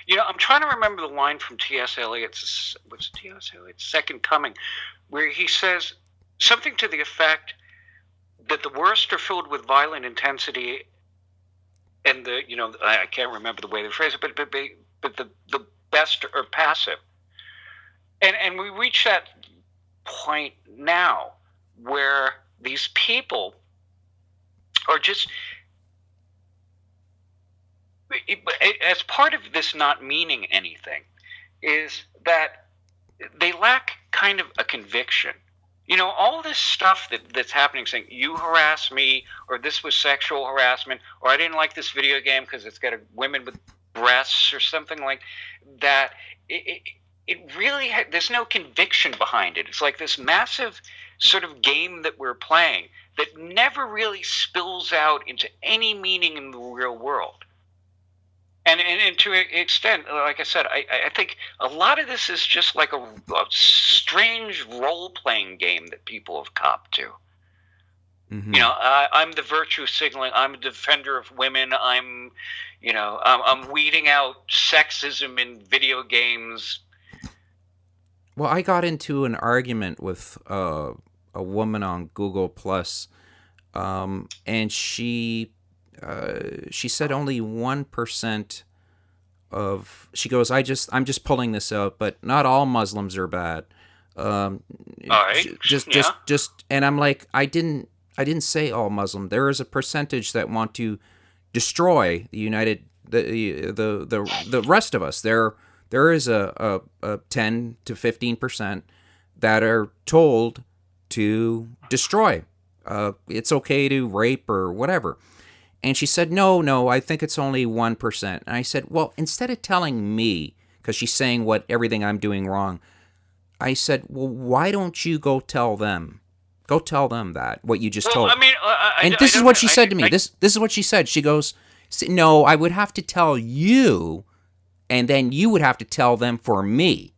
You know, I'm trying to remember the line from T.S. Eliot's, what's T.S. Eliot's Second Coming, where he says something to the effect that the worst are filled with violent intensity, and the, you know, I can't remember the way they phrase it, but the best are passive. And we reach that point now where these people are just, as part of this not meaning anything, is that they lack kind of a conviction. all this stuff that's happening, saying you harass me, or this was sexual harassment, or I didn't like this video game because it's got women with breasts or something like that. It really there's no conviction behind it. It's like this massive sort of game that we're playing that never really spills out into any meaning in the real world. And to an extent, like I said, I think a lot of this is just like a strange role-playing game that people have copped to. Mm-hmm. I'm the virtue signaling. I'm a defender of women. I'm weeding out sexism in video games. Well, I got into an argument with a woman on Google Plus, and she said only 1% of, she goes, I'm just pulling this out, but not all Muslims are bad. All right. Just, and I'm like, I didn't say all Muslim. There is a percentage that want to destroy the the rest of us. There is a 10 to 15% that are told to destroy. It's okay to rape or whatever. And she said, no, I think it's only 1%. And I said, well, instead of telling me, because she's saying everything I'm doing wrong, I said, well, why don't you go tell them? Go tell them what you just told. I mean, and this is what she said to me. This is what she said. She goes, no, I would have to tell you, and then you would have to tell them for me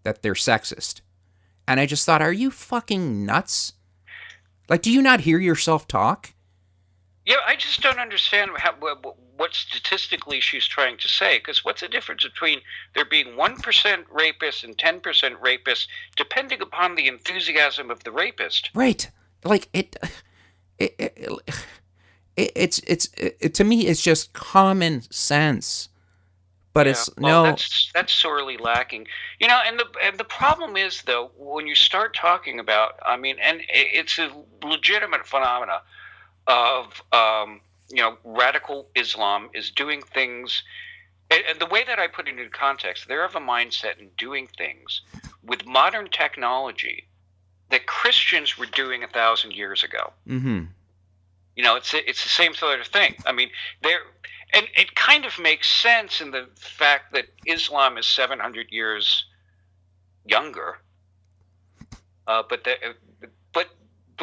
that they're sexist. And I just thought, are you fucking nuts? Like, do you not hear yourself talk? Yeah, I just don't understand what statistically she's trying to say. Because what's the difference between there being 1% rapists and 10% rapists, depending upon the enthusiasm of the rapist? Right. Like it's to me, it's just common sense. But that's sorely lacking. And the problem is, though, when you start talking about, and it's a legitimate phenomena of radical Islam is doing things, and the way that I put it into context, they're of a mindset in doing things with modern technology that Christians were doing 1,000 years ago. Mm-hmm. It's the same sort of thing. I mean, and it kind of makes sense in the fact that Islam is 700 years younger, but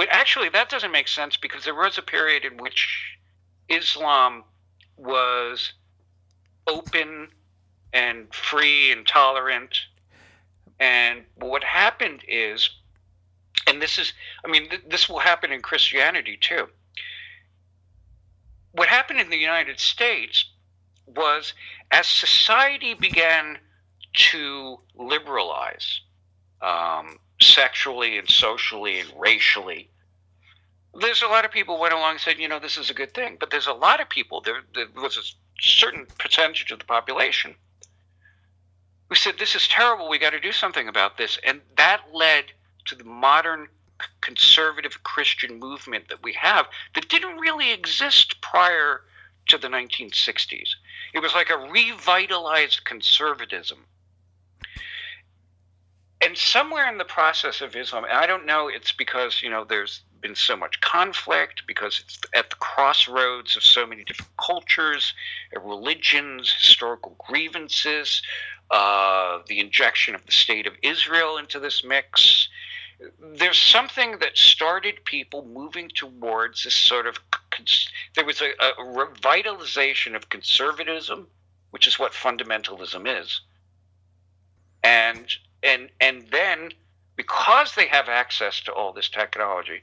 actually, that doesn't make sense, because there was a period in which Islam was open and free and tolerant. And what happened is, and this will happen in Christianity too. What happened in the United States was, as society began to liberalize, sexually and socially and racially, there's a lot of people went along and said, this is a good thing. But there's a lot of people, there was a certain percentage of the population who said, this is terrible, we got to do something about this. And that led to the modern conservative Christian movement that we have, that didn't really exist prior to the 1960s. It was like a revitalized conservatism. And somewhere in the process of Islam, and I don't know, it's because, there's been so much conflict, because it's at the crossroads of so many different cultures, religions, historical grievances, the injection of the state of Israel into this mix. There's something that started people moving towards this sort of, there was a revitalization of conservatism, which is what fundamentalism is. And then, because they have access to all this technology,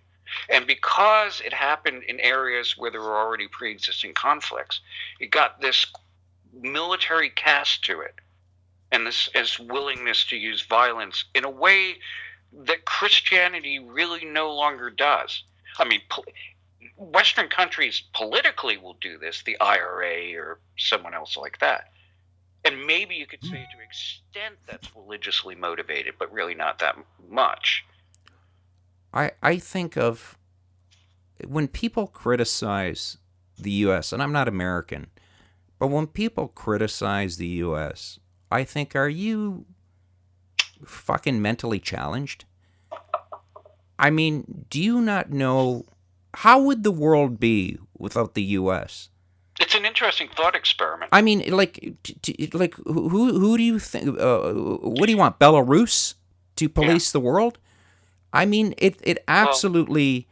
and because it happened in areas where there were already pre-existing conflicts, it got this military cast to it, and this willingness to use violence in a way that Christianity really no longer does. I mean, Western countries politically will do this, the IRA or someone else like that. And maybe you could say to an extent that's religiously motivated, but really not that much. I think of when people criticize the U.S., and I'm not American, but when people criticize the U.S., I think, are you fucking mentally challenged? I mean, do you not know how would the world be without the U.S.? It's an interesting thought experiment. I mean, like who do you think? What do you want, Belarus to police the world? I mean, it absolutely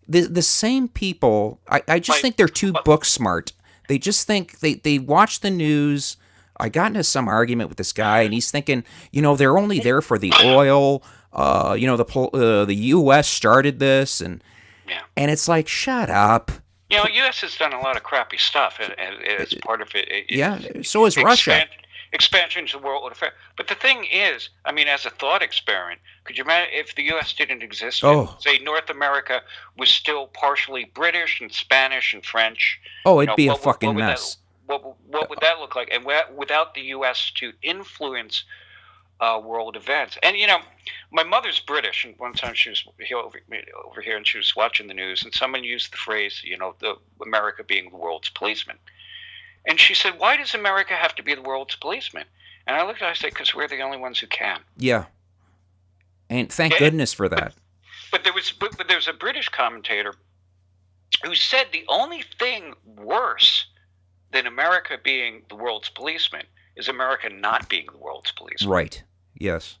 the same people. I just think they're too book smart. They just think they watch the news. I got into some argument with this guy, and he's thinking, they're only there for the oil. The U.S. started this, and it's like, shut up. U.S. has done a lot of crappy stuff as part of it. So is Russia. Expansion to the world affair. But the thing is, I mean, as a thought experiment, could you imagine if the U.S. didn't exist? Say North America was still partially British and Spanish and French. Oh, it'd be a fucking mess. What would that look like? And without the U.S. to influence world events. And my mother's British, and one time she was over here, and she was watching the news, and someone used the phrase, the America being the world's policeman. And she said, "Why does America have to be the world's policeman?" And I looked at her and I said, "Because we're the only ones who can." Yeah. And thank goodness for that. But there was a British commentator who said the only thing worse than America being the world's policeman is America not being the world's policeman. Right. Yes.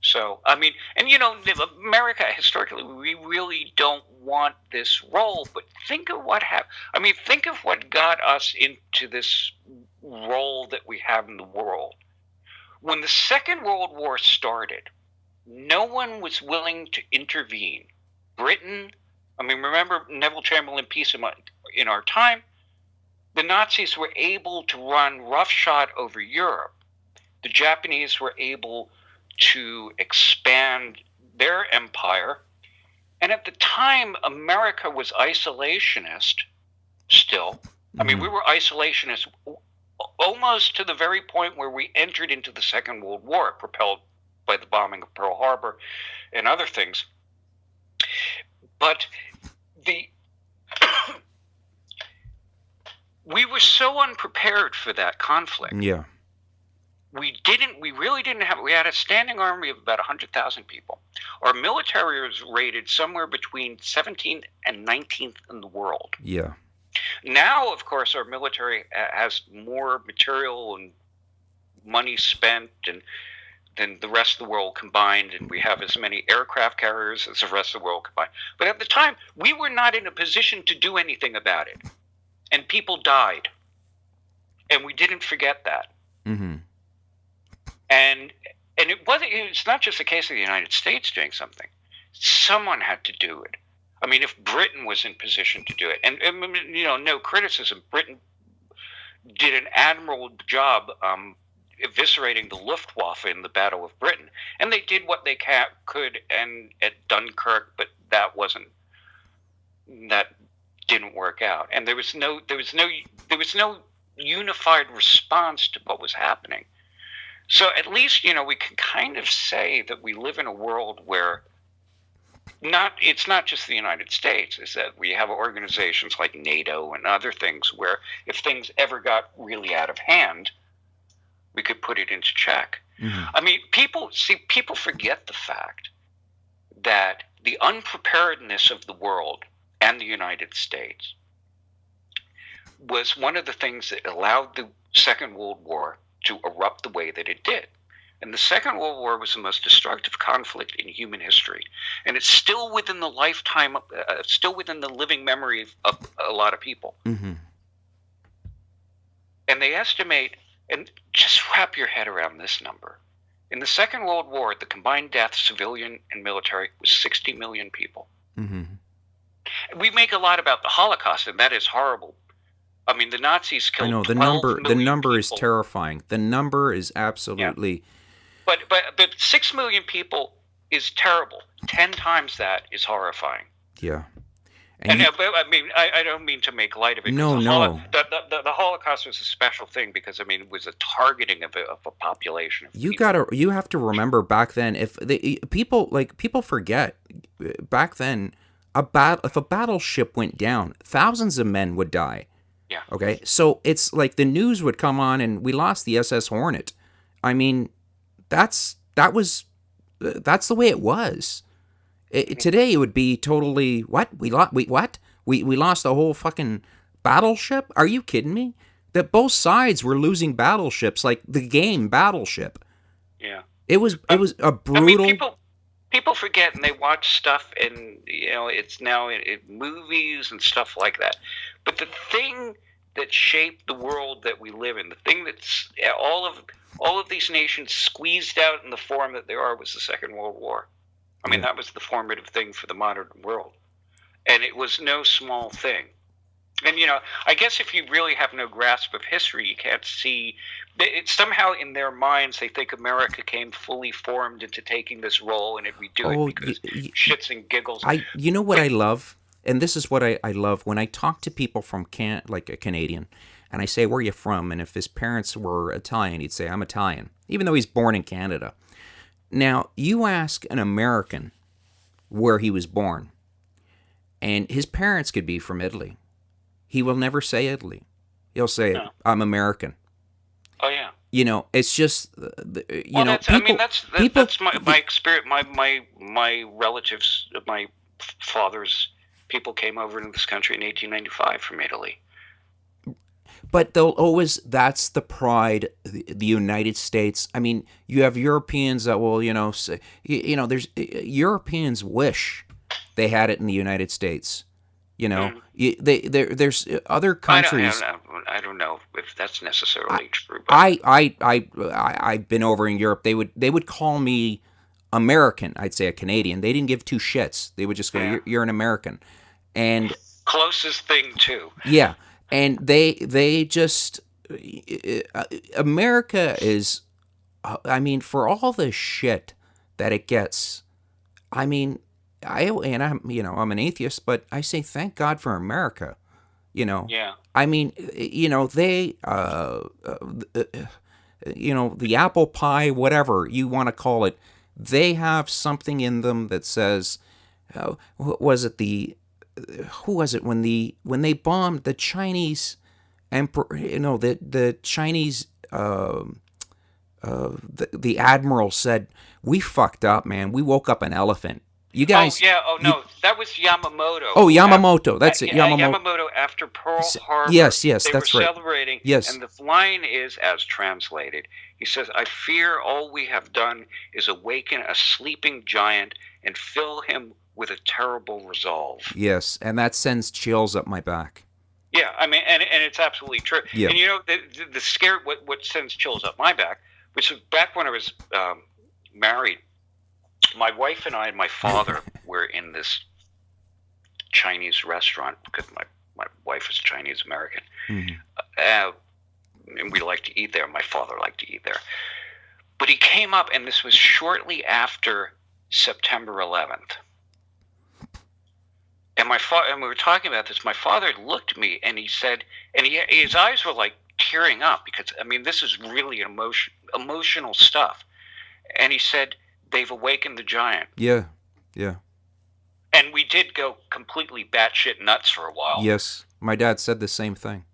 So, I mean, and America, historically, we really don't want this role, but think of what happened. I mean, think of what got us into this role that we have in the world. When the Second World War started, no one was willing to intervene. Britain, I mean, remember Neville Chamberlain Peace in Our Time? The Nazis were able to run roughshod over Europe. The Japanese were able to expand their empire. And at the time, America was isolationist still. I mean, we were isolationist almost to the very point where we entered into the Second World War, propelled by the bombing of Pearl Harbor and other things. But we were so unprepared for that conflict. Yeah. We had a standing army of about 100,000 people. Our military was rated somewhere between 17th and 19th in the world. Yeah. Now, of course, our military has more material and money spent than the rest of the world combined, and we have as many aircraft carriers as the rest of the world combined. But at the time, we were not in a position to do anything about it. And people died. And we didn't forget that. Mm-hmm. And it's not just a case of the United States doing something. Someone had to do it. I mean, if Britain was in position to do it, and no criticism, Britain did an admirable job eviscerating the Luftwaffe in the Battle of Britain, and they did what they could and at Dunkirk, but that didn't work out, and there was no unified response to what was happening. So at least we can kind of say that we live in a world where it's not just the United States, is that we have organizations like NATO and other things where if things ever got really out of hand, we could put it into check. Mm-hmm. I mean, people forget the fact that the unpreparedness of the world and the United States was one of the things that allowed the Second World War to erupt the way that it did. And the Second World War was the most destructive conflict in human history. And it's still within the lifetime, still within the living memory of a lot of people. Mm-hmm. And they estimate, and just wrap your head around this number. In the Second World War, the combined deaths, civilian and military, was 60 million people. Mm-hmm. We make a lot about the Holocaust, and that is horrible. I mean, the Nazis killed. I know the number is terrifying. The number is absolutely. Yeah. But 6 million people is terrible. 10 times that is horrifying. Yeah. And I mean, I don't mean to make light of it. No. The Holocaust was a special thing because, I mean, it was a targeting of a population. You have to remember back then, people forget back then, if a battleship went down, thousands of men would die. Yeah. Okay. So it's like the news would come on and we lost the SS Hornet. I mean, that's the way it was. Today it would be totally what we lost the whole fucking battleship. Are you kidding me? That both sides were losing battleships, like the game Battleship. Yeah. It was a I mean, brutal. people forget, and they watch stuff, and it's now in movies and stuff like that. But the thing that shaped the world that we live in, the thing that's all of these nations squeezed out in the form that they are, was the Second World War. I mean, that was the formative thing for the modern world, and it was no small thing. And I guess if you really have no grasp of history, you can't see. It's somehow in their minds they think America came fully formed into taking this role, and we do it because shits and giggles. You know what I love, and this is what I love when I talk to people from like a Canadian, and I say, "Where are you from?" And if his parents were Italian, he'd say, "I'm Italian," even though he's born in Canada. Now you ask an American where he was born, and his parents could be from Italy. He will never say Italy. He'll say, no. I'm American. Oh, yeah. It's just, that's my experience. My relatives, my father's people came over into this country in 1895 from Italy. But that's the pride, the United States. I mean, you have Europeans that will, say, there's Europeans wish they had it in the United States. There's other countries. I don't know if that's necessarily true. But I've been over in Europe. They would call me American. I'd say a Canadian. They didn't give two shits. They would just go, "You're an American," and closest thing too. Yeah, and they just America is. I mean, for all the shit that it gets, I mean. I'm an atheist, but I say thank God for America. Yeah. I mean, they, the apple pie, whatever you want to call it, they have something in them that says, who was it when they bombed the Chinese emperor? The Chinese. The admiral said, "We fucked up, man. We woke up an elephant." You guys. Oh, yeah. Oh, no. That was Yamamoto. Oh, Yamamoto. That's it. Yamamoto after Pearl Harbor. Yes, they that's were right. Celebrating. Yes. And the line is, as translated, he says, "I fear all we have done is awaken a sleeping giant and fill him with a terrible resolve." Yes, and that sends chills up my back. Yeah, I mean, and it's absolutely true. Yeah. And the scare, what sends chills up my back, which was back when I was married. My wife and I and my father were in this Chinese restaurant because my wife is Chinese American. Mm-hmm. And we like to eat there. My father liked to eat there. But he came up, and this was shortly after September 11th. And we were talking about this. My father looked at me, and he said, and his eyes were like tearing up because, I mean, this is really emotional stuff. And he said, "They've awakened the giant." Yeah. And we did go completely batshit nuts for a while. Yes, my dad said the same thing.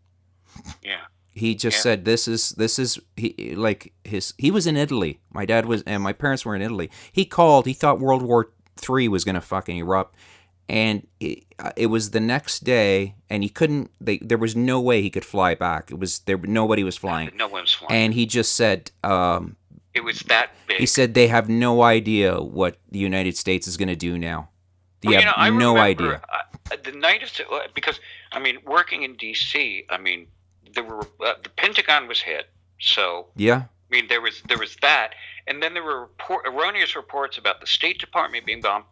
Yeah. He just said, "This is he was in Italy. My dad was, and my parents were in Italy. He called. He thought World War III was going to fucking erupt, and it was the next day, and he couldn't. There was no way he could fly back. It was there. Nobody was flying. No one was flying. And he just said. It was that big. He said they have no idea what the United States is going to do now. They have no idea. The night of, because, I mean, working in D.C., I mean, there were the Pentagon was hit, so yeah. I mean, there was that, and then there were erroneous reports about the State Department being bombed,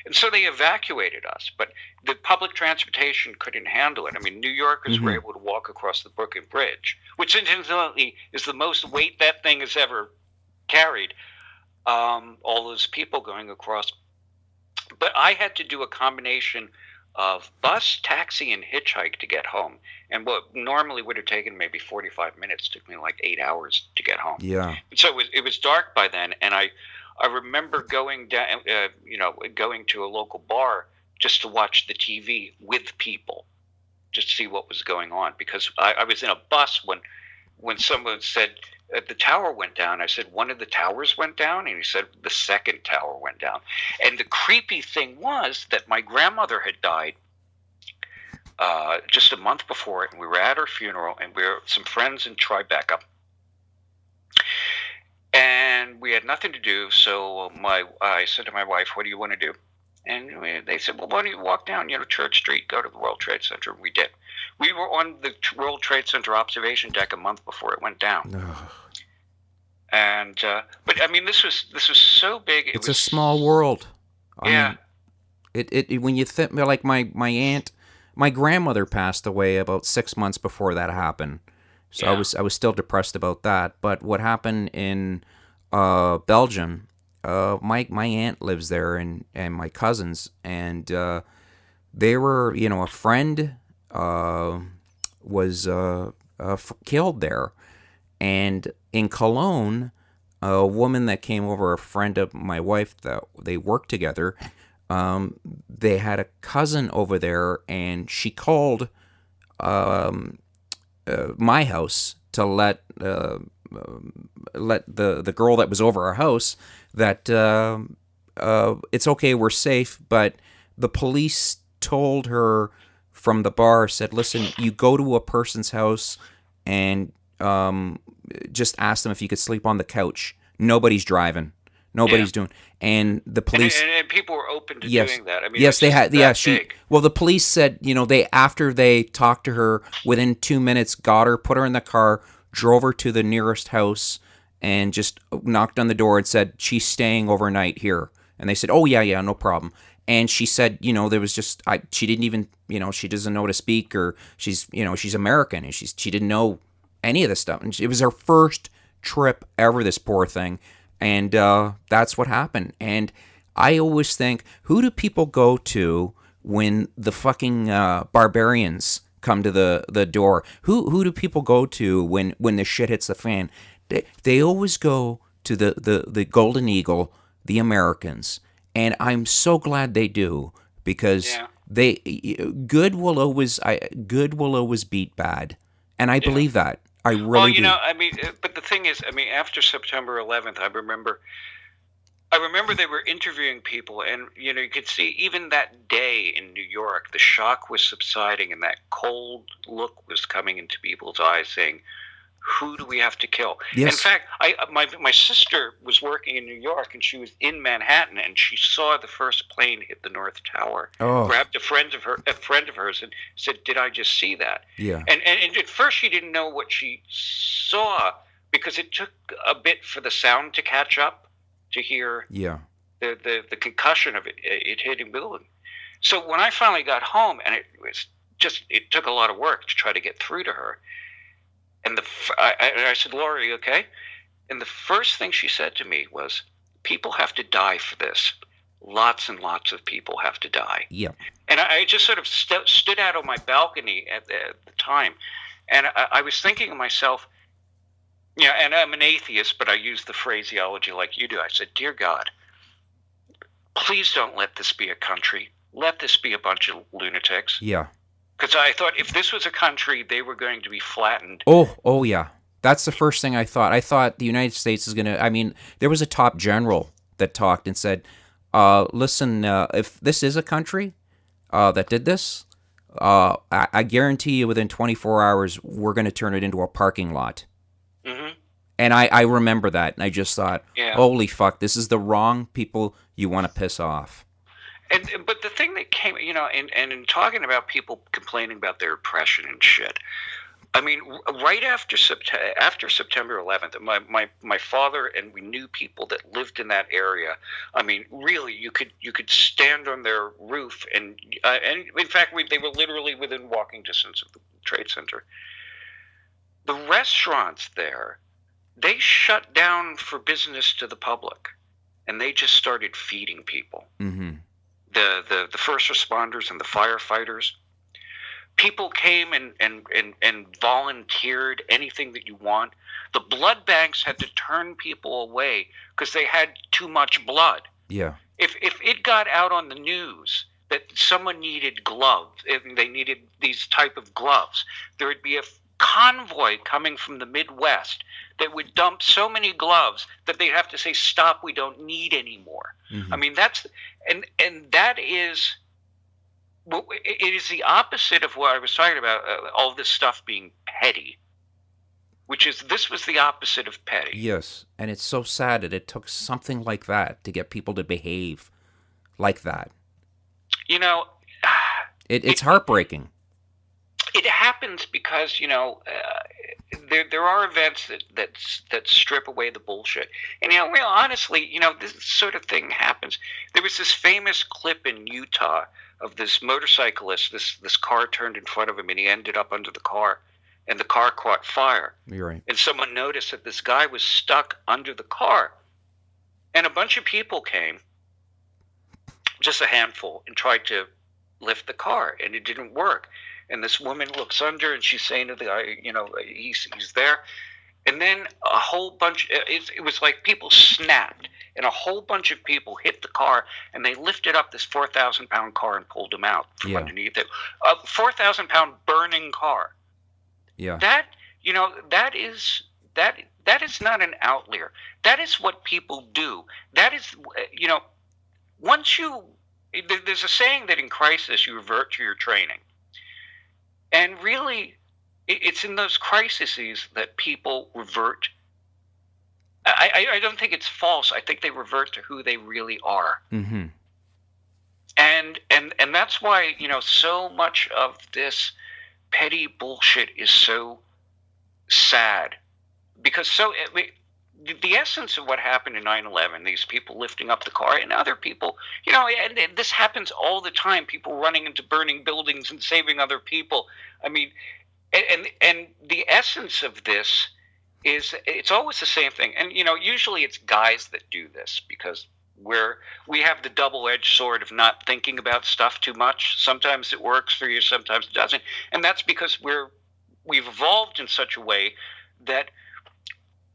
and so they evacuated us. But the public transportation couldn't handle it. I mean, New Yorkers were able to walk across the Brooklyn Bridge, which incidentally is the most weight that thing has ever carried, all those people going across. But I had to do a combination of bus, taxi, and hitchhike to get home. And what normally would have taken maybe 45 minutes took me like 8 hours to get home. Yeah. So it was dark by then, and I remember going down, going to a local bar just to watch the TV with people, just to see what was going on, because I was in a bus when when someone said the tower went down, I said, one of the towers went down? And he said, the second tower went down. And the creepy thing was that my grandmother had died just a month before it, and we were at her funeral, and we were some friends in Tribeca. And we had nothing to do, so I said to my wife, what do you want to do? And they said, well, why don't you walk down, Church Street, go to the World Trade Center? And we did. We were on the World Trade Center observation deck a month before it went down. And but I mean, this was so big. It's a small world. I mean, it when you think, like my grandmother passed away about 6 months before that happened. So I was still depressed about that. But what happened in Belgium? My aunt lives there, and my cousins, and they were, a friend was killed there, and in Cologne, a woman that came over, a friend of my wife, that they worked together. They had a cousin over there, and she called my house to let the girl that was over our house that it's okay, we're safe, but the police told her from the bar, said, listen, you go to a person's house and just ask them if you could sleep on the couch. Nobody's driving. Nobody's doing. And the police and people were open to doing that. I mean, yes, they had. Yeah, big. Well, the police said, after they talked to her, within 2 minutes, got her, put her in the car, drove her to the nearest house, and just knocked on the door and said, she's staying overnight here. And they said, oh yeah, no problem. And she said, there was just she didn't even, she doesn't know how to speak, or she's American, and she didn't know any of this stuff. And it was her first trip ever, this poor thing. And that's what happened. And I always think, who do people go to when the fucking barbarians come to the door? Who do people go to when the shit hits the fan? They always go to the Golden Eagle, the Americans. And I'm so glad they do, because good will always beat bad. And I believe that. I really do. I mean, but the thing is, I mean, after September 11th, I remember they were interviewing people, and you could see even that day in New York, the shock was subsiding, and that cold look was coming into people's eyes, saying, "Who do we have to kill?" Yes. In fact, my sister was working in New York, and she was in Manhattan, and she saw the first plane hit the North Tower. Oh. Grabbed a friend of hers, and said, "Did I just see that?" Yeah. And at first she didn't know what she saw, because it took a bit for the sound to catch up to hear the concussion of it hitting the building. So when I finally got home, and it took a lot of work to try to get through to her. And I said, Laura, are you okay? And the first thing she said to me was, people have to die for this. Lots and lots of people have to die. Yeah. And I just sort of stood out on my balcony at the time. And I was thinking to myself, and I'm an atheist, but I use the phraseology like you do. I said, dear God, please don't let this be a country. Let this be a bunch of lunatics. Yeah. Because I thought if this was a country, they were going to be flattened. Oh yeah. That's the first thing I thought. I thought the United States is going to, I mean, there was a top general that talked and said, listen, if this is a country that did this, I guarantee you within 24 hours, we're going to turn it into a parking lot. Mm-hmm. And I remember that, and I just thought, holy fuck, this is the wrong people you want to piss off. But the thing that came, and in talking about people complaining about their oppression and shit, I mean, right after September 11th, my father and we knew people that lived in that area. I mean, really, you could stand on their roof, and in fact, they were literally within walking distance of the Trade Center. The restaurants there, they shut down for business to the public, and they just started feeding people. Mm-hmm. The first responders and the firefighters. People came and volunteered anything that you want. The blood banks had to turn people away because they had too much blood. Yeah. If it got out on the news that someone needed gloves, if they needed these type of gloves, there would be convoy coming from the Midwest that would dump so many gloves that they'd have to say, "Stop, we don't need any more." Mm-hmm. I mean, that's and that is. Well, it is the opposite of what I was talking about. All this stuff being petty, which is this was the opposite of petty. Yes, and it's so sad that it took something like that to get people to behave like that. You know, it's heartbreaking. It happens because there are events that strip away the bullshit, and real honestly, this sort of thing happens. There was this famous clip in Utah of this motorcyclist. This car turned in front of him, and he ended up under the car, and the car caught fire. You're right. And someone noticed that this guy was stuck under the car, and a bunch of people came, just a handful, and tried to lift the car, and it didn't work. And this woman looks under, and she's saying to the guy, he's there. And then a whole bunch, it was like people snapped, and a whole bunch of people hit the car, and they lifted up this 4,000-pound car and pulled him out from underneath it. A 4,000-pound burning car. Yeah. That is not an outlier. That is what people do. That is, there's a saying that in crisis you revert to your training. And really, it's in those crises that people revert. I don't think it's false. I think they revert to who they really are. Mm-hmm. And that's why, so much of this petty bullshit is so sad. Because the essence of what happened in 9/11, these people lifting up the car, and other people, and this happens all the time, people running into burning buildings and saving other people. I mean, and the essence of this is it's always the same thing. And, usually it's guys that do this because we have the double-edged sword of not thinking about stuff too much. Sometimes it works for you, sometimes it doesn't. And that's because we've evolved in such a way that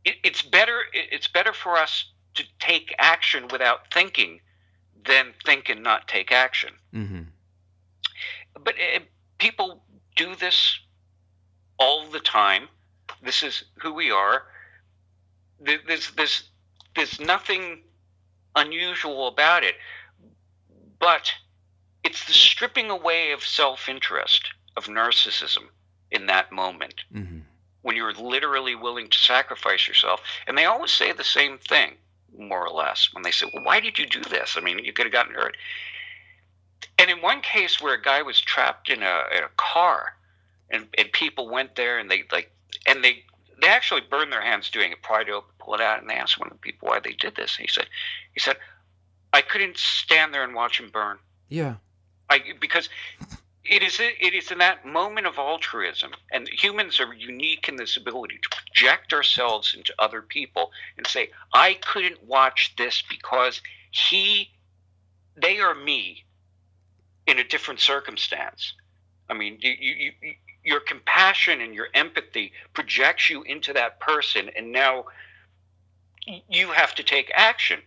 it's better for us to take action without thinking than think and not take action. Mm-hmm. But people do this all the time. This is who we are. There's nothing unusual about it, but it's the stripping away of self-interest, of narcissism in that moment. Mm-hmm. When you're literally willing to sacrifice yourself. And they always say the same thing, more or less, when they say, well, why did you do this? I mean, you could have gotten hurt. And in one case where a guy was trapped in a car, and people went there, and they actually burned their hands doing it, pried it open, pull it out, and they asked one of the people why they did this. And he said, I couldn't stand there and watch him burn. Yeah. Because it is in that moment of altruism, and humans are unique in this ability to project ourselves into other people and say, I couldn't watch this because they are me in a different circumstance. I mean, your compassion and your empathy projects you into that person, and now you have to take action.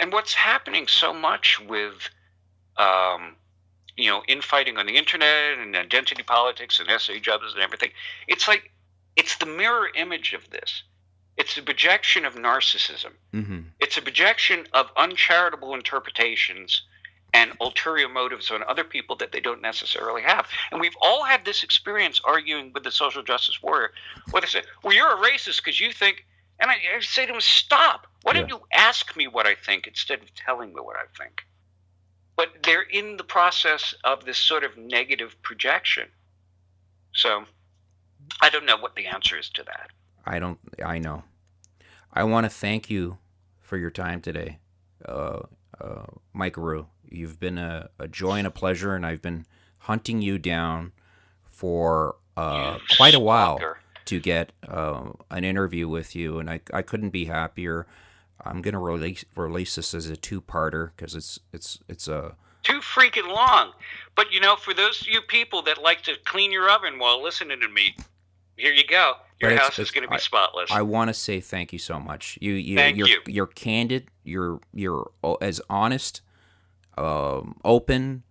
And what's happening so much with infighting on the internet and identity politics and essay jobs and everything, it's like it's the mirror image of this. It's a projection of narcissism. Mm-hmm. It's a projection of uncharitable interpretations and ulterior motives on other people that they don't necessarily have. And we've all had this experience arguing with the social justice warrior, where they say, well, you're a racist because you think, and I say to them, stop. Why don't you ask me what I think instead of telling me what I think? But they're in the process of this sort of negative projection. So I don't know what the answer is to that. I know. I want to thank you for your time today, Mykeru. You've been a joy and a pleasure, and I've been hunting you down for quite a while to get an interview with you, and I couldn't be happier. I'm gonna release this as a two-parter because it's a too freaking long. But for those of you people that like to clean your oven while listening to me, here you go. Your house is going to be spotless. I want to say thank you so much. Thank you. You're candid. You're as honest, open,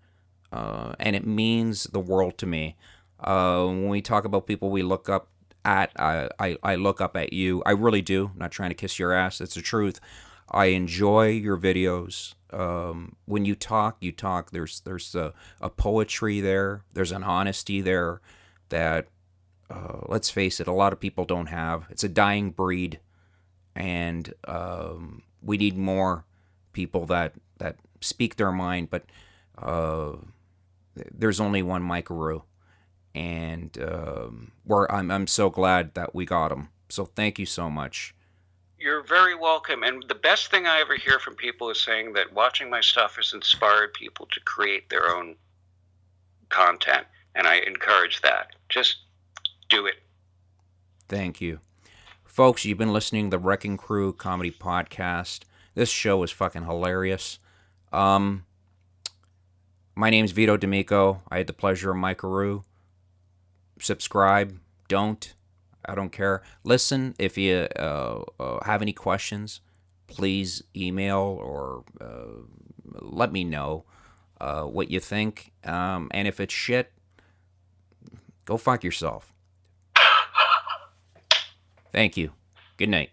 and it means the world to me. When we talk about people we look up at, I look up at you. I really do. I'm not trying to kiss your ass. It's the truth. I enjoy your videos. When you talk, you talk. There's a poetry there. There's an honesty there that, let's face it, a lot of people don't have. It's a dying breed, and we need more people that speak their mind. But uh, there's only one Mykeru, and I'm so glad that we got him. So thank you so much. You're very welcome. And the best thing I ever hear from people is saying that watching my stuff has inspired people to create their own content. And I encourage that. Just do it. Thank you. Folks, you've been listening to the Wrecking Crew Comedy Podcast. This show is fucking hilarious. My name's Vito D'Amico. I had the pleasure of Mykeru. Subscribe. Don't. I don't care. Listen, if you have any questions, please email or let me know what you think. And if it's shit, go fuck yourself. Thank you. Good night.